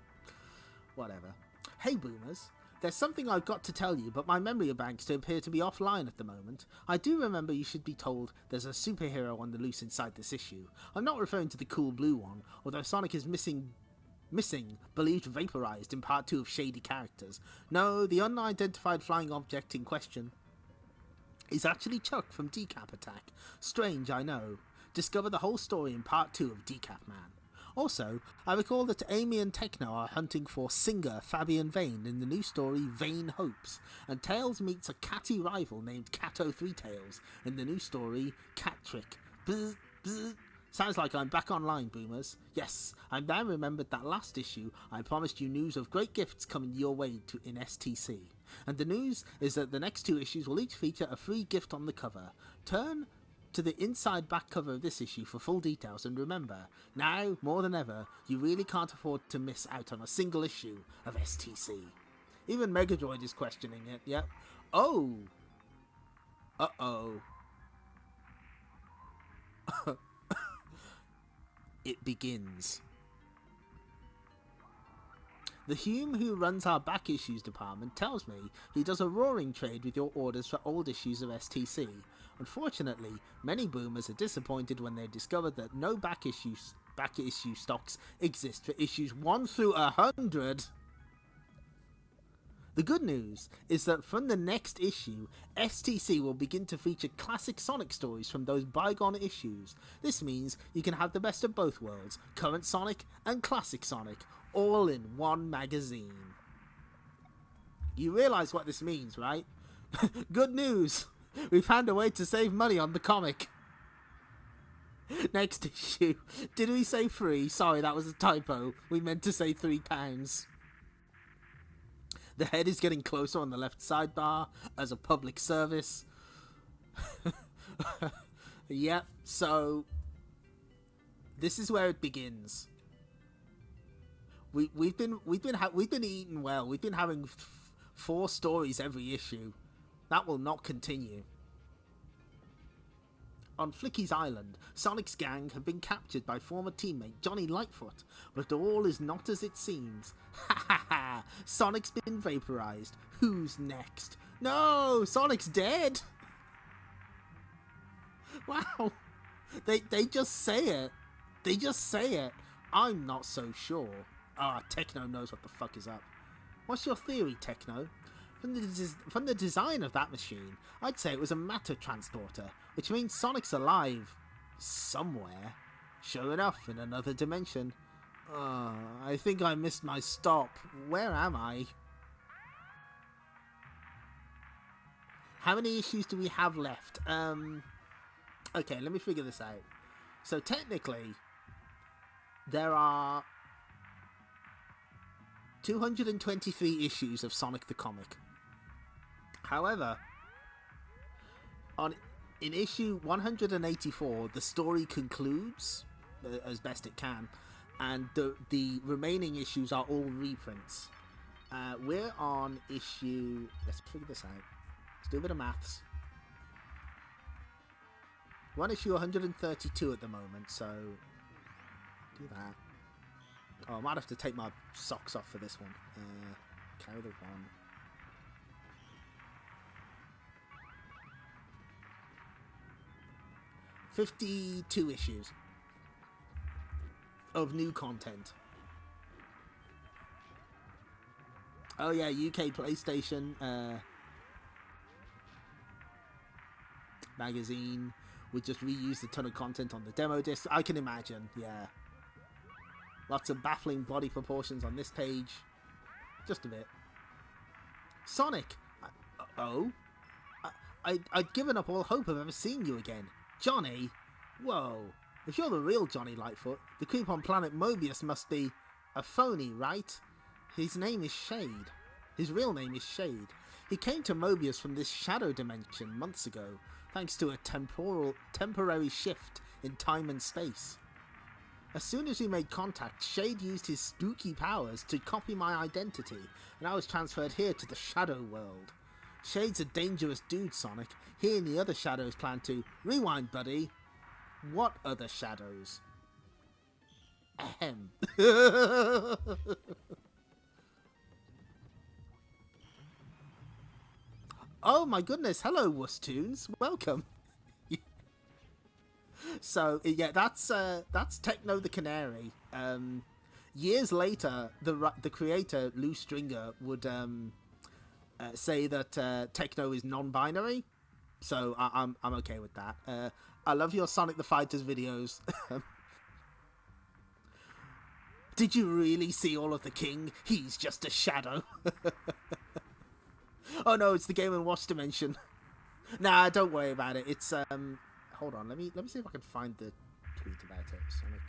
Whatever. Hey, Boomers. There's something I've got to tell you, but my memory banks appear to be offline at the moment. I do remember you should be told there's a superhero on the loose inside this issue. I'm not referring to the cool blue one, although Sonic is missing, believed vaporized in part 2 of Shady Characters. No, the unidentified flying object in question is actually Chuck from Decap Attack. Strange, I know. Discover the whole story in part 2 of Decap Man. Also, I recall that Amy and Tekno are hunting for singer Fabian Vane in the new story Vane Hopes, and Tails meets a catty rival named Kato 3 Tails in the new story Cat Trick. Bzz, bzz. Sounds like I'm back online, Boomers. Yes, I've now remembered that last issue I promised you news of great gifts coming your way in STC. And the news is that the next 2 issues will each feature a free gift on the cover. Turn to the inside back cover of this issue for full details, and remember, now more than ever, you really can't afford to miss out on a single issue of STC. Even Megadroid is questioning it, yep. Oh! Uh-oh. It begins. The Hume who runs our back issues department tells me he does a roaring trade with your orders for old issues of STC. Unfortunately, many Boomers are disappointed when they discover that no back issue stocks exist for issues 1 through 100. The good news is that from the next issue, STC will begin to feature classic Sonic stories from those bygone issues. This means you can have the best of both worlds, current Sonic and classic Sonic, all in one magazine. You realise what this means, right? Good news! We found a way to save money on the comic. Next issue. Did we say free? Sorry, that was a typo. We meant to say £3. The head is getting closer on the left sidebar as a public service. Yep, so this is where it begins. We've been eating well. We've been having 4 stories every issue. That will not continue. on Flicky's Island, Sonic's gang have been captured by former teammate Johnny Lightfoot, but all is not as it seems. Ha ha ha! Sonic's been vaporized. Who's next? No! Sonic's dead! Wow! They just say it. They just say it. I'm not so sure. Ah, Tekno knows what the fuck is up. What's your theory, Tekno? From the design of that machine, I'd say it was a matter transporter, which means Sonic's alive. Somewhere. Sure enough, in another dimension. I think I missed my stop. Where am I? How many issues do we have left? Okay, let me figure this out. So technically, there are 223 issues of Sonic the Comic. However, in issue 184, the story concludes as best it can, and the remaining issues are all reprints. We're on issue... Let's figure this out. Let's do a bit of maths. We're on issue 132 at the moment, so do that. Oh, I might have to take my socks off for this one. Carry the one. $52 issues of new content. Oh yeah, UK PlayStation magazine. We just reused a ton of content on the demo disc. I can imagine, yeah. Lots of baffling body proportions on this page. Just a bit. Sonic! I'd given up all hope of ever seeing you again. Johnny? Whoa. If you're the real Johnny Lightfoot, the creep on planet Mobius must be a phony, right? His name is Shade. His real name is Shade. He came to Mobius from this shadow dimension months ago, thanks to a temporary shift in time and space. As soon as we made contact, Shade used his spooky powers to copy my identity, and I was transferred here to the Shadow World. Shade's a dangerous dude, Sonic. He and the other shadows plan to... Rewind, buddy. What other shadows? Ahem. Oh my goodness, hello Woostoons, welcome. So yeah, that's Tekno the Canary. Years later, the creator Lou Stringer would say that Tekno is non-binary, so I'm okay with that. I love your Sonic the Fighters videos. Did you really see all of the king? He's just a shadow. Oh no, it's the Game & Watch dimension. Nah, don't worry about it. It's hold on, let me see if I can find the tweet about it. Sonic.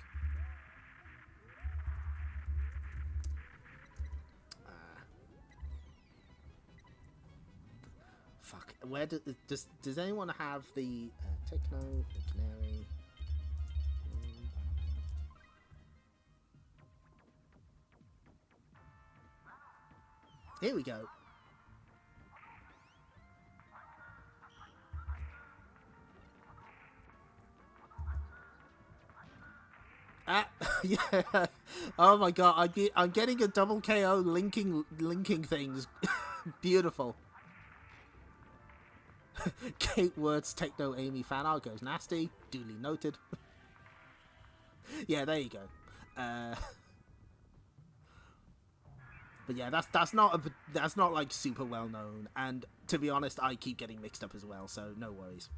Fuck. Where does anyone have the Tekno, the Canary? Here we go. Yeah. Oh my god, I'm getting a double KO linking things. Beautiful. Kate Words Tekno Amy fan art goes nasty. Duly noted. Yeah, there you go. But yeah, that's not like super well known, and to be honest, I keep getting mixed up as well, so no worries.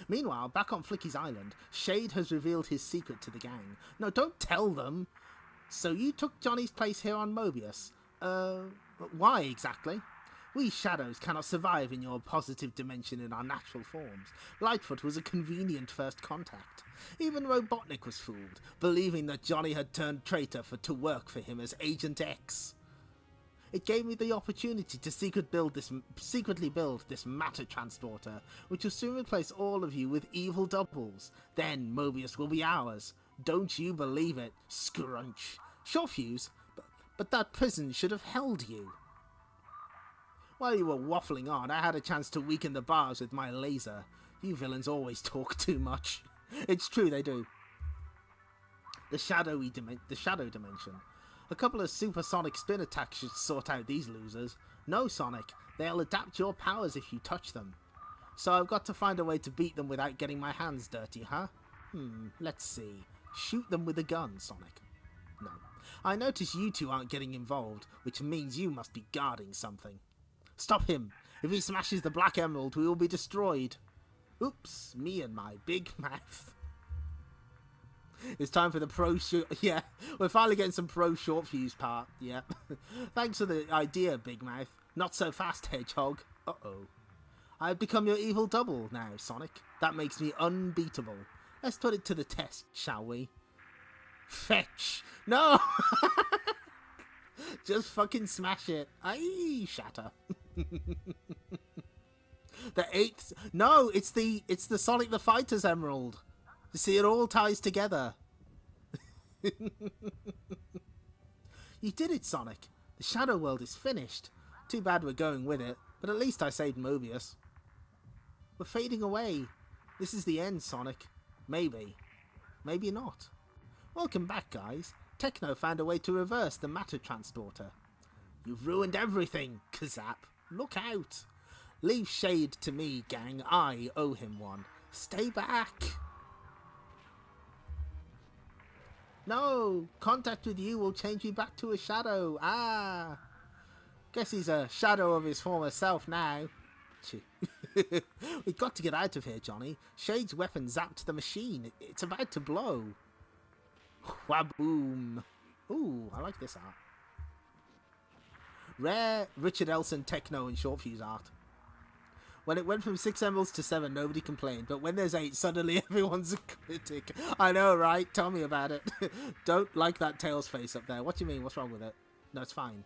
Meanwhile, back on Flicky's Island, Shade has revealed his secret to the gang. No, don't tell them! So you took Johnny's place here on Mobius. Why exactly? We shadows cannot survive in your positive dimension in our natural forms. Lightfoot was a convenient first contact. Even Robotnik was fooled, believing that Johnny had turned traitor to work for him as Agent X. It gave me the opportunity to secretly build this matter transporter, which will soon replace all of you with evil doubles. Then Mobius will be ours. Don't you believe it, Scrunch? Sure, Fuse, but that prison should have held you. While you were waffling on, I had a chance to weaken the bars with my laser. You villains always talk too much. It's true, they do. The shadow dimension. A couple of supersonic spin attacks should sort out these losers. No, Sonic, they'll adapt your powers if you touch them. So I've got to find a way to beat them without getting my hands dirty, huh? Let's see. Shoot them with a gun, Sonic. No. I notice you two aren't getting involved, which means you must be guarding something. Stop him! If he smashes the Black Emerald, we will be destroyed. Oops, me and my big mouth. It's time for the pro short... Yeah, we're finally getting some pro short fuse part. Yeah. Thanks for the idea, Big Mouth. Not so fast, Hedgehog. Uh-oh. I've become your evil double now, Sonic. That makes me unbeatable. Let's put it to the test, shall we? Fetch! No! Just fucking smash it. Aye, shatter. The 8th... No, it's the Sonic the Fighter's Emerald. You see, it all ties together. You did it, Sonic. The Shadow World is finished. Too bad we're going with it, but at least I saved Mobius. We're fading away. This is the end, Sonic. Maybe. Maybe not. Welcome back, guys. Tekno found a way to reverse the matter transporter. You've ruined everything, Kazap. Look out. Leave shade to me, gang. I owe him one. Stay back. No! Contact with you will change you back to a shadow. Ah! Guess he's a shadow of his former self now. We've got to get out of here, Johnny. Shade's weapon zapped the machine. It's about to blow. Waboom. Ooh, I like this art. Rare Richard Elson Tekno and short fuse art. When it went from 6 emeralds to 7, nobody complained. But when there's 8, suddenly everyone's a critic. I know, right? Tell me about it. Don't like that Tails face up there. What do you mean? What's wrong with it? No, it's fine.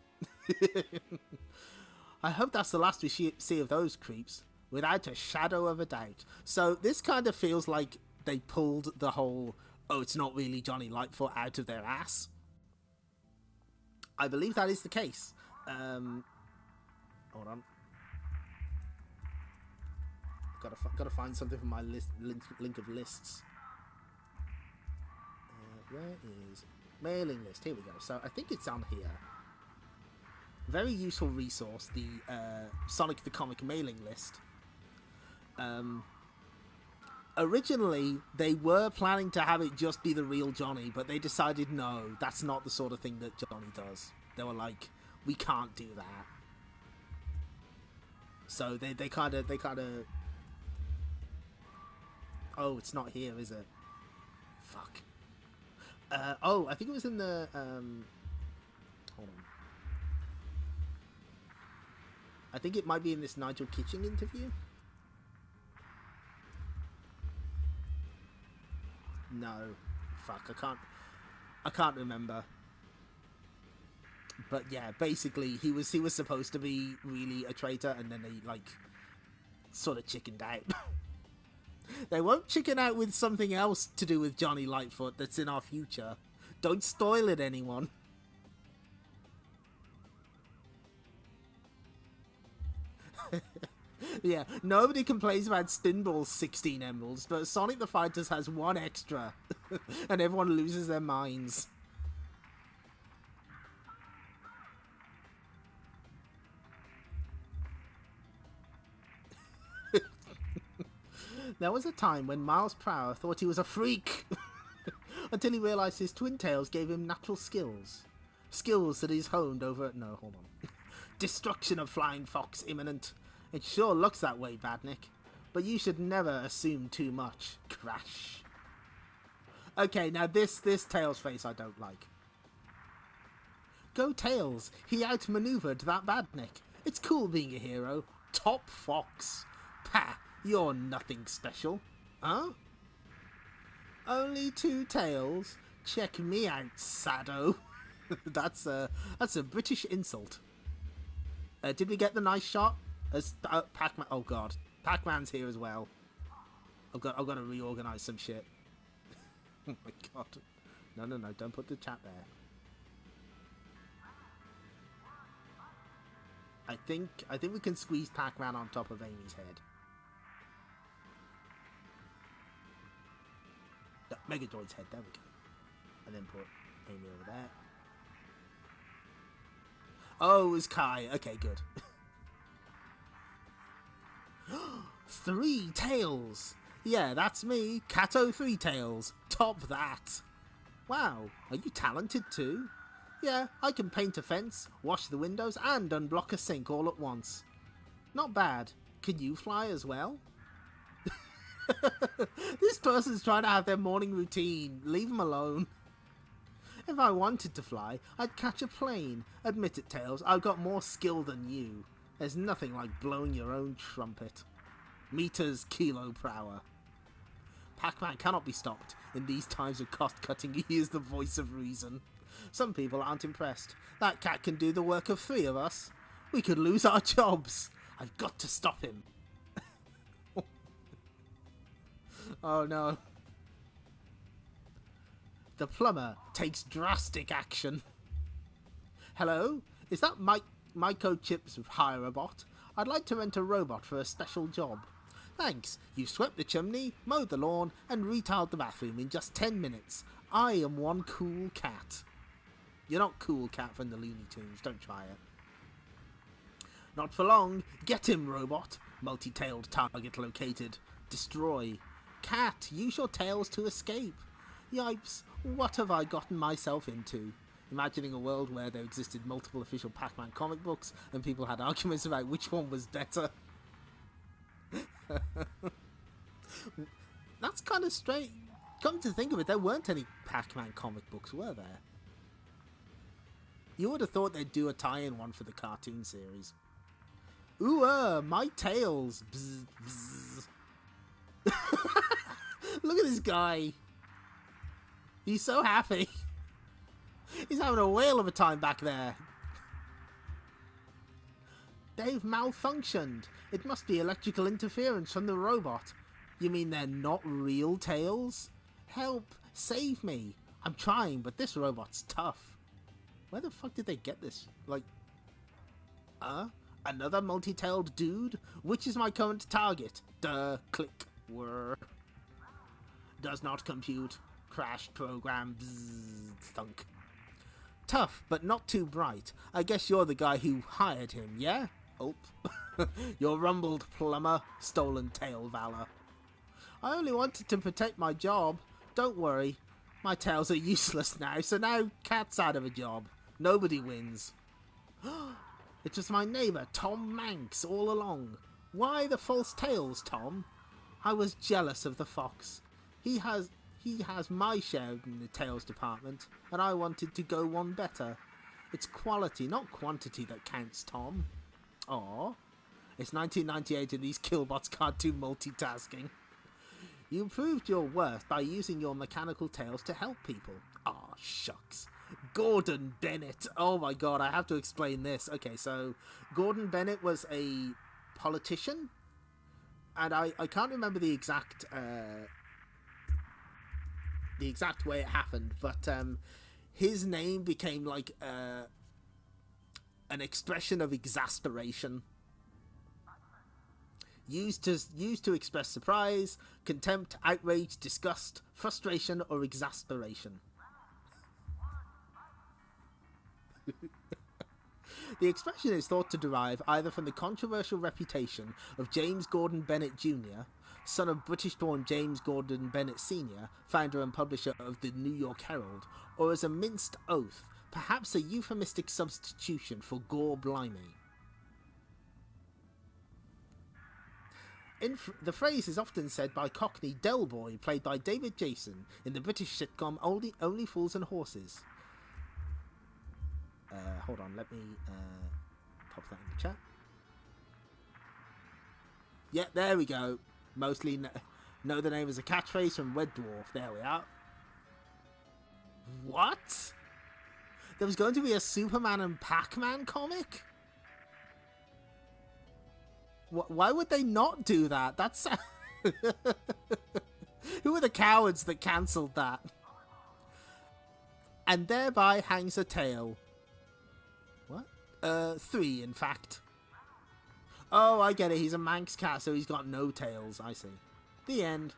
I hope that's the last we see of those creeps. Without a shadow of a doubt. So this kind of feels like they pulled the whole, oh, it's not really Johnny Lightfoot out of their ass. I believe that is the case. Hold on. Gotta find something from my link of lists. Where is mailing list? Here we go. So I think it's on here. Very useful resource, the Sonic the Comic mailing list. Originally, they were planning to have it just be the real Johnny, but they decided no, that's not the sort of thing that Johnny does. They were like, we can't do that. So they kind of. Oh, it's not here, is it? Fuck. Oh, I think it was in the hold on. I think it might be in this Nigel Kitching interview. No. Fuck, I can't remember. But yeah, basically he was supposed to be really a traitor, and then they like sort of chickened out. They won't chicken out with something else to do with Johnny Lightfoot that's in our future. Don't spoil it, anyone. Yeah, nobody complains about Spinball's 16 emeralds, but Sonic the Fighters has 1 extra. And everyone loses their minds. There was a time when Miles Prower thought he was a freak. Until he realised his twin tails gave him natural skills. Skills that he's honed over... No, hold on. Destruction of Flying Fox imminent. It sure looks that way, Badnik. But you should never assume too much. Crash. Okay, now this Tails face I don't like. Go Tails. He outmaneuvered that Badnik. It's cool being a hero. Top Fox. Pah. You're nothing special. Huh? Only 2 tails? Check me out, Sado. That's a British insult. Did we get the nice shot? As Pac-Man... Oh, God. Pac-Man's here as well. I've got to reorganize some shit. Oh, my God. No. Don't put the chat there. I think we can squeeze Pac-Man on top of Amy's head. Megadroid's head, there we go. And then put Amy over there. Oh, it was Kai. Okay, good. 3 tails! Yeah, that's me, Kato 3 Tails. Top that. Wow, are you talented too? Yeah, I can paint a fence, wash the windows, and unblock a sink all at once. Not bad. Can you fly as well? This person's trying to have their morning routine. Leave them alone. If I wanted to fly, I'd catch a plane. Admit it, Tails, I've got more skill than you. There's nothing like blowing your own trumpet. Meters kilo per hour. Pac-Man cannot be stopped. In these times of cost-cutting, he is the voice of reason. Some people aren't impressed. That cat can do the work of 3 of us. We could lose our jobs. I've got to stop him. Oh no. The plumber takes drastic action. Hello? Is that Microchip's hire-a-bot? I'd like to rent a robot for a special job. Thanks. You swept the chimney, mowed the lawn, and retiled the bathroom in just 10 minutes. I am one cool cat. You're not Cool Cat from the Looney Tunes. Don't try it. Not for long. Get him, robot. Multi-tailed target located. Destroy. Cat, use your tails to escape. Yipes, what have I gotten myself into? Imagining a world where there existed multiple official Pac-Man comic books and people had arguments about which one was better. That's kind of strange. Come to think of it, there weren't any Pac-Man comic books, were there? You would have thought they'd do a tie-in one for the cartoon series. Ooh, my tails. Bzz, bzz. Look at this guy. He's so happy. He's having a whale of a time back there. They've malfunctioned. It must be electrical interference from the robot. You mean they're not real tails? Help! Save me! I'm trying, but this robot's tough. Where the fuck did they get this? Like... Another multi-tailed dude? Which is my current target? Duh. Click. Whir. Does not compute. Crashed program. Bzzz. Thunk. Tough, but not too bright. I guess you're the guy who hired him, yeah? Oh. You're rumbled, plumber. Stolen tail valor. I only wanted to protect my job. Don't worry. My tails are useless now, so now Cat's out of a job. Nobody wins. It was my neighbour, Tom Manx, all along. Why the false tails, Tom? I was jealous of the fox. He has my share in the tails department, and I wanted to go one better. It's quality, not quantity that counts, Tom. Aw. It's 1998 and these killbots can't do multitasking. You proved your worth by using your mechanical tails to help people. Aw, shucks. Gordon Bennett. Oh my god, I have to explain this. Okay, so Gordon Bennett was a politician, and I can't remember the exact way it happened, but his name became like an expression of exasperation. Used to express surprise, contempt, outrage, disgust, frustration, or exasperation. The expression is thought to derive either from the controversial reputation of James Gordon Bennett Jr., son of British-born James Gordon Bennett Sr., founder and publisher of the New York Herald, or as a minced oath, perhaps a euphemistic substitution for gore blimey. The phrase is often said by Cockney Del Boy, played by David Jason, in the British sitcom Only Fools and Horses. Hold on, let me pop that in the chat. Yeah, there we go. Mostly know the name as a catchphrase from Red Dwarf. There we are. What? There was going to be a Superman and Pac-Man comic? Why would they not do that? That's... Who are the cowards that cancelled that? And thereby hangs a tale. What? 3, in fact. Oh, I get it. He's a Manx cat, so he's got no tails. I see. The end.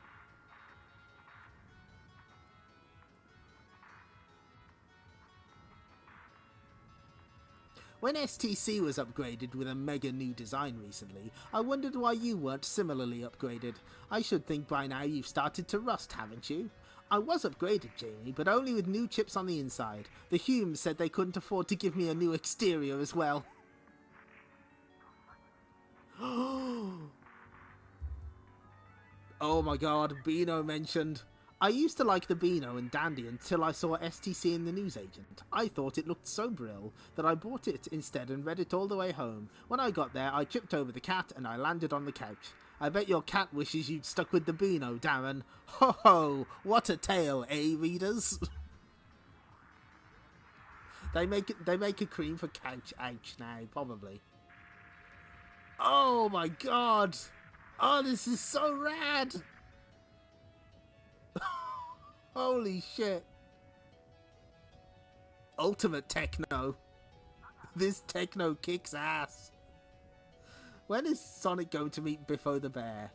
When STC was upgraded with a mega new design recently, I wondered why you weren't similarly upgraded. I should think by now you've started to rust, haven't you? I was upgraded, Jamie, but only with new chips on the inside. The Humes said they couldn't afford to give me a new exterior as well. Oh my god, Beano mentioned. I used to like the Beano and Dandy until I saw STC in the newsagent. I thought it looked so brill that I bought it instead and read it all the way home. When I got there, I tripped over the cat and I landed on the couch. I bet your cat wishes you'd stuck with the Beano, Darren. Ho ho, what a tale, eh, readers? They make a cream for couch ouch now, probably. Oh my god! Oh, this is so rad! Holy shit. Ultimate Tekno. This Tekno kicks ass. When is Sonic going to meet Biffo the Bear?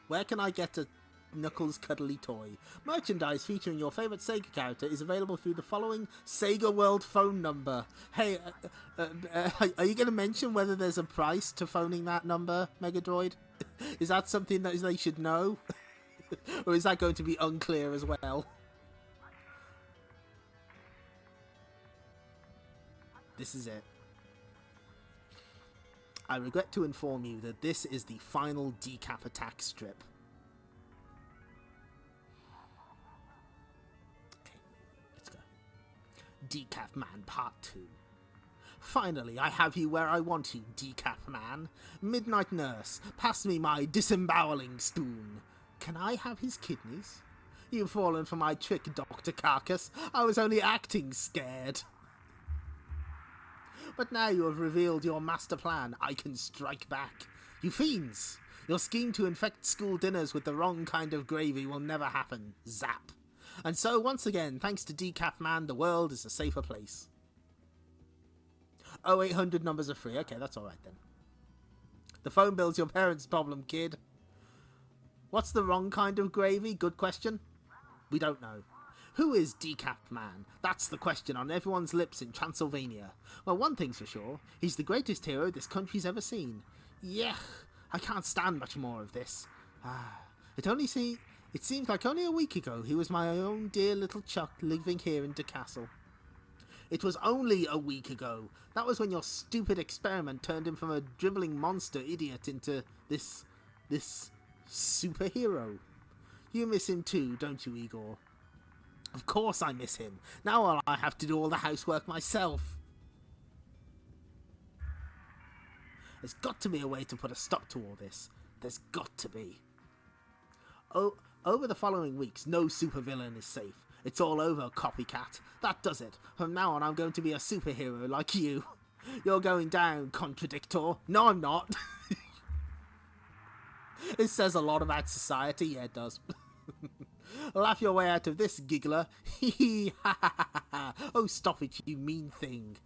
Where can I get a Knuckles cuddly toy? Merchandise featuring your favourite Sega character is available through the following SegaWorld phone number. Hey, are you going to mention whether there's a price to phoning that number, Megadroid? Is that something that they should know? Or is that going to be unclear as well? This is it. I regret to inform you that this is the final Decap Attack strip. Okay, let's go. Decap Man Part 2. Finally, I have you where I want you, Decap Man. Midnight Nurse, pass me my disemboweling spoon. Can I have his kidneys? You've fallen for my trick, Dr. Carcass. I was only acting scared. But now you have revealed your master plan, I can strike back. You fiends! Your scheme to infect school dinners with the wrong kind of gravy will never happen. Zap. And so, once again, thanks to Decap Man, the world is a safer place. 0800 numbers are free. Okay, that's alright then. The phone bill's your parents' problem, kid. What's the wrong kind of gravy? Good question. We don't know. Who is Decap Man? That's the question on everyone's lips in Transylvania. Well, one thing's for sure. He's the greatest hero this country's ever seen. Yuck. I can't stand much more of this. It seems like only a week ago he was my own dear little Chuck living here in DeCastle. It was only a week ago. That was when your stupid experiment turned him from a dribbling monster idiot into this superhero. You miss him too, don't you, Igor? Of course I miss him. Now I have to do all the housework myself. There's got to be a way to put a stop to all this. There's got to be. Oh, over the following weeks, no supervillain is safe. It's all over, copycat. That does it. From now on, I'm going to be a superhero like you. You're going down, contradictor. No, I'm not. It says a lot about society. Yeah, it does. Laugh your way out of this, giggler. Hee hee ha ha ha ha. Oh, stop it, you mean thing.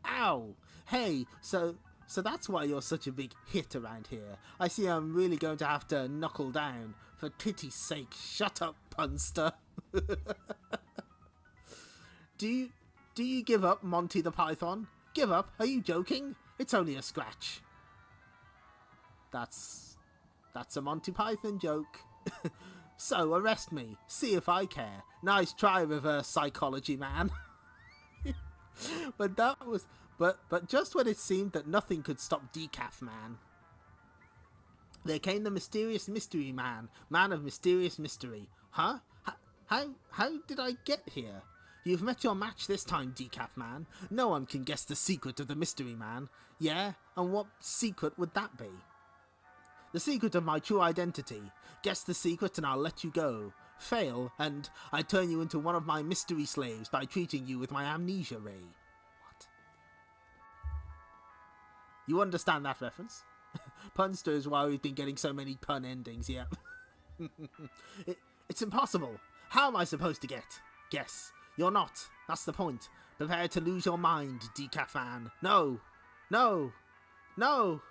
Ow. Hey, so that's why you're such a big hit around here. I see I'm really going to have to knuckle down. For pity's sake, shut up, punster. Do you give up, Monty the Python? Give up? Are you joking? It's only a scratch. That's a Monty Python joke. So, arrest me. See if I care. Nice try, reverse psychology, man. But just when it seemed that nothing could stop Decaf Man, there came the mysterious mystery man of mysterious mystery. Huh? How did I get here? You've met your match this time, Decaf Man. No one can guess the secret of the mystery man. Yeah? And what secret would that be? The secret of my true identity. Guess the secret and I'll let you go. Fail, and I turn you into one of my mystery slaves by treating you with my amnesia ray. What? You understand that reference? Punster is why we've been getting so many pun endings, yeah. It's impossible. How am I supposed to guess? You're not. That's the point. Prepare to lose your mind, Decaf Fan. No. No. No.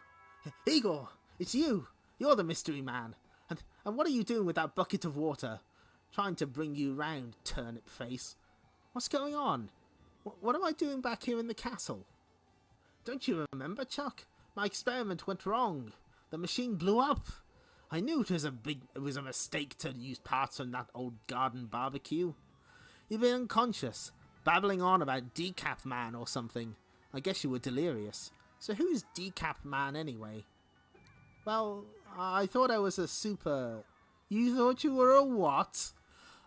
Igor, it's you. You're the mystery man. And what are you doing with that bucket of water? Trying to bring you round, turnip face. What's going on? What am I doing back here in the castle? Don't you remember, Chuck? My experiment went wrong. The machine blew up. I knew it was a mistake to use parts from that old garden barbecue. You've been unconscious, babbling on about Decap Man or something. I guess you were delirious. So who's Decap Man anyway? Well, I thought I was a super... You thought you were a what?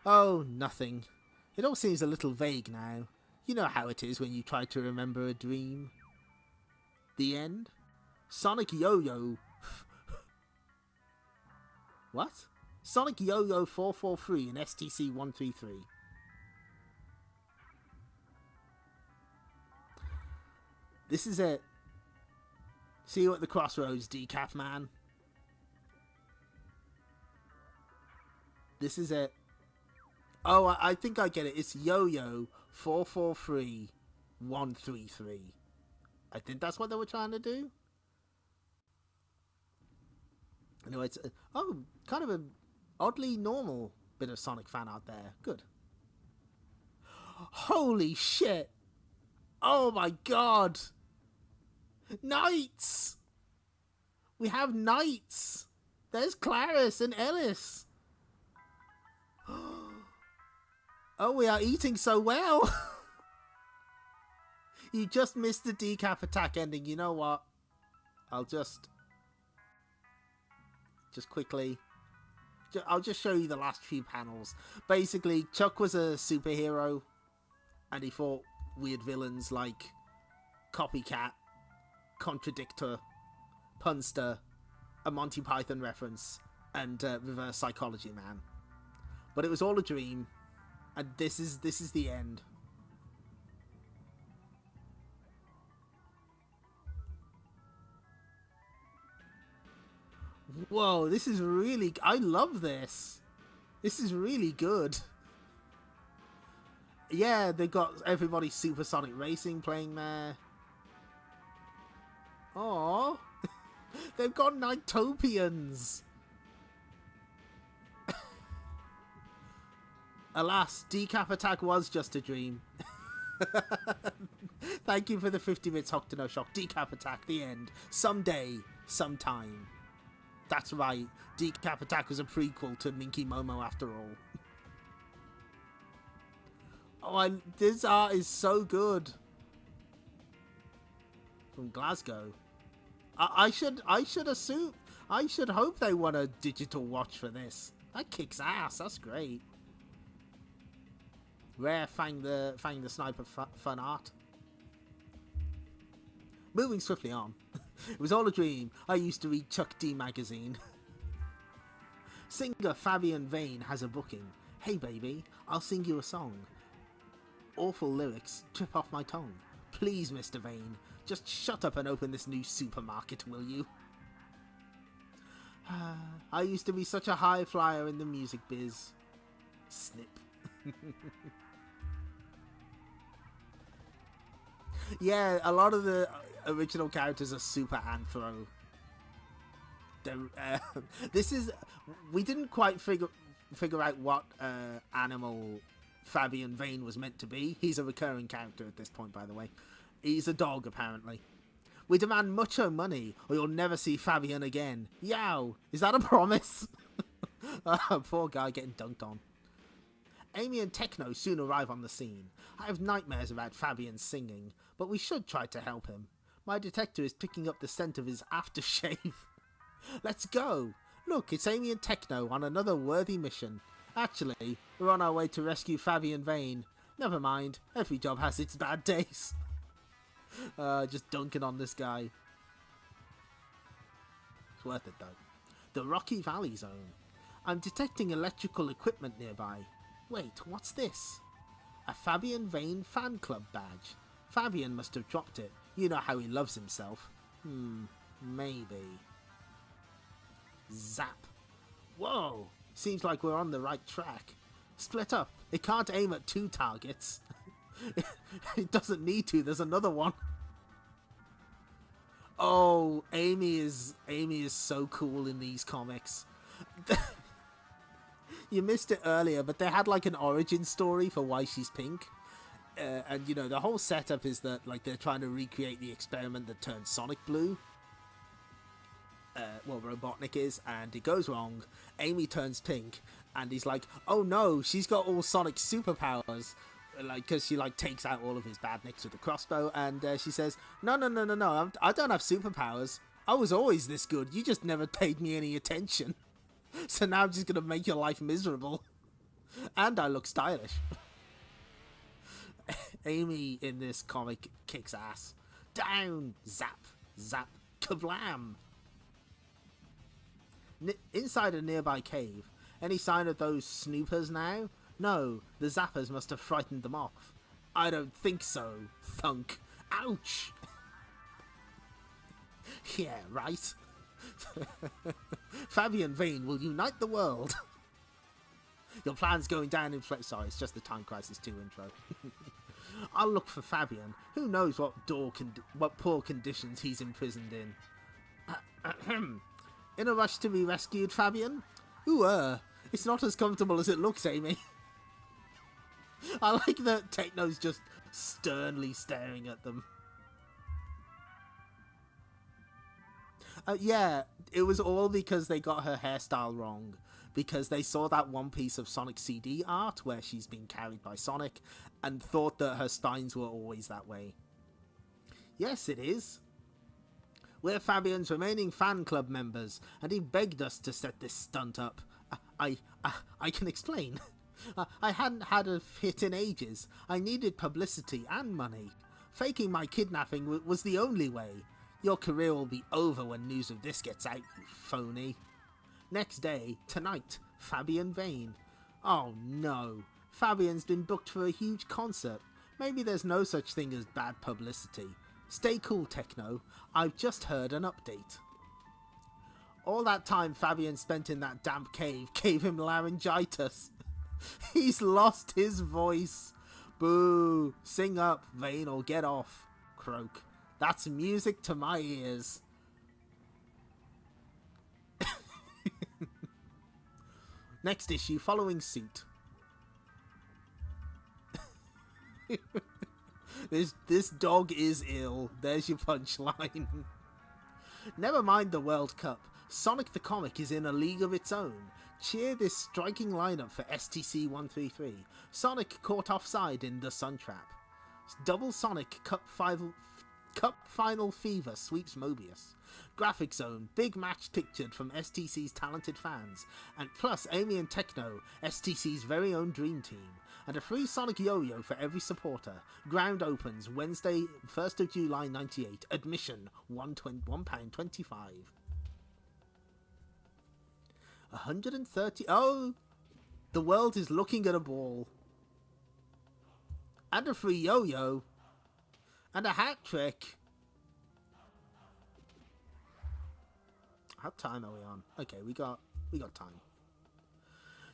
Oh, nothing. It all seems a little vague now. You know how it is when you try to remember a dream. The end? Sonic Yo-Yo... What? Sonic Yo-Yo 443 and STC 133. This is it. See you at the crossroads, Decap Man. This is it. Oh, I think I get it. It's Yo-Yo 443 133. I think that's what they were trying to do. No, it's kind of an oddly normal bit of Sonic fan art there. Good. Holy shit! Oh my god! Knights! We have knights! There's Claris and Ellis! Oh, we are eating so well! You just missed the Decap Attack ending. You know what? I'll just quickly... I'll just show you the last few panels. Basically, Chuck was a superhero, and he fought weird villains like Copycat, Contradictor, Punster, a Monty Python reference, and Reverse Psychology Man. But it was all a dream, and this is the end. Whoa, this is really... I love this. This is really good. Yeah, they've got everybody Supersonic Racing playing there. Aww. They've got Nightopians. Alas, Decap Attack was just a dream. Thank you for the 50 bits Octono Shock. Decap Attack, the end. Someday, sometime. That's right, Decap Attack was a prequel to Minky Momo after all. Oh, this art is so good. From Glasgow. I should hope they want a digital watch for this. That kicks ass, that's great. Rare Fang the Sniper fun art. Moving swiftly on. It was all a dream. I used to read Chuck D magazine. Singer Fabian Vane has a booking. Hey baby, I'll sing you a song. Awful lyrics trip off my tongue. Please, Mr. Vane, just shut up and open this new supermarket, will you? I used to be such a high flyer in the music biz. Snip. Yeah, a lot of the original characters are super anthro. This is... We didn't quite figure out what animal Fabian Vane was meant to be. He's a recurring character at this point, by the way. He's a dog, apparently. We demand mucho money, or you'll never see Fabian again. Yow! Is that a promise? Poor guy getting dunked on. Amy and Tekno soon arrive on the scene. I have nightmares about Fabian singing, but we should try to help him. My detector is picking up the scent of his aftershave. Let's go! Look, it's Amy and Tekno on another worthy mission. Actually, we're on our way to rescue Fabian Vane. Never mind, every job has its bad days. Just dunking on this guy. It's worth it though. The Rocky Valley Zone. I'm detecting electrical equipment nearby. Wait, what's this? A Fabian Vane fan club badge. Fabian must have dropped it. You know how he loves himself. Maybe. Zap. Whoa! Seems like we're on the right track. Split up. It can't aim at two targets. It doesn't need to. There's another one. Oh, Amy is so cool in these comics. You missed it earlier, but they had like an origin story for why she's pink. And, you know, the whole setup is that, like, they're trying to recreate the experiment that turned Sonic blue. Well, Robotnik is, and it goes wrong. Amy turns pink, and he's like, oh no, she's got all Sonic superpowers. Like, because she, like, takes out all of his badniks with a crossbow, and she says, no, I don't have superpowers. I was always this good, you just never paid me any attention. So now I'm just gonna make your life miserable. And I look stylish. Amy in this comic kicks ass. Down! Zap! Zap! Kablam! Inside a nearby cave. Any sign of those snoopers now? No, the zappers must have frightened them off. I don't think so. Thunk. Ouch! Yeah, right. Fabian Vane will unite the world. Your plan's going down in flames. Sorry, it's just the Time Crisis 2 intro. I'll look for Fabian. Who knows what poor conditions he's imprisoned in. In a rush to be rescued, Fabian? Ooh, it's not as comfortable as it looks, Amy. I like that Tekno's just sternly staring at them. Yeah, it was all because they got her hairstyle wrong. Because they saw that one piece of Sonic CD art where she's been carried by Sonic and thought that her spines were always that way. Yes, it is. We're Fabian's remaining fan club members, and he begged us to set this stunt up. I can explain. I hadn't had a hit in ages. I needed publicity and money. Faking my kidnapping was the only way. Your career will be over when news of this gets out, you phony. Next day, tonight, Fabian Vane. Oh no, Fabian's been booked for a huge concert. Maybe there's no such thing as bad publicity. Stay cool, Tekno. I've just heard an update. All that time Fabian spent in that damp cave gave him laryngitis. He's lost his voice. Boo! Sing up, Vane, or get off. Croak. That's music to my ears. Next issue, following suit. This dog is ill. There's your punchline. Never mind the World Cup. Sonic the Comic is in a league of its own. Cheer this striking lineup for STC 133. Sonic caught offside in the Sun Trap. Double Sonic Cup Final Fever sweeps Mobius. Graphic Zone, big match pictured from STC's talented fans, and plus Amy and Tekno, STC's very own dream team, and a free Sonic Yo-Yo for every supporter. Ground opens Wednesday, 1st of July 98. Admission £1.25. 130. Oh, the world is looking at a ball, and a free Yo-Yo, and a hat trick. What time are we on? Okay, we got time.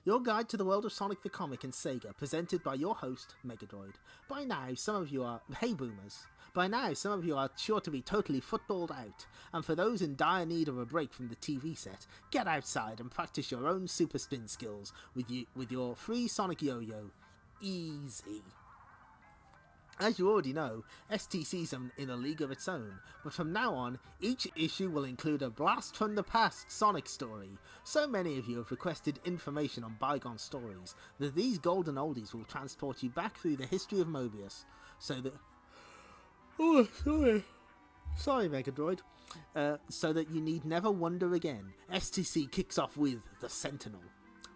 Your guide to the world of Sonic the Comic and Sega, presented by your host, Megadroid. By now, some of you are... Hey, boomers. By now, some of you are sure to be totally footballed out, and for those in dire need of a break from the TV set, get outside and practice your own super spin skills with your free Sonic Yo-Yo. Easy. As you already know, STC's in a league of its own, but from now on, each issue will include a blast from the past Sonic story. So many of you have requested information on bygone stories that these golden oldies will transport you back through the history of Mobius, so that... Oh, sorry Megadroid. So that you need never wonder again. STC kicks off with The Sentinel.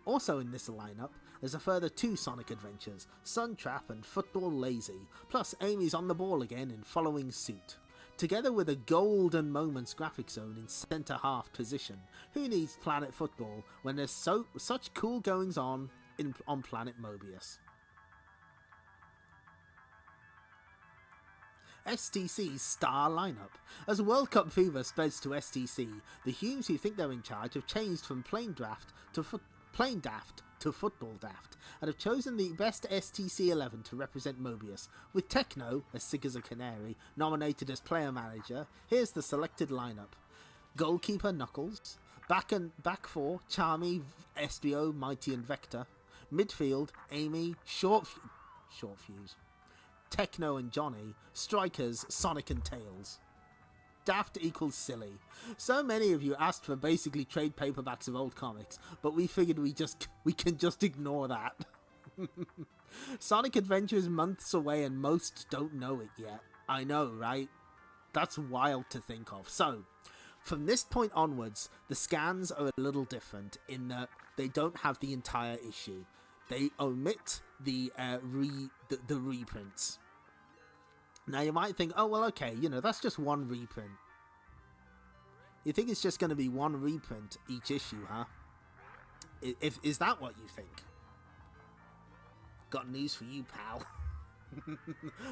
Also in this lineup, there's a further 2 Sonic adventures, Sun Trap and Football Lazy, plus Amy's on the ball again in following suit. Together with a golden moments graphic zone in centre half position. Who needs Planet Football when there's such cool goings on Planet Mobius? STC's star lineup. As World Cup fever spreads to STC, the Humes who think they're in charge have changed from plain daft to football daft, and have chosen the best STC 11 to represent Mobius, with Tekno, as sick as a canary, nominated as player manager. Here's the selected lineup. Goalkeeper Knuckles, Back four, Charmy, Estrio, Mighty and Vector. Midfield, Amy, Short Fuse, Tekno and Johnny. Strikers, Sonic and Tails. Daft equals silly. So many of you asked for basically trade paperbacks of old comics, but we figured we can just ignore that. Sonic Adventure is months away and most don't know it yet. I know, right? That's wild to think of. So, from this point onwards, the scans are a little different in that they don't have the entire issue. They omit the reprints. Now you might think, oh well, okay, you know, that's just one reprint. You think it's just going to be one reprint each issue, huh? Is that what you think? Got news for you, pal.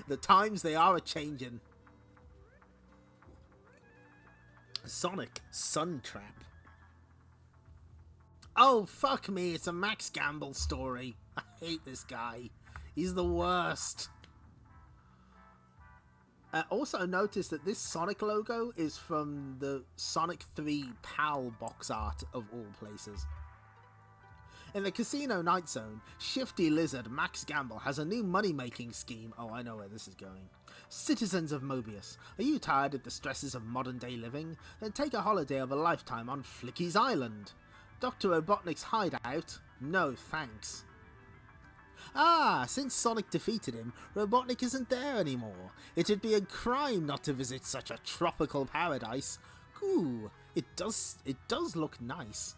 The times, they are a-changin'. Sonic Sun Trap. Oh, fuck me, it's a Max Gamble story. I hate this guy. He's the worst. Also notice that this Sonic logo is from the Sonic 3 PAL box art of all places. In the Casino Night Zone, Shifty Lizard Max Gamble has a new money-making scheme. Oh, I know where this is going. Citizens of Mobius, are you tired of the stresses of modern-day living? Then take a holiday of a lifetime on Flicky's Island. Dr. Robotnik's hideout? No, thanks. Ah, since Sonic defeated him, Robotnik isn't there anymore. It'd be a crime not to visit such a tropical paradise. Ooh, it does look nice.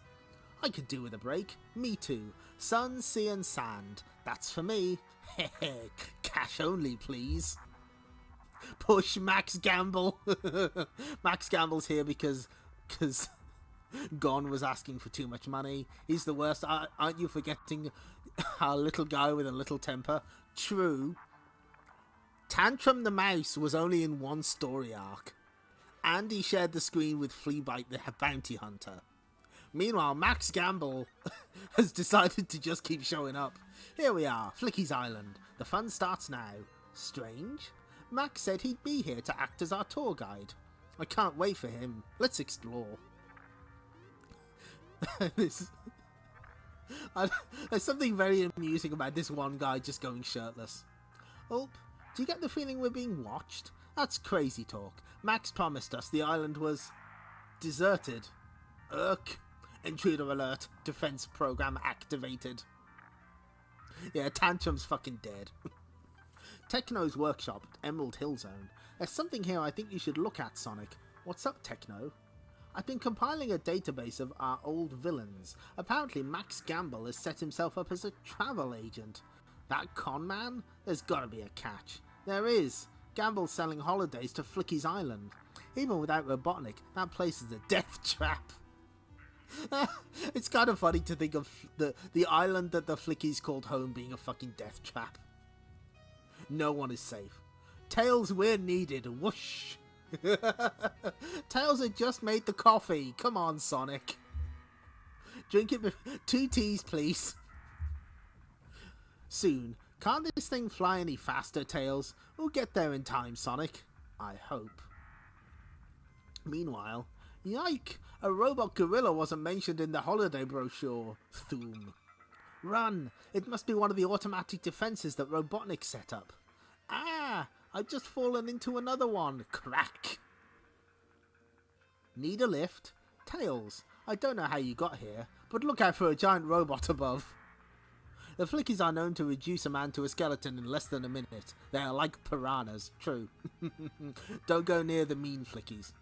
I could do with a break. Me too. Sun, sea and sand. That's for me. Hehe, cash only, please. Push Max Gamble. Max Gamble's here because Gon was asking for too much money. He's the worst. Aren't you forgetting our little guy with a little temper? True. Tantrum the Mouse was only in one story arc. And he shared the screen with Fleabite the Bounty Hunter. Meanwhile, Max Gamble has decided to just keep showing up. Here we are, Flicky's Island. The fun starts now. Strange? Max said he'd be here to act as our tour guide. I can't wait for him. Let's explore. There's something very amusing about this one guy just going shirtless. Oh, do you get the feeling we're being watched? That's crazy talk. Max promised us the island was deserted. Irk. Intruder alert. Defense program activated. Yeah, Tantrum's fucking dead. Tekno's workshop at Emerald Hill Zone. There's something here I think you should look at, Sonic. What's up, Tekno? I've been compiling a database of our old villains. Apparently Max Gamble has set himself up as a travel agent. That con man? There's gotta be a catch. There is. Gamble's selling holidays to Flicky's Island. Even without Robotnik, that place is a death trap. It's kind of funny to think of the island that the Flickies called home being a fucking death trap. No one is safe. Tails, we're needed. Whoosh. Tails had just made the coffee. Come on, Sonic. Drink it. 2 teas, please. Soon. Can't this thing fly any faster, Tails? We'll get there in time, Sonic. I hope. Meanwhile, yike! A robot gorilla wasn't mentioned in the holiday brochure. Thoom. Run! It must be one of the automatic defenses that Robotnik set up. Ah! I've just fallen into another one. Crack! Need a lift? Tails, I don't know how you got here, but look out for a giant robot above. The Flickies are known to reduce a man to a skeleton in less than a minute. They are like piranhas. True. Don't go near the mean Flickies.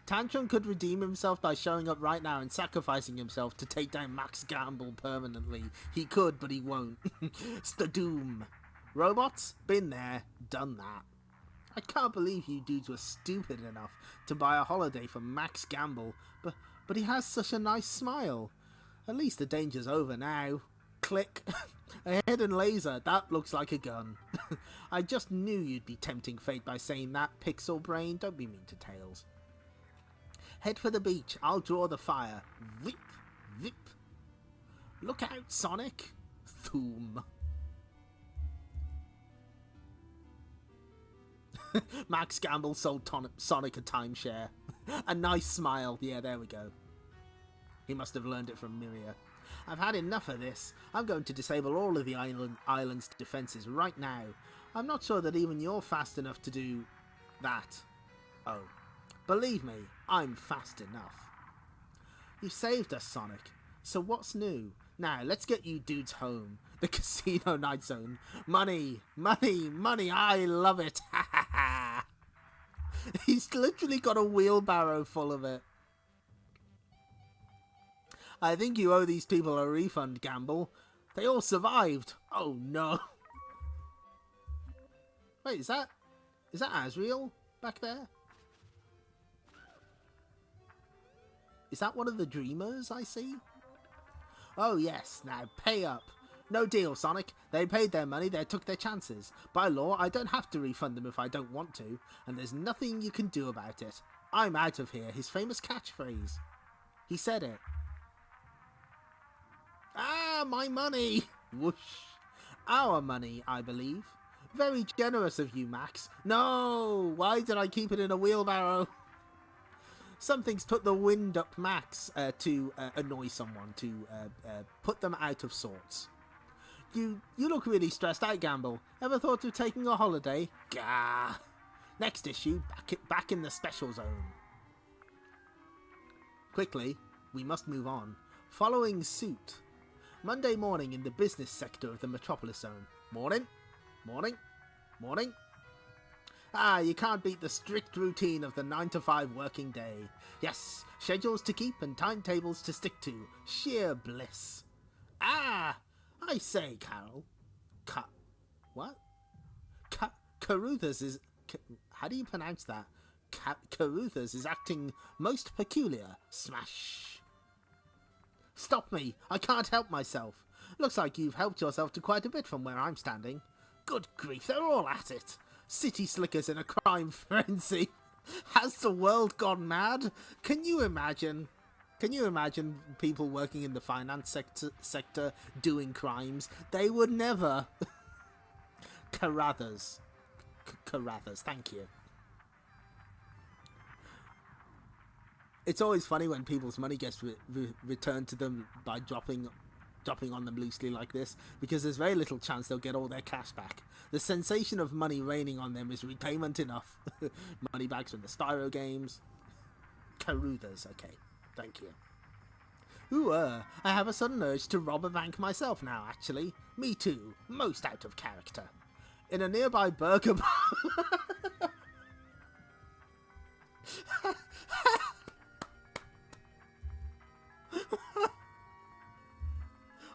Tantrum could redeem himself by showing up right now and sacrificing himself to take down Max Gamble permanently. He could, but he won't. Stadoom. Robots? Been there. Done that. I can't believe you dudes were stupid enough to buy a holiday for Max Gamble, but he has such a nice smile. At least the danger's over now. Click. A hidden laser. That looks like a gun. I just knew you'd be tempting fate by saying that, Pixel Brain. Don't be mean to Tails. Head for the beach. I'll draw the fire. Vip, vip. Look out, Sonic. Thoom. Max Gamble sold Sonic a timeshare. A nice smile. Yeah, there we go. He must have learned it from Miria. I've had enough of this. I'm going to disable all of the island's defences right now. I'm not sure that even you're fast enough to do that. Oh. Believe me, I'm fast enough. You saved us, Sonic. So what's new? Now, let's get you dudes home. The casino night zone. Money, money, money. I love it. Ha ha ha. He's literally got a wheelbarrow full of it. I think you owe these people a refund, Gamble. They all survived. Oh no. Wait, is that Azrael back there? Is that one of the dreamers I see? Oh yes, now pay up. No deal, Sonic. They paid their money, they took their chances. By law, I don't have to refund them if I don't want to, and there's nothing you can do about it. I'm out of here, his famous catchphrase. He said it. Ah, my money! Whoosh. Our money, I believe. Very generous of you, Max. No! Why did I keep it in a wheelbarrow? Something's put the wind up Max to annoy someone, to put them out of sorts. You look really stressed out, Gamble. Ever thought of taking a holiday? Gah! Next issue, back in the special zone. Quickly, we must move on. Following suit. Monday morning in the business sector of the Metropolis Zone. Morning, morning, morning. Ah, you can't beat the strict routine of the 9-to-5 working day. Yes, schedules to keep and timetables to stick to. Sheer bliss. Ah, I say, Carol. What? Caruthers is... How do you pronounce that? Caruthers is acting most peculiar. Smash. Stop me! I can't help myself. Looks like you've helped yourself to quite a bit from where I'm standing. Good grief, they're all at it. City slickers in a crime frenzy. Has the world gone mad? Can you imagine? Can you imagine people working in the finance sector doing crimes? They would never. Carruthers. Carruthers, thank you. It's always funny when people's money gets returned to them by dropping on them loosely like this, because there's very little chance they'll get all their cash back. The sensation of money raining on them is repayment enough. Money bags from the Spyro games. Caruthers, okay. Thank you. Ooh, I have a sudden urge to rob a bank myself now, actually. Me too. Most out of character. In a nearby burger bar...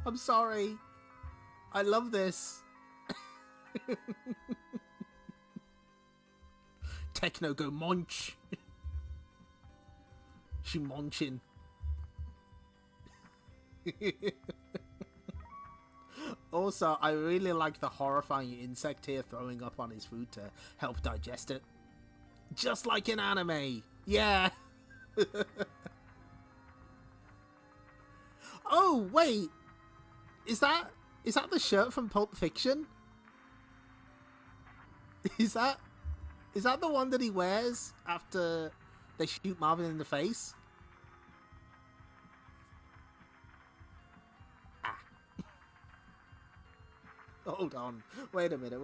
I'm sorry. I love this. Tekno go munch. She munchin'. Also, I really like the horrifying insect here throwing up on his food to help digest it. Just like in anime. Yeah. Oh, wait. Is that the shirt from Pulp Fiction? Is that the one that he wears after they shoot Marvin in the face? Ah. Hold on. Wait a minute.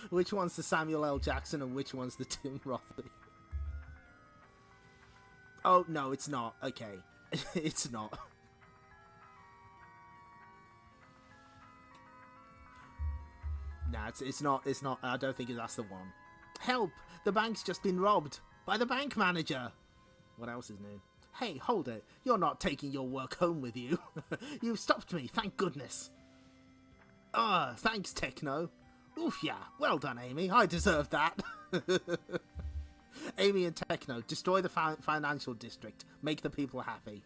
Which one's the Samuel L. Jackson and which one's the Tim Roth? Oh, no, it's not. Okay. It's not. Nah, it's not. I don't think that's the one. Help! The bank's just been robbed by the bank manager. What else is new? Hey, hold it. You're not taking your work home with you. You've stopped me, thank goodness. Ah, thanks, Tekno. Oof, yeah. Well done, Amy. I deserve that. Amy and Tekno, destroy the financial district. Make the people happy.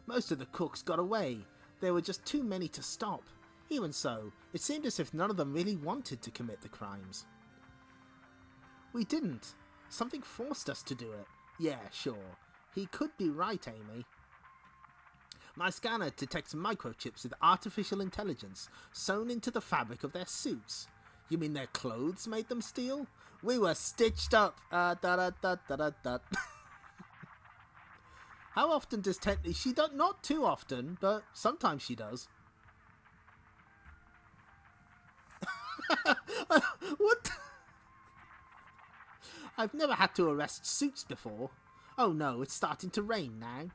Most of the cooks got away. There were just too many to stop. Even so, it seemed as if none of them really wanted to commit the crimes. We didn't. Something forced us to do it. Yeah, sure. He could be right, Amy. My scanner detects microchips with artificial intelligence sewn into the fabric of their suits. You mean their clothes made them steal? We were stitched up. How often does she does not too often, but sometimes she does. What? I've never had to arrest suits before. Oh no, it's starting to rain now.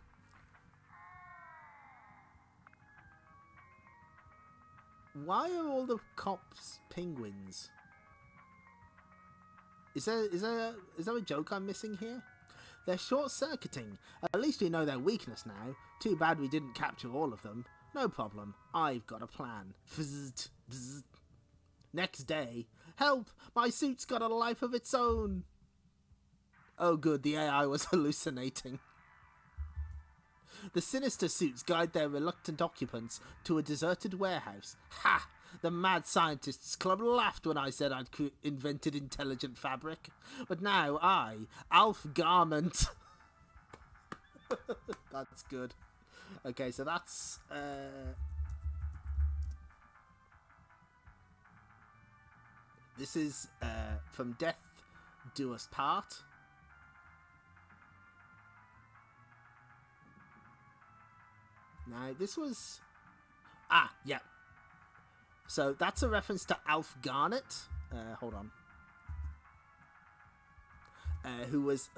Why are all the cops penguins? Is there a joke I'm missing here? They're short-circuiting. At least we know their weakness now. Too bad we didn't capture all of them. No problem. I've got a plan. Bzzzt, bzzzt. Next day. Help! My suit's got a life of its own! Oh good, the AI was hallucinating. The sinister suits guide their reluctant occupants to a deserted warehouse. Ha! The Mad Scientists Club laughed when I said I'd invented intelligent fabric. But now I, Alf Garment... That's good. Okay, so that's... This is From Death Do Us Part. Now, this was... Ah, yeah. So, that's a reference to Alf Garnett. Hold on. Who was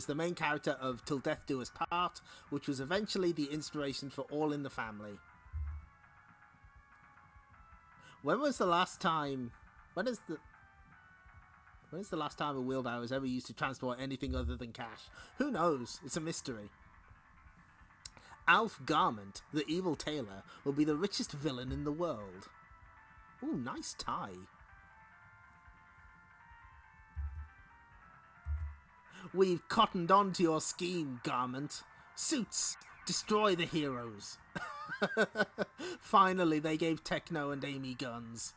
the main character of Till Death Do Us Part, which was eventually the inspiration for All in the Family. When was the last time... When is the last time a wheelbarrow was ever used to transport anything other than cash? Who knows? It's a mystery. Alf Garment, the evil tailor, will be the richest villain in the world. Ooh, nice tie. We've cottoned on to your scheme, Garment. Suits, destroy the heroes. Finally, they gave Tekno and Amy guns.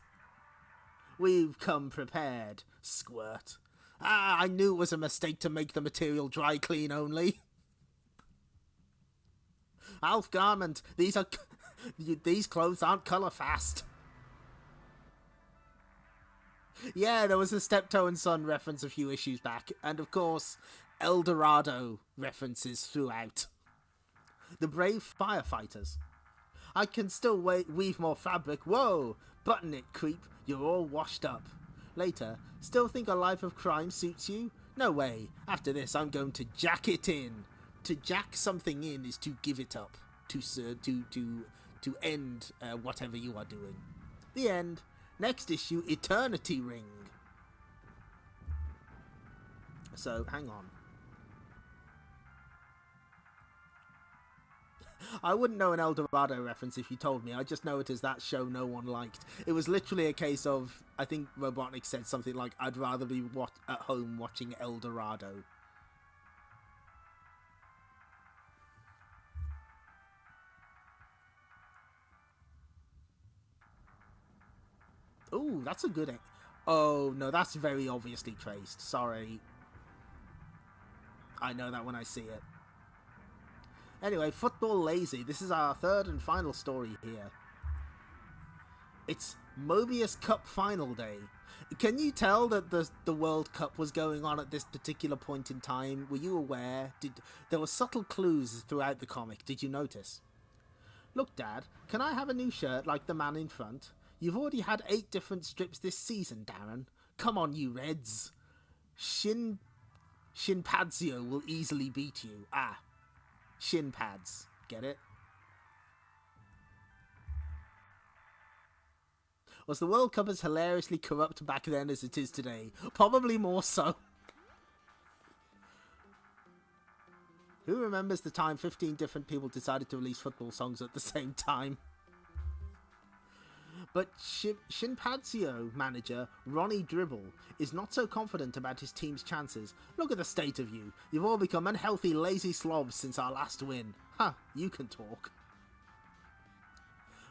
We've come prepared, Squirt. Ah, I knew it was a mistake to make the material dry clean only. Alf Garment, these clothes aren't colour fast. Yeah, there was a Steptoe and Son reference a few issues back, and of course, El Dorado references throughout. The brave firefighters. I can still weave more fabric. Whoa! Button it, creep. You're all washed up. Later, still think a life of crime suits you? No way. After this, I'm going to jack it in. To jack something in is to give it up. To end whatever you are doing. The end. Next issue, Eternity Ring. So, hang on. I wouldn't know an El Dorado reference if you told me. I just know it as that show no one liked. It was literally a case of, I think Robotnik said something like, I'd rather be at home watching El Dorado. Ooh, that's a good... Oh, no, that's very obviously traced. Sorry. I know that when I see it. Anyway, Football Lazy. This is our third and final story here. It's Mobius Cup final day. Can you tell that the World Cup was going on at this particular point in time? Were you aware? There were subtle clues throughout the comic. Did you notice? Look, Dad, can I have a new shirt like the man in front? You've already had 8 different strips this season, Darren. Come on, you Reds. Shinpadzio will easily beat you. Ah, shin pads. Get it? Was the World Cup as hilariously corrupt back then as it is today? Probably more so. Who remembers the time 15 different people decided to release football songs at the same time? But Shinpadzio manager Ronnie Dribble is not so confident about his team's chances. Look at the state of you. You've all become unhealthy, lazy slobs since our last win. Huh, you can talk.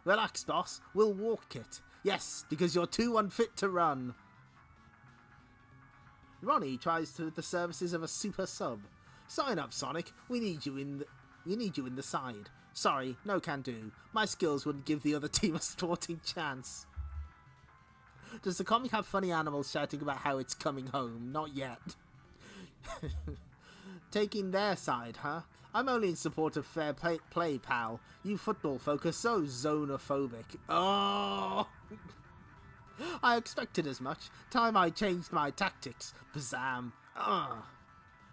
Relax, boss. We'll walk it. Yes, because you're too unfit to run. Ronnie tries the services of a super sub. Sign up, Sonic. We need you in the side. Sorry, no can do. My skills wouldn't give the other team a sporting chance. Does the comic have funny animals shouting about how it's coming home? Not yet. Taking their side, huh? I'm only in support of fair play, pal. You football folk are so zonophobic. Oh! I expected as much. Time I changed my tactics. Bazam. Ugh.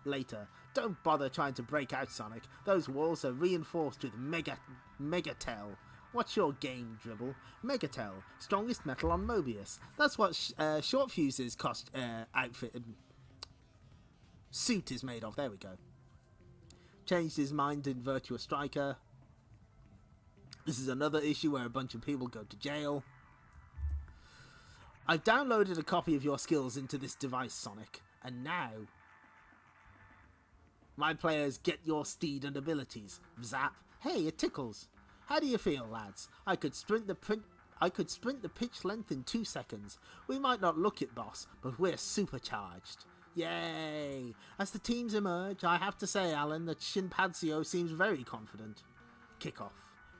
Later. Don't bother trying to break out, Sonic. Those walls are reinforced with Megatel. What's your game, Dribble? Megatel. Strongest metal on Mobius. That's what Short Fuse's outfit suit is made of. There we go. Changed his mind in Virtua Striker. This is another issue where a bunch of people go to jail. I've downloaded a copy of your skills into this device, Sonic. And now my players get your steed and abilities. Zap. Hey, it tickles. How do you feel, lads? I could sprint the pitch length in 2 seconds. We might not look it, boss, but we're supercharged. Yay! As the teams emerge, I have to say, Alan, that Shinpazio seems very confident. Kickoff.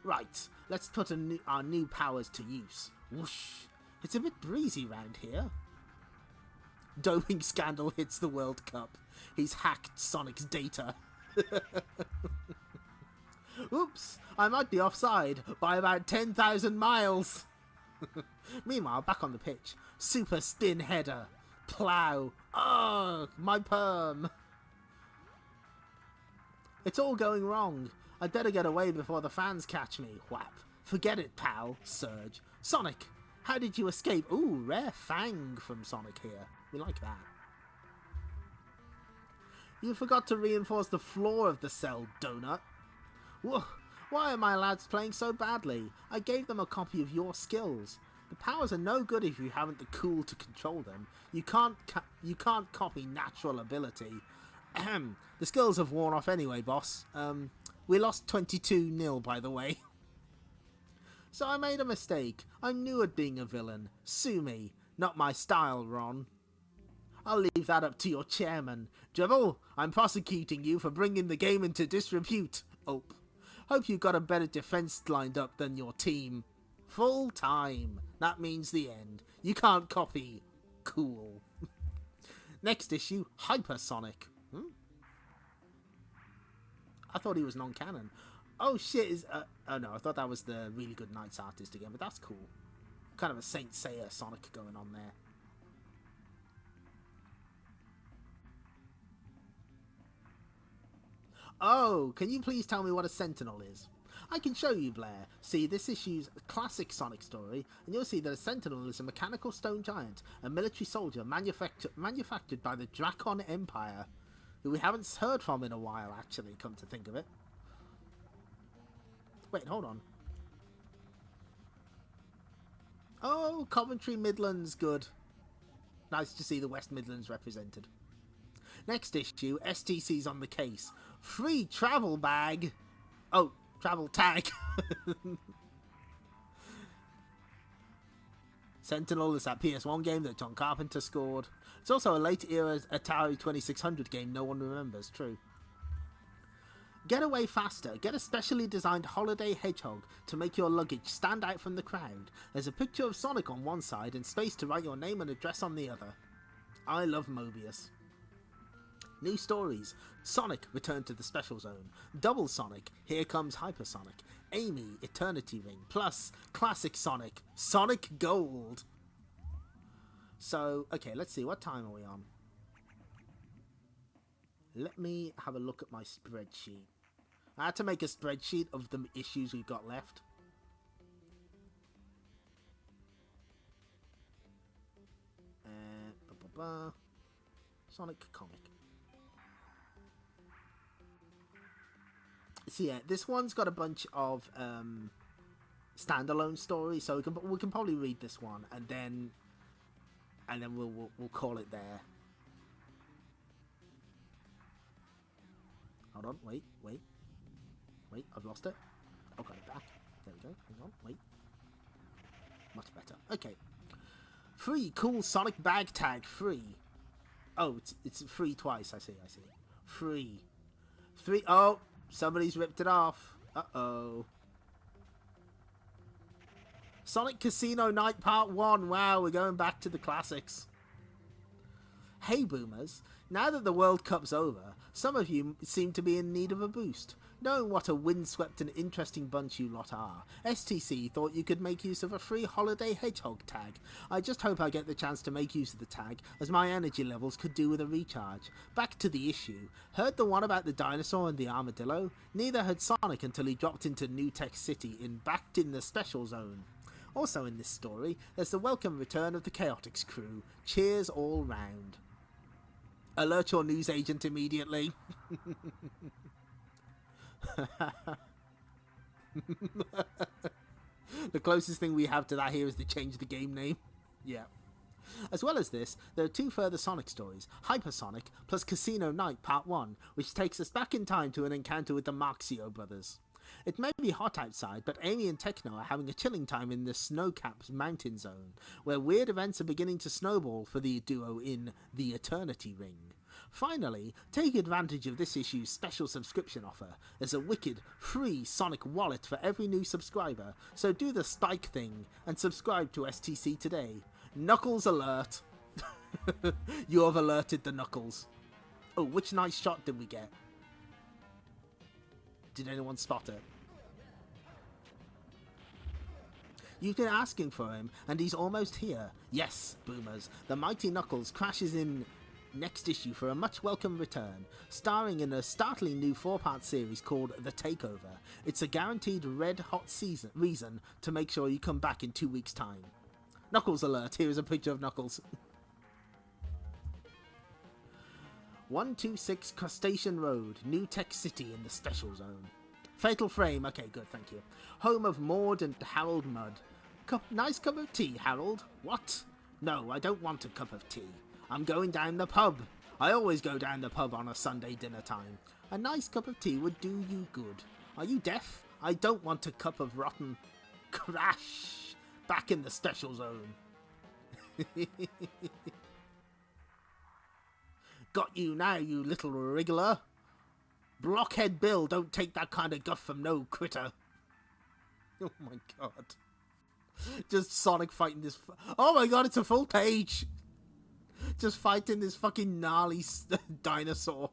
Right, let's put our new powers to use. Whoosh! It's a bit breezy round here. Doping scandal hits the World Cup. He's hacked Sonic's data. Oops, I might be offside by about 10,000 miles. Meanwhile, back on the pitch, super spin header. Plow. Ugh, my perm. It's all going wrong. I'd better get away before the fans catch me. Whap. Forget it, pal. Surge. Sonic, how did you escape? Ooh, rare fang from Sonic here. We like that. You forgot to reinforce the floor of the cell, donut. Whoa. Why are my lads playing so badly? I gave them a copy of your skills. The powers are no good if you haven't the cool to control them. You can't copy natural ability. Ahem. The skills have worn off anyway, boss. We lost 22-0, by the way. So I made a mistake. I'm new at being a villain. Sue me. Not my style, Ron. I'll leave that up to your chairman. Dribble, I'm prosecuting you for bringing the game into disrepute. Oh. Hope you got a better defense lined up than your team. Full time. That means the end. You can't copy. Cool. Next issue, Hypersonic. I thought he was non-canon. Oh shit, oh no, I thought that was the Really Good Knights artist again, but that's cool. Kind of a Saint Seiya Sonic going on there. Oh, can you please tell me what a Sentinel is? I can show you, Blair. See, this issue's a classic Sonic story, and you'll see that a Sentinel is a mechanical stone giant, a military soldier manufactured by the Dracon Empire, who we haven't heard from in a while, actually, come to think of it. Wait, hold on. Oh, Coventry Midlands, good. Nice to see the West Midlands represented. Next issue, STC's on the case. Free travel bag. Oh, travel tag. Sentinel is that PS1 game that John Carpenter scored. It's also a late era Atari 2600 game no one remembers, true. Get away faster. Get a specially designed holiday hedgehog to make your luggage stand out from the crowd. There's a picture of Sonic on one side and space to write your name and address on the other. I love Mobius. New stories. Sonic returned to the Special Zone. Double Sonic. Here comes Hypersonic. Amy, Eternity Ring. Plus, Classic Sonic. Sonic Gold. So, okay, let's see. What time are we on? Let me have a look at my spreadsheet. I had to make a spreadsheet of the issues we've got left. Sonic comic. So yeah, this one's got a bunch of standalone stories, so we can probably read this one and then we'll call it there. Hold on, wait, I've lost it. I've got it back. There we go. Hang on, wait. much better. Okay. Free cool Sonic bag tag. Free. Oh, it's free twice. I see. Free. Oh, somebody's ripped it off. Uh-oh. Sonic Casino Night Part 1. Wow, we're going back to the classics. Hey boomers, now that the World Cup's over, some of you seem to be in need of a boost. Knowing what a windswept and interesting bunch you lot are, STC thought you could make use of a free Holiday Hedgehog tag. I just hope I get the chance to make use of the tag, as my energy levels could do with a recharge. Back to the issue. Heard the one about the dinosaur and the armadillo? Neither had Sonic until he dropped into New Tech City backed in the Special Zone. Also in this story, there's the welcome return of the Chaotix crew. Cheers all round. Alert your newsagent immediately. The closest thing we have to that here is to change the game name. Yeah. As well as this, there are 2 further Sonic stories, Hypersonic plus Casino Night Part 1, which takes us back in time to an encounter with the Marxio brothers. It may be hot outside, but Amy and Tekno are having a chilling time in the snow-capped mountain zone, where weird events are beginning to snowball for the duo in the Eternity Ring. Finally, take advantage of this issue's special subscription offer. There's a wicked, free Sonic wallet for every new subscriber, so do the Spike thing and subscribe to STC today. Knuckles alert! You have alerted the Knuckles. Oh, which nice shot did we get? Did anyone spot it? You've been asking for him, and he's almost here. Yes, boomers, the mighty Knuckles crashes in next issue for a much welcome return, starring in a startling new 4-part series called The Takeover. It's a guaranteed red-hot reason to make sure you come back in 2 weeks' time. Knuckles alert, here is a picture of Knuckles. 126 Crustacean Road, New Tech City in the Special Zone. Fatal Frame, okay, good, thank you. Home of Maud and Harold Mudd. Nice cup of tea, Harold. What? No, I don't want a cup of tea. I'm going down the pub. I always go down the pub on a Sunday dinner time. A nice cup of tea would do you good. Are you deaf? I don't want a cup of rotten... Crash! Back in the Special Zone. Got you now, you little wriggler. Blockhead Bill, don't take that kind of guff from no critter. Oh my god. Just Sonic fighting this... Oh my god, it's a full page! Just fighting this fucking gnarly dinosaur.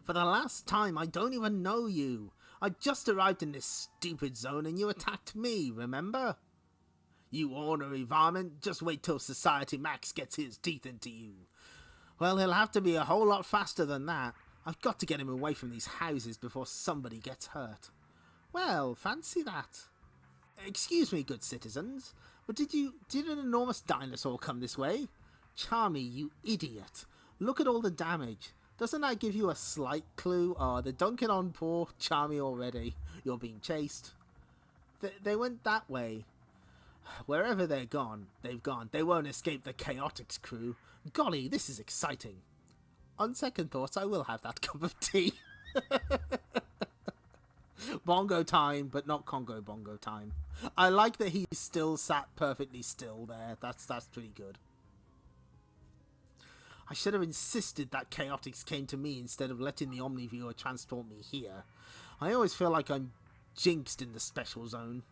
For the last time, I don't even know you. I just arrived in this stupid zone and you attacked me, remember? You ornery varmint, just wait till Society Max gets his teeth into you. Well, he'll have to be a whole lot faster than that. I've got to get him away from these houses before somebody gets hurt. Well, fancy that. Excuse me, good citizens, but did an enormous dinosaur come this way? Charmy, you idiot. Look at all the damage. Doesn't that give you a slight clue? Oh, they're dunking on poor Charmy already. You're being chased. They went that way. Wherever they're gone, they've gone. They won't escape the Chaotix crew. Golly, this is exciting. On second thoughts, I will have that cup of tea. Bongo time, but not Congo bongo time. I like that he's still sat perfectly still there. That's pretty good. I should have insisted that Chaotix came to me instead of letting the Omniviewer transport me here. I always feel like I'm jinxed in the Special Zone.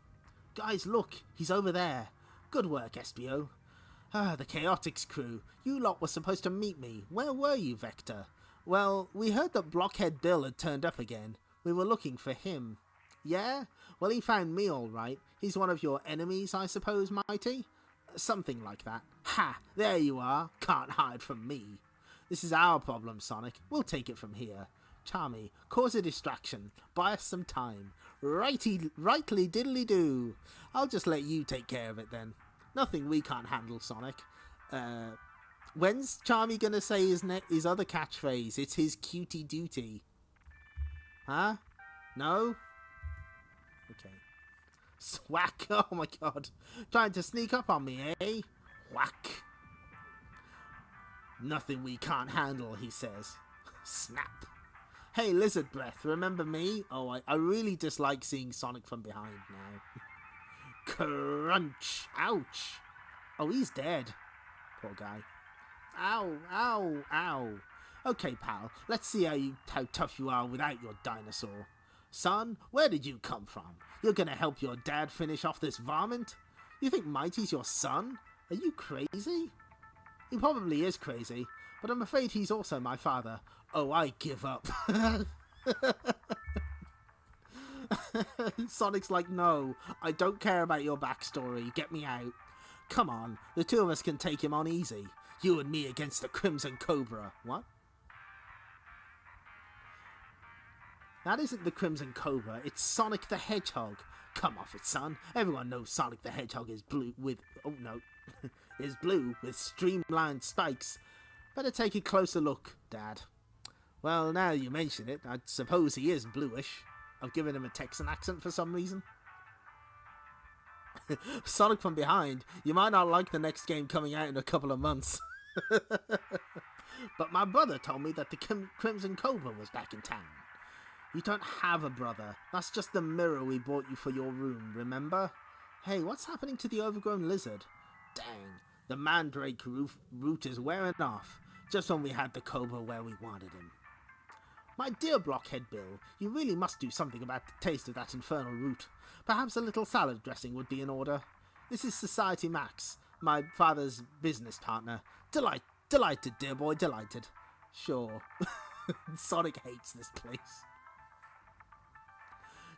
Guys, look, he's over there. Good work, SBO. Ah, the Chaotix crew. You lot were supposed to meet me. Where were you, Vector? Well, we heard that Blockhead Bill had turned up again. We were looking for him. Yeah? Well, he found me all right. He's one of your enemies, I suppose, Mighty? Something like that. Ha! There you are. Can't hide from me. This is our problem, Sonic. We'll take it from here. Charmy, cause a distraction. Buy us some time. Rightly diddly-do. I'll just let you take care of it then. Nothing we can't handle, Sonic. When's Charmy gonna say his other catchphrase? It's his cutie duty. Huh? No? Okay. Whack! Oh my god. Trying to sneak up on me, eh? Whack. Nothing we can't handle, he says. Snap. Hey, Lizard Breath, remember me? Oh, I really dislike seeing Sonic from behind now. Crunch! Ouch! Oh, he's dead. Poor guy. Ow, ow, ow. Okay, pal, let's see how tough you are without your dinosaur. Son, where did you come from? You're gonna help your dad finish off this varmint? You think Mighty's your son? Are you crazy? He probably is crazy, but I'm afraid he's also my father. Oh, I give up. Sonic's like, no, I don't care about your backstory. Get me out. Come on, the two of us can take him on easy. You and me against the Crimson Cobra. What? That isn't the Crimson Cobra, it's Sonic the Hedgehog. Come off it, son. Everyone knows Sonic the Hedgehog is blue with... Oh, no. is blue with streamlined spikes. Better take a closer look, Dad. Well, now you mention it, I suppose he is bluish. I've given him a Texan accent for some reason. Sonic from behind, you might not like the next game coming out in a couple of months. But my brother told me that the Crimson Cobra was back in town. You don't have a brother. That's just the mirror we bought you for your room, remember? Hey, what's happening to the overgrown lizard? Dang, the mandrake root is wearing off, just when we had the Cobra where we wanted him. My dear Blockhead Bill, you really must do something about the taste of that infernal root. Perhaps a little salad dressing would be in order. This is Society Max, my father's business partner. Delighted, dear boy, delighted. Sure. Sonic hates this place.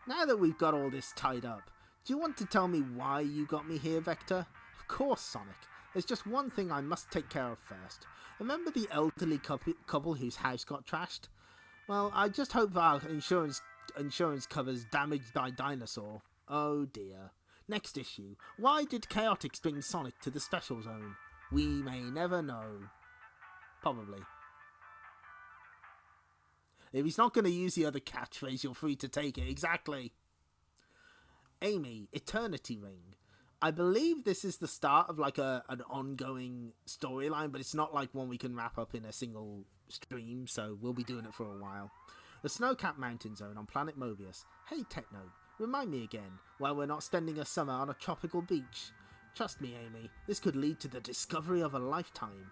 Now that we've got all this tied up, do you want to tell me why you got me here, Vector? Of course, Sonic. There's just one thing I must take care of first. Remember the elderly couple whose house got trashed? Well, I just hope our insurance covers damage by dinosaur. Oh dear. Next issue. Why did Chaotix bring Sonic to the special zone? We may never know. Probably. If he's not going to use the other catchphrase, you're free to take it. Exactly. Amy, Eternity Ring. I believe this is the start of like an ongoing storyline, but it's not like one we can wrap up in a single stream, so we'll be doing it for a while. The snow-capped mountain zone on planet Mobius. Hey Tekno, remind me again, while we're not spending a summer on a tropical beach. Trust me, Amy, this could lead to the discovery of a lifetime.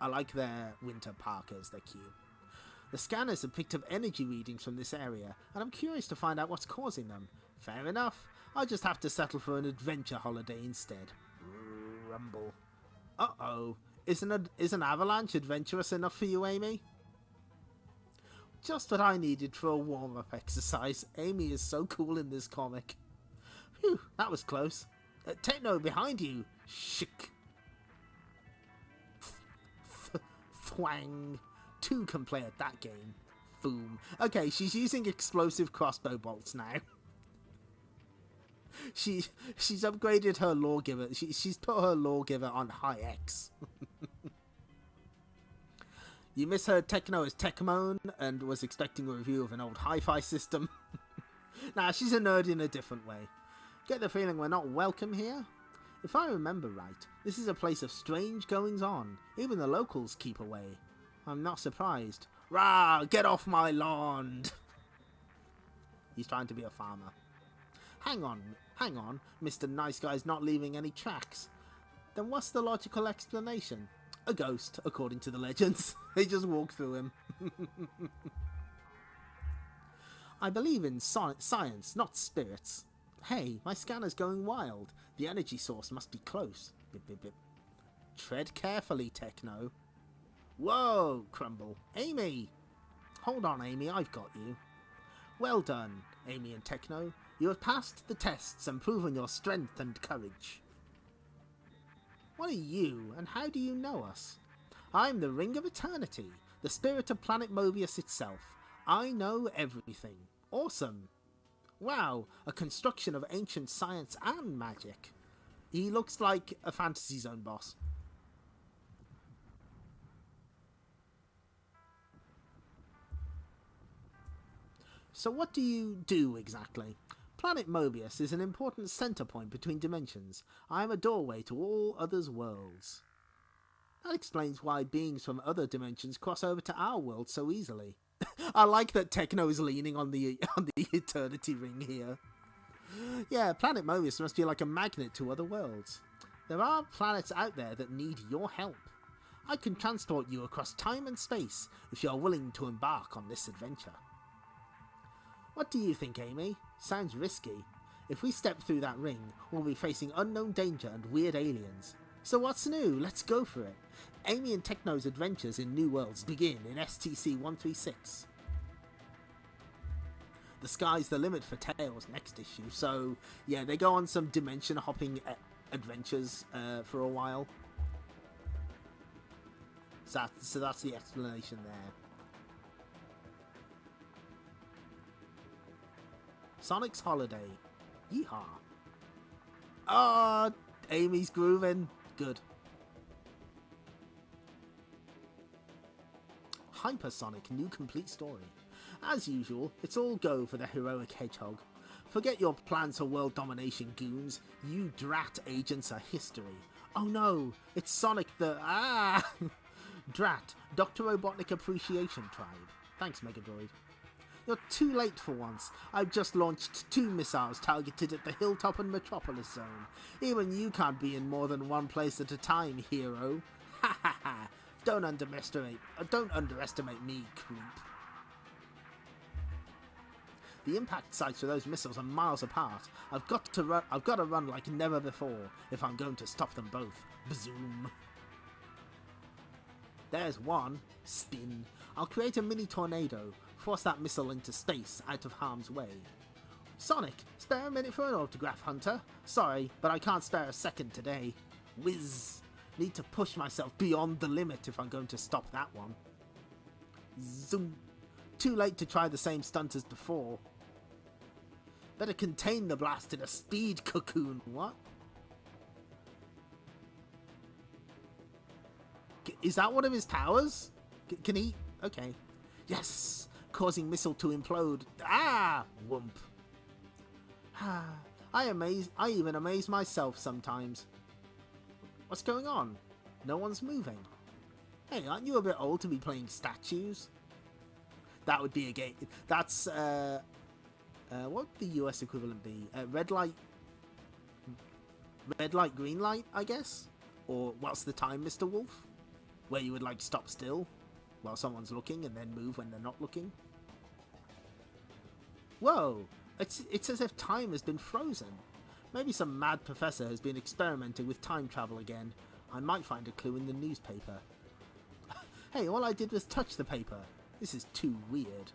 I like their winter parkas, they're cute. The scanners have picked up energy readings from this area, and I'm curious to find out what's causing them. Fair enough, I'll just have to settle for an adventure holiday instead. Rumble. Uh-oh, is an avalanche adventurous enough for you, Amy? Just what I needed for a warm-up exercise. Amy is so cool in this comic. Phew, that was close. Tekno, behind you. Shick. Thwang. Two can play at that game. Boom. Okay, she's using explosive crossbow bolts now. She's upgraded her lawgiver. She's put her lawgiver on high X. You misheard Tekno as Tekmone and was expecting a review of an old hi-fi system. Nah, she's a nerd in a different way. Get the feeling we're not welcome here? If I remember right, this is a place of strange goings-on. Even the locals keep away. I'm not surprised. Rah! Get off my lawn! He's trying to be a farmer. Hang on, Mr. Nice Guy's not leaving any tracks. Then what's the logical explanation? A ghost, according to the legends. They just walk through him. I believe in science, not spirits. Hey, my scanner's going wild. The energy source must be close. Bip, bip, bip. Tread carefully, Tekno. Whoa, Crumble. Amy! Hold on, Amy, I've got you. Well done, Amy and Tekno. You have passed the tests and proven your strength and courage. What are you, and how do you know us? I'm the Ring of Eternity, the spirit of planet Mobius itself. I know everything. Awesome. Wow, a construction of ancient science and magic. He looks like a Fantasy Zone boss. So what do you do exactly? Planet Mobius is an important center point between dimensions. I am a doorway to all others' worlds. That explains why beings from other dimensions cross over to our world so easily. I like that Tekno is leaning on the Eternity Ring here. Yeah, Planet Mobius must be like a magnet to other worlds. There are planets out there that need your help. I can transport you across time and space if you are willing to embark on this adventure. What do you think, Amy? Sounds risky. If we step through that ring, we'll be facing unknown danger and weird aliens. So what's new? Let's go for it. Amy and Tekno's adventures in New Worlds begin in STC-136. The sky's the limit for Tails next issue, so yeah, they go on some dimension hopping adventures for a while. So that's the explanation there. Sonic's Holiday. Yeehaw. Oh, Amy's grooving. Good. Hypersonic New Complete Story. As usual, it's all go for the heroic hedgehog. Forget your plans for world domination, goons. You drat agents are history. Oh no, it's Sonic the... Drat, Dr. Robotnik Appreciation Tribe. Thanks, Megadroid. You're too late for once. I've just launched 2 missiles targeted at the Hilltop and Metropolis Zone. Even you can't be in more than one place at a time, hero. Ha ha ha. Don't underestimate me, creep. The impact sites for those missiles are miles apart. I've got to run like never before if I'm going to stop them both. Bazoom. There's one. Spin. I'll create a mini tornado. Force that missile into space, out of harm's way. Sonic, spare a minute for an autograph, Hunter? Sorry, but I can't spare a second today. Whiz. Need to push myself beyond the limit if I'm going to stop that one. Zoom. Too late to try the same stunt as before. Better contain the blast in a speed cocoon. What? Is that one of his powers? Can he? Okay. Yes! Causing missile to implode. Ah! Whoomp. I even amaze myself sometimes. What's going on? No one's moving. Hey, aren't you a bit old to be playing statues? That would be a game. That's, what would the US equivalent be? Red light, green light, I guess? Or what's the time, Mr. Wolf? Where you would, like, stop still while someone's looking and then move when they're not looking. Whoa! It's as if time has been frozen. Maybe some mad professor has been experimenting with time travel again. I might find a clue in the newspaper. Hey, all I did was touch the paper. This is too weird.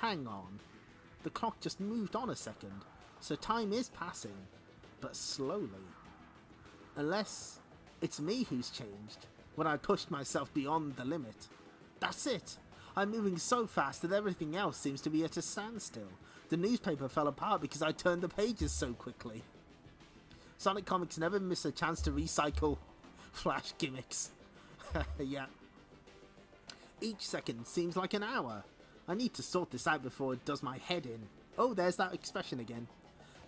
Hang on. The clock just moved on a second, so time is passing, but slowly. Unless it's me who's changed, when I pushed myself beyond the limit. That's it! I'm moving so fast that everything else seems to be at a standstill. The newspaper fell apart because I turned the pages so quickly. Sonic Comics never miss a chance to recycle Flash gimmicks. Yeah. Each second seems like an hour. I need to sort this out before it does my head in. Oh, there's that expression again.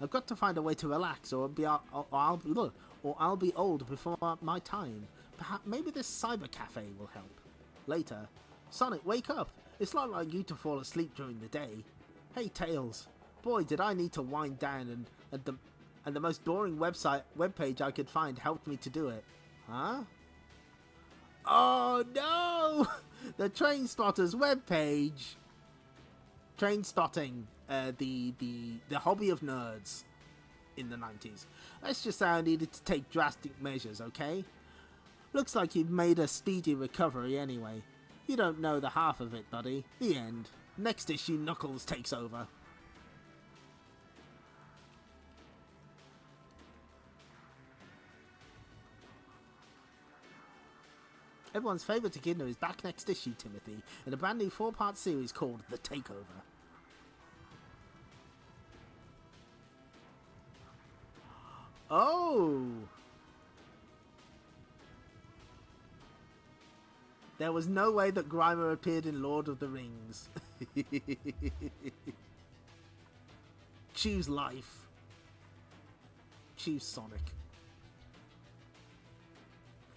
I've got to find a way to relax, or I'll be old before my time. Perhaps maybe this cyber cafe will help. Later. Sonic, wake up! It's not like you to fall asleep during the day. Hey, Tails. Boy, did I need to wind down, and the most boring webpage I could find helped me to do it. Huh? Oh no! The Train Spotters webpage. Train spotting, the hobby of nerds in the 90s. Let's just say I needed to take drastic measures, okay? Looks like you've made a speedy recovery anyway. You don't know the half of it, buddy. The end. Next issue, Knuckles takes over. Everyone's favourite Echidna is back next issue, Timothy, in a brand new 4-part series called The Takeover. Oh! There was no way that Grimer appeared in Lord of the Rings. Choose life. Choose Sonic.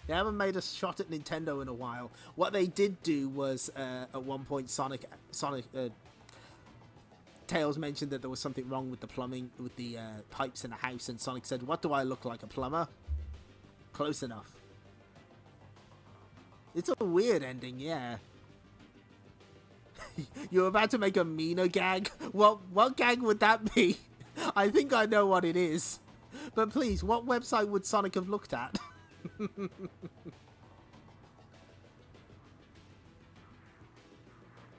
They haven't made a shot at Nintendo in a while. What they did do was, at one point, Tails mentioned that there was something wrong with the plumbing, with the pipes in the house, and Sonic said, "What do I look like, a plumber?" Close enough. It's a weird ending, yeah. You're about to make a meaner gag? Well, what gag would that be? I think I know what it is. But please, what website would Sonic have looked at?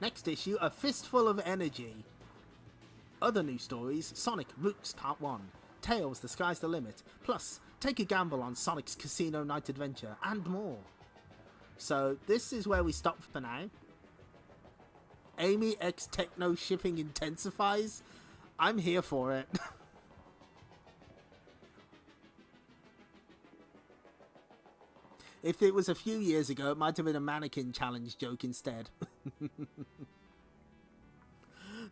Next issue, A Fistful of Energy. Other news stories, Sonic Roots Part 1, Tails, The Sky's the Limit, plus take a gamble on Sonic's Casino Night Adventure, and more. So this is where we stop for now. Amy Tekno shipping intensifies. I'm here for it. If it was a few years ago, it might have been a mannequin challenge joke instead.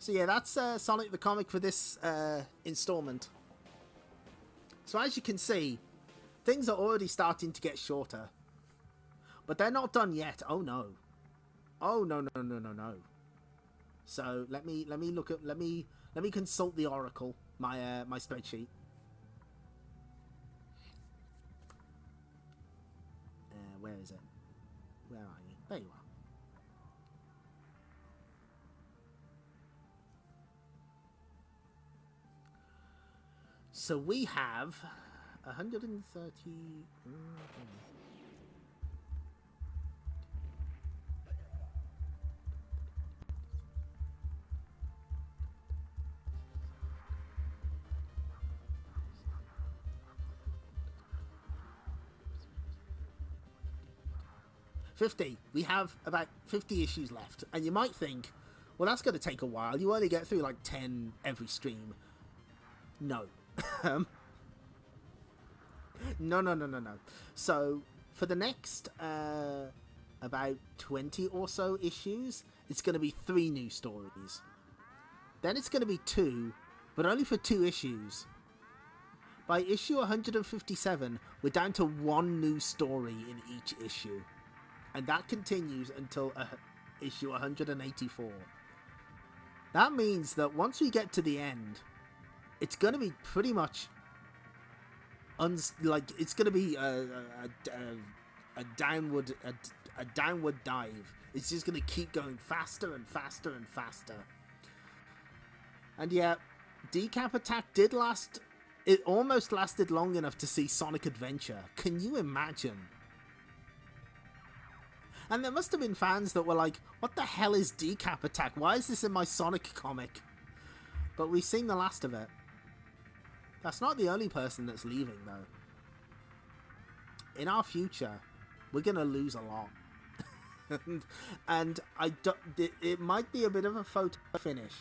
So yeah, that's Sonic the Comic for this installment. So as you can see, things are already starting to get shorter. But they're not done yet. Oh no. Oh no. So let me consult the Oracle, my my spreadsheet. Where is it? Where are you? There you are. So we have 130. 50. We have about 50 issues left. And you might think, well, that's going to take a while. You only get through like 10 every stream. No. No. So, for the next about 20 or so issues, it's going to be 3 new stories. Then it's going to be 2, but only for 2 issues. By issue 157, we're down to 1 new story in each issue. And that continues until issue 184. That means that once we get to the end, it's going to be pretty much it's going to be a downward dive. It's just going to keep going faster and faster and faster. And yeah, Decap Attack did last. It almost lasted long enough to see Sonic Adventure. Can you imagine? And there must have been fans that were like, what the hell is Decap Attack? Why is this in my Sonic comic? But we've seen the last of it. That's not the only person that's leaving, though. In our future, we're going to lose a lot. and it might be a bit of a photo finish,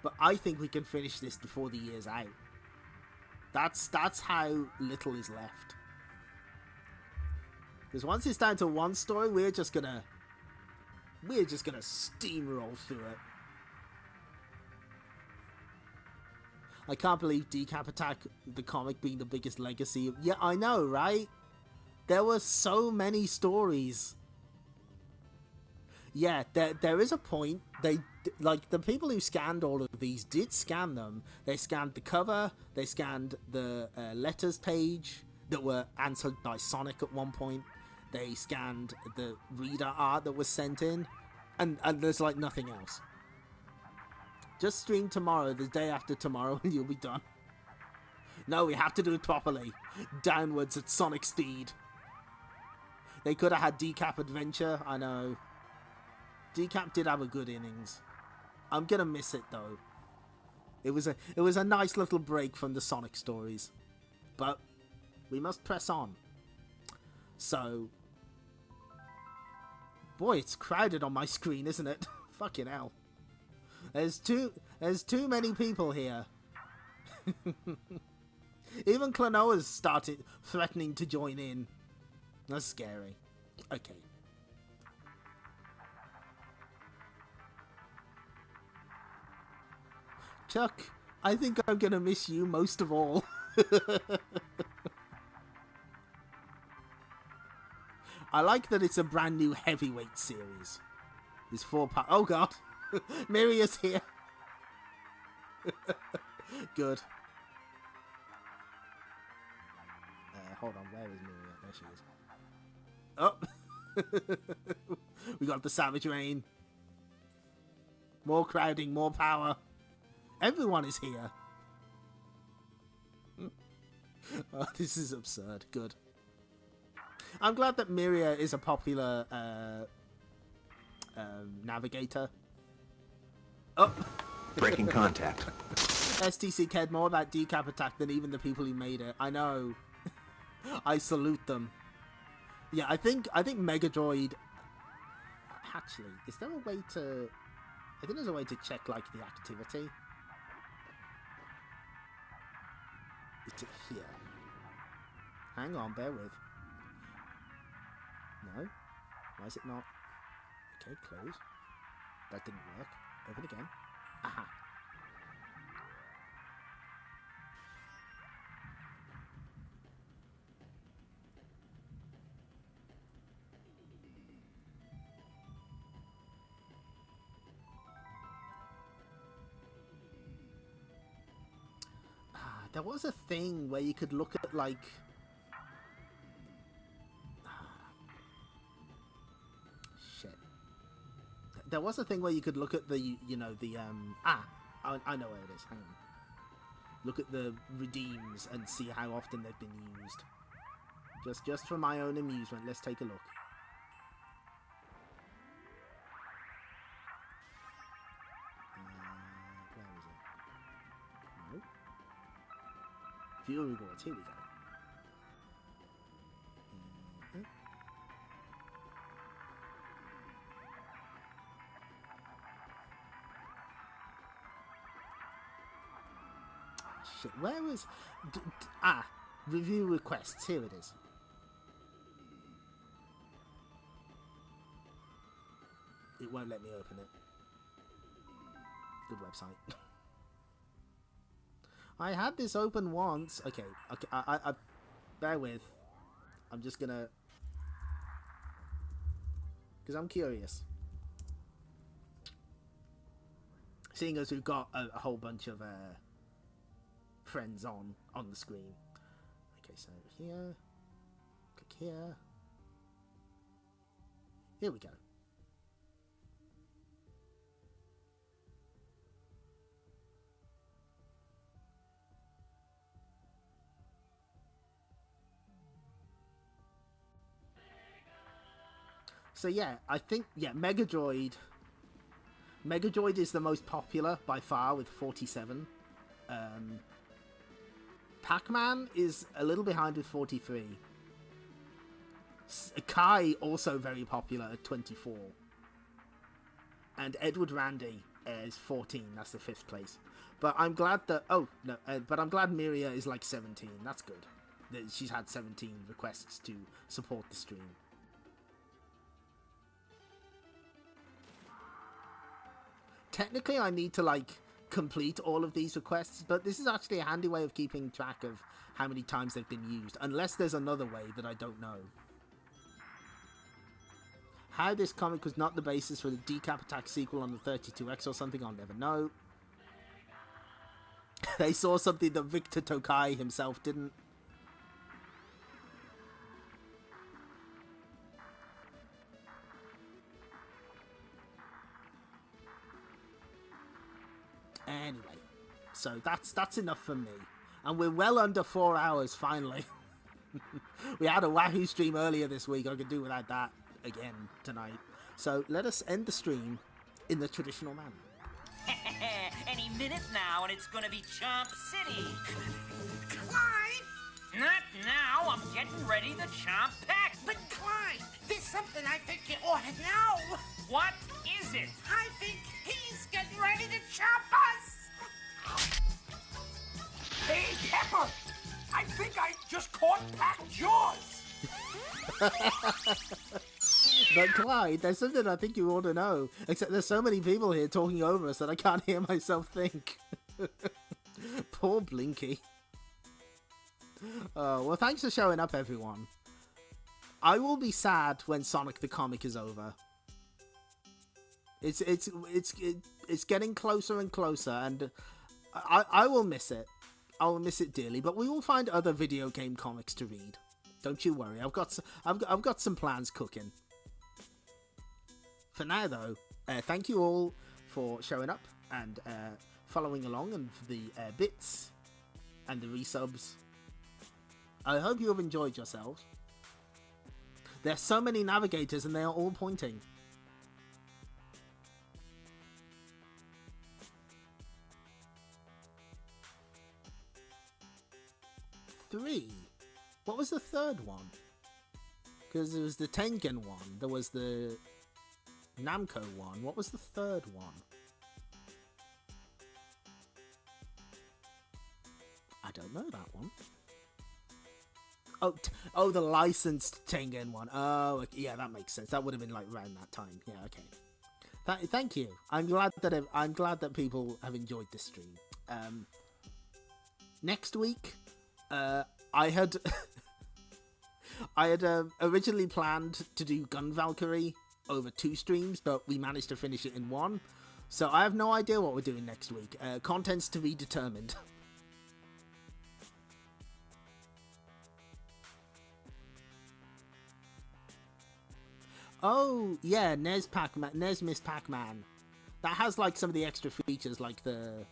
but I think we can finish this before the year's out. That's how little is left. Because once it's down to 1 story, we're just gonna steamroll through it. I can't believe Decap Attack, the comic, being the biggest legacy. Yeah, I know, right? There were so many stories. Yeah, there is a point. They, like, the people who scanned all of these did scan them. They scanned the cover. They scanned the letters page that were answered by Sonic at one point. They scanned the reader art that was sent in, and there's like nothing else. Just stream tomorrow, the day after tomorrow, and you'll be done. No, we have to do it properly. Downwards at Sonic speed. They could have had Decap Adventure, I know. Decap did have a good innings. I'm gonna miss it though. It was a nice little break from the Sonic stories. But we must press on. So, boy, it's crowded on my screen, isn't it? Fucking hell. There's too many people here. Even Klonoa's started threatening to join in. That's scary. Okay. Chuck, I think I'm gonna miss you most of all. I like that it's a brand new heavyweight series. There's 4 parts. Oh god. Miria's here. Good. Hold on, where is Maria? There she is. Oh! We got the Savage Rain. More crowding, more power. Everyone is here. Oh, this is absurd. Good. I'm glad that Miria is a popular navigator. Oh! Breaking contact. STC cared more about Decap Attack than even the people who made it. I know. I salute them. Yeah, I think Mega Droid... Actually, is there a way to... I think there's a way to check, like, the activity. It's here. Hang on, bear with. No? Why is it not? Okay, close. That didn't work. Open again. Aha. There was a thing where you could look at, like... Shit. There was a thing where you could look at the, you know, the, I know where it is. Hang on. Look at the redeems and see how often they've been used. Just for my own amusement, let's take a look. Where is it? No. View rewards, here we go. Shit, where was... review requests, here it is. It won't let me open it. Good website. I had this open once. Okay, I bear with. I'm just gonna... Because I'm curious. Seeing as we've got a whole bunch of friends on the screen. Okay, so here. Click here. Here we go. So yeah, I think, Mega Droid is the most popular by far with 47. Pac-Man is a little behind with 43. Kai also very popular at 24. And Edward Randy is 14. That's the 5th place. But I'm glad that... but I'm glad Miria is like 17. That's good. That she's had 17 requests to support the stream. Technically, I need to, like, complete all of these requests, but this is actually a handy way of keeping track of how many times they've been used, unless there's another way that I don't know. How this comic was not the basis for the Decap Attack sequel on the 32X or something, I'll never know. They saw something that Victor Tokai himself didn't. Anyway, so that's enough for me. And we're well under 4 hours, finally. We had a Wahoo stream earlier this week. I could do without that again tonight. So let us end the stream in the traditional manner. Any minute now, and it's gonna be Chomp City. Clyde! Not now. I'm getting ready to chomp Pack. But Clyde, there's something I think you ought to know. What is it? I think he's getting ready to chomp us. Hey, Pepper! I think I just caught Pack's jaws. But Clyde, there's something I think you ought to know. Except there's so many people here talking over us that I can't hear myself think. Poor Blinky. Well, thanks for showing up, everyone. I will be sad when Sonic the Comic is over. It's getting closer and closer, and I will miss it. I will miss it dearly, but we will find other video game comics to read. Don't you worry. I've got some plans cooking. For now, though, thank you all for showing up and following along, and for the bits and the resubs. I hope you have enjoyed yourselves. There's so many navigators, and they are all pointing. Three. What was the third one? Because there was the Tengen one. There was the Namco one. What was the third one? I don't know that one. Oh, the licensed Tengen one. Oh, okay. Yeah, that makes sense. That would have been like around that time. Yeah, okay. Thank you. I'm glad that people have enjoyed this stream. Next week, I had originally planned to do Gun Valkyrie over 2 streams, but we managed to finish it in 1. So I have no idea what we're doing next week. Contents to be determined. Oh, yeah, NES Miss Pac-Man. That has, like, some of the extra features, like the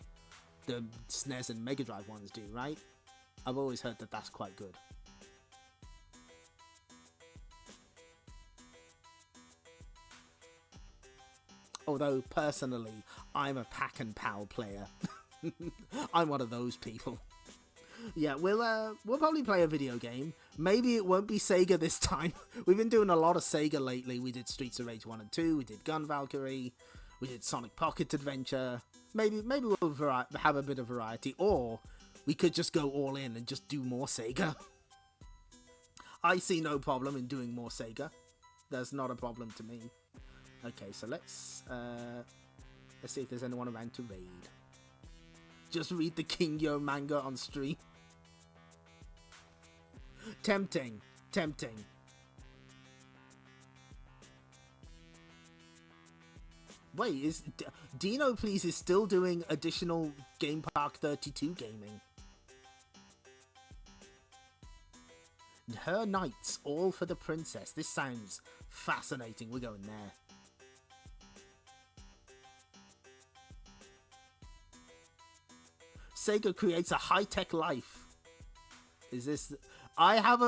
SNES and Mega Drive ones do, right? I've always heard that that's quite good. Although, personally, I'm a Pac and Pal player. I'm one of those people. Yeah, we'll probably play a video game. Maybe it won't be Sega this time. We've been doing a lot of Sega lately. We did Streets of Rage 1 and 2, we did Gun Valkyrie, we did Sonic Pocket Adventure. Maybe we'll have a bit of variety, or we could just go all in and just do more Sega. I see no problem in doing more Sega. That's not a problem to me. Okay, so let's see if there's anyone around to raid. Just read the King Yo manga on stream. Tempting. Wait, is Dino Please is still doing additional Game Park 32 gaming? Her knights, all for the princess. This sounds fascinating. We're going there. Sega creates a high-tech life. Is this? I have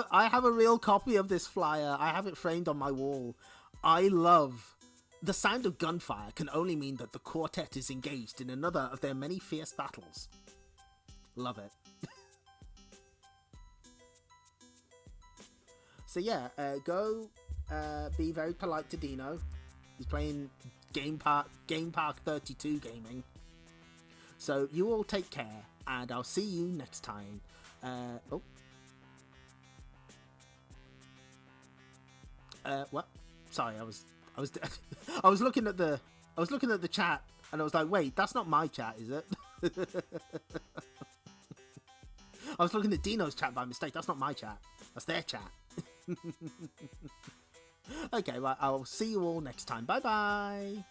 a real copy of this flyer. I have it framed on my wall. I love the sound of gunfire. Can only mean that the quartet is engaged in another of their many fierce battles. Love it. So yeah, go be very polite to Dino. He's playing Game Park 32 gaming. So you all take care, and I'll see you next time. What? Sorry, I was looking at the chat, and I was like, wait, that's not my chat, is it? I was looking at Dino's chat by mistake. That's not my chat. That's their chat. Okay, well, I'll see you all next time. Bye bye.